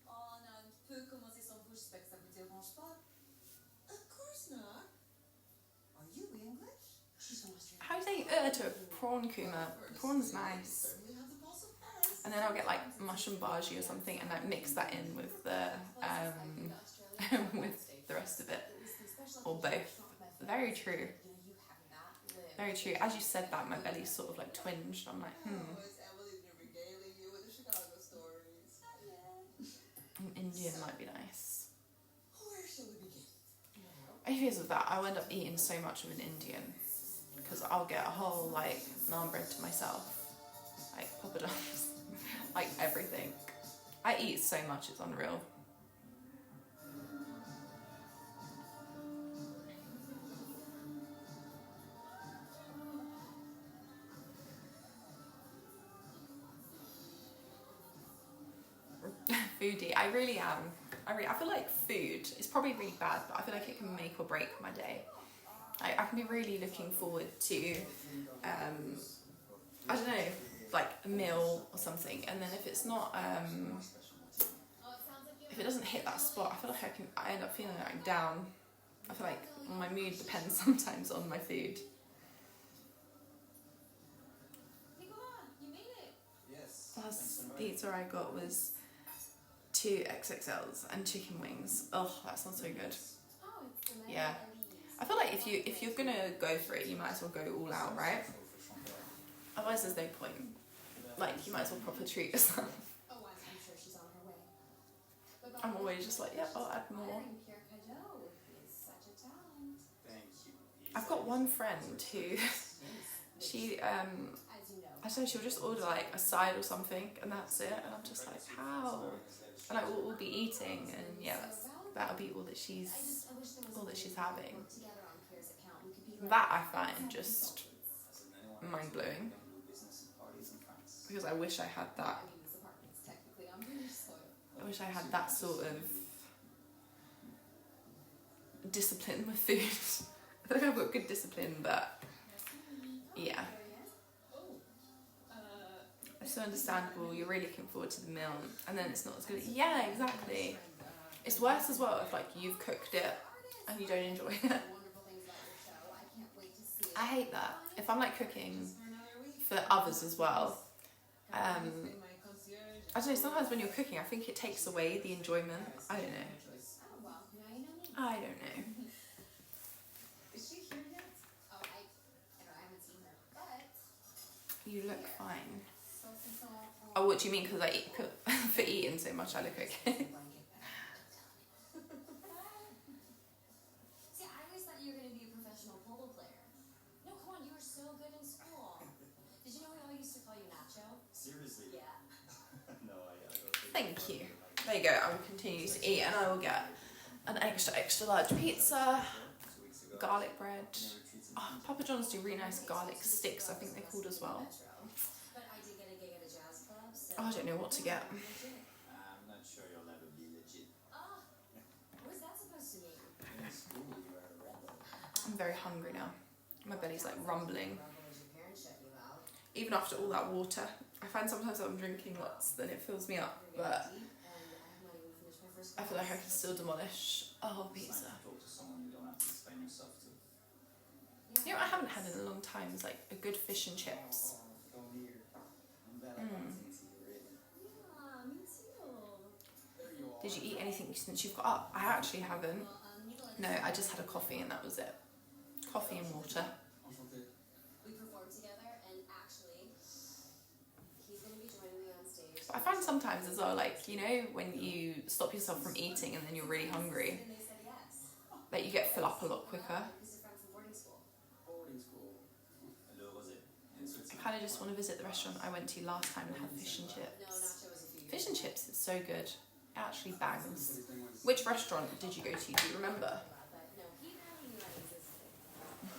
On a un peu commencé sans vous, j'espère que ça vous dérange pas. Of course not. Are you English? She's from Australia. How do you say to a prawn korma? Prawn's nice. Certainly have the pulse of Paris. And then I'll get like mushroom bhaji or something and like mix that in with the with the rest of it. Or both. Very true. Very true. As you said that, my belly's sort of like twinged. I'm like, Oh, is Emily regaling you with the Chicago stories? I'm Indian might be nice. Where shall we begin? Maybe because of that, I'll end up eating so much of an Indian because I'll get a whole like naan bread to myself, like poppadoms, like everything. I eat so much, it's unreal. Foodie, I really am. I feel like food is probably really bad, but I feel like it can make or break my day. I can be really looking forward to, I don't know, like a meal or something, and then if it's not, if it doesn't hit that spot, I feel like I end up feeling like down. I feel like my mood depends sometimes on my food. Yes. Last pizza I got was 2 XXLs and chicken wings. Oh, that sounds so good. Yeah. I feel like if you're gonna go for it, you might as well go all out, right? Otherwise there's no point. Like, you might as well proper treat yourself. Oh, I'm sure she's on her way. I'm always just like, yeah, I'll add more. I've got one friend who, she, I don't know, she'll just order like a side or something and that's it, and I'm just like, how? And like, we'll be eating, and yeah, that'll be all that she's having. That I find just mind-blowing, because I wish I had that. I wish I had that sort of discipline with food. I don't know if I've got good discipline, but yeah. It's so understandable, you're really looking forward to the meal, and then it's not as good. Yeah, exactly. It's worse as well if like you've cooked it and you don't enjoy it. I hate that. If I'm like cooking for others as well, I don't know, sometimes when you're cooking I think it takes away the enjoyment. I don't know. Is she here yet? Oh, I haven't seen her, but You look fine. Oh, what do you mean? Because I eat for eating so much I look okay. See, I always thought you were going to be a professional polo player. No, come on, you were so good in school. Did you know we all used to call you Nacho? Seriously? Yeah. No, I don't think. Thank you. There you go, I will continue to eat, and I will get an extra large pizza, garlic bread. Oh, Papa John's do really nice garlic sticks, I think they're called as well. But I did get a gig at a jazz club, so... Oh, I don't know what to get. I'm not sure you'll ever be legit. Ah, what is that supposed to mean? In school, you were a rebel. I'm very hungry now. My belly's like rumbling. Did your parents shut you out? Even after all that water. I find sometimes that I'm drinking lots, then it fills me up, but I feel like I can still demolish a whole pizza. Talk to someone you don't have to explain yourself to. You know what I haven't had in a long time is like a good fish and chips. Yeah, me too. Did you eat anything since you've got up? I actually haven't. No, I just had a coffee and that was it. Coffee and water. We performed together, and actually, he's going to be joining me on stage. But I find sometimes as well, like, you know, when you stop yourself from eating and then you're really hungry, And they said yes. that you get fill up a lot quicker. He's a friend from boarding school. Boarding school. Le Rosé in I Switzerland. kind of just want to visit the restaurant I went to last time and have fish and No, chips. Nacho was a few years Fish and ago. chips is so good. It actually bangs. Which restaurant did you go to? Do you remember? But no, he barely knew I existed.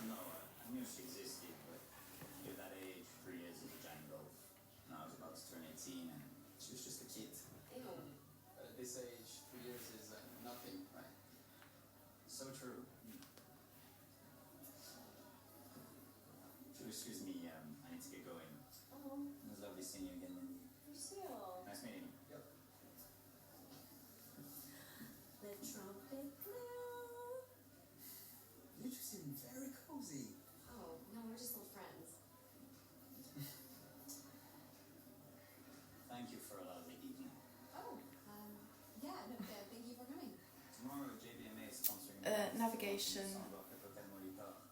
No, I knew she existed, but you're that age, 3 years as a jangle. And I was about to turn 18, and she was just a kid. Ew. But at this age, 3 years is nothing, right? So true. If you'll excuse me, I need to get going. Oh, It was lovely seeing you again, Mindy. Lucille. Nice meeting you. The trumpet blew. You two seem very cozy. Oh, no, we're just old friends. Thank you for a lovely evening. Oh, yeah, no, thank you for coming. Tomorrow, JBMA is sponsoring Navigation. Sandrock at Hotel Molitor.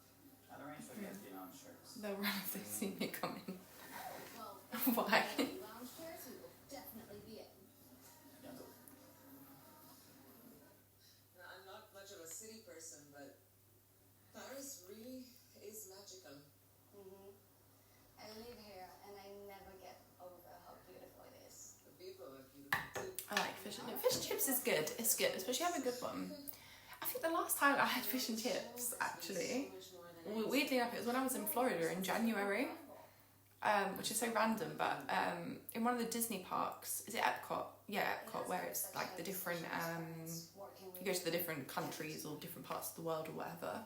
I'll arrange for guest lounge shirts. They'll run if they see me coming. Well, Why? lounge chairs, we will definitely be in. Bientôt. fish and chips. Fish and chips is good. It's good, especially have a good one. I think the last time I had fish and chips, actually, weirdly enough, it was when I was in Florida in January, which is so random, but in one of the Disney parks, is it Epcot? Yeah, Epcot, where it's like the different, you go to the different countries or different parts of the world or whatever.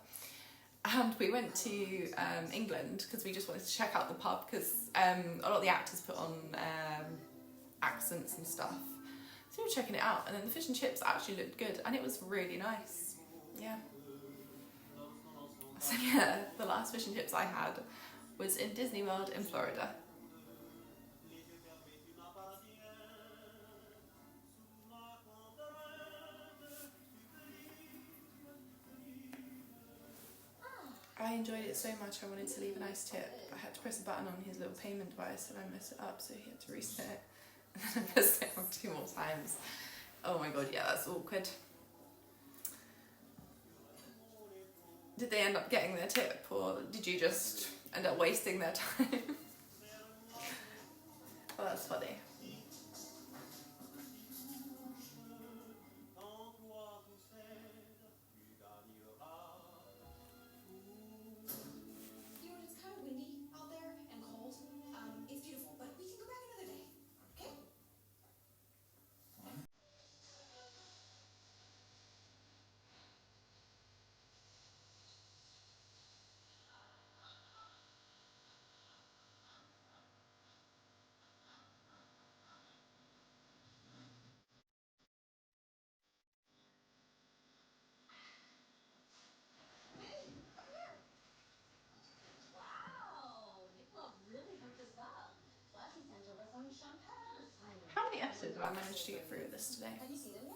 And we went to England because we just wanted to check out the pub because a lot of the actors put on accents and stuff. So we were checking it out, and then the fish and chips actually looked good, and it was really nice. Yeah. So yeah, the last fish and chips I had was in Disney World in Florida. I enjoyed it so much I wanted to leave a nice tip. I had to press a button on his little payment device and I messed it up, so he had to reset it. And then I pressed it on 2 more times. Oh my god, yeah, that's awkward. Did they end up getting their tip, or did you just end up wasting their time? Well, that's funny. It's kind of windy out there and cold. It's beautiful, but we can go back another day, okay? How many episodes have I managed to get through this today? Have you seen them yet?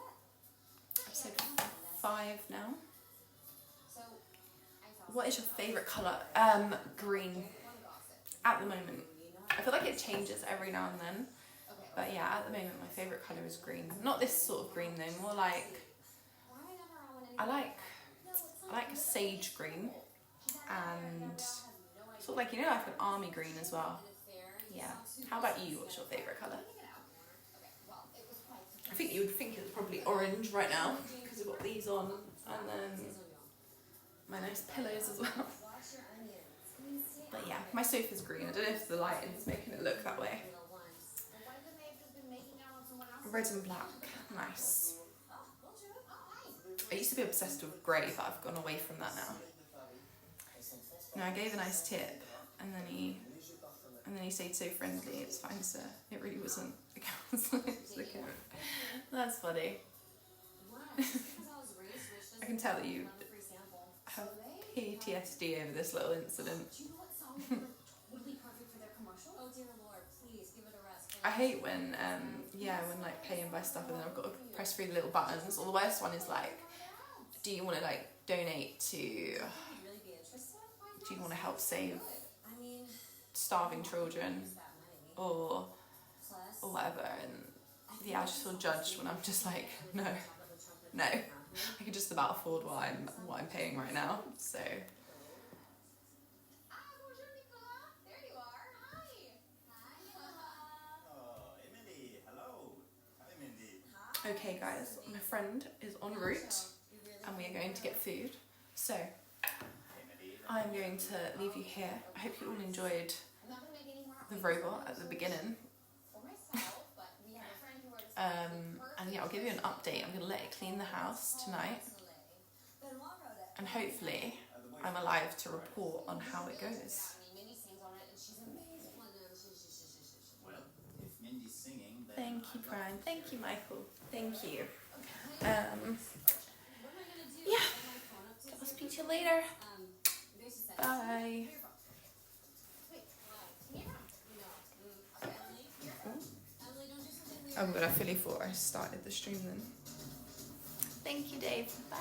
Episode 5 now. So, I saw What is your favourite colour? Green. At the moment. I feel like it changes every now and then. But yeah, at the moment my favourite colour is green. Not this sort of green though, more like... I like sage green. And sort of like, you know, like an army green as well. Yeah. How about you? What's your favourite colour? I think you would think it's probably orange right now because we've got these on, and then my nice pillows as well. But yeah, my sofa's green. I don't know if the lighting is making it look that way. Red and black, nice. I used to be obsessed with grey, but I've gone away from that now. No, I gave a nice tip, and then he stayed so friendly. It's fine, sir. It really wasn't. That's funny. I can tell that you have PTSD over this little incident. I hate when when like paying by stuff and then I've got to press through the little buttons. Or the worst one is like, do you want to like donate to? Do you want to help save starving children or whatever? And yeah, I just feel judged when I'm just like, no, I can just about afford what I'm paying right now. So. Okay guys, my friend is en route and we are going to get food. So, I'm going to leave you here. I hope you all enjoyed the robot at the beginning. And yeah, I'll give you an update. I'm going to let it clean the house tonight. And hopefully, I'm alive to report on how it goes. Thank you, Brian. Thank you, Michael. Thank you. Yeah. I'll speak to you later. Bye. Oh my god, I fully thought I started the stream then. Thank you, Dave. Bye.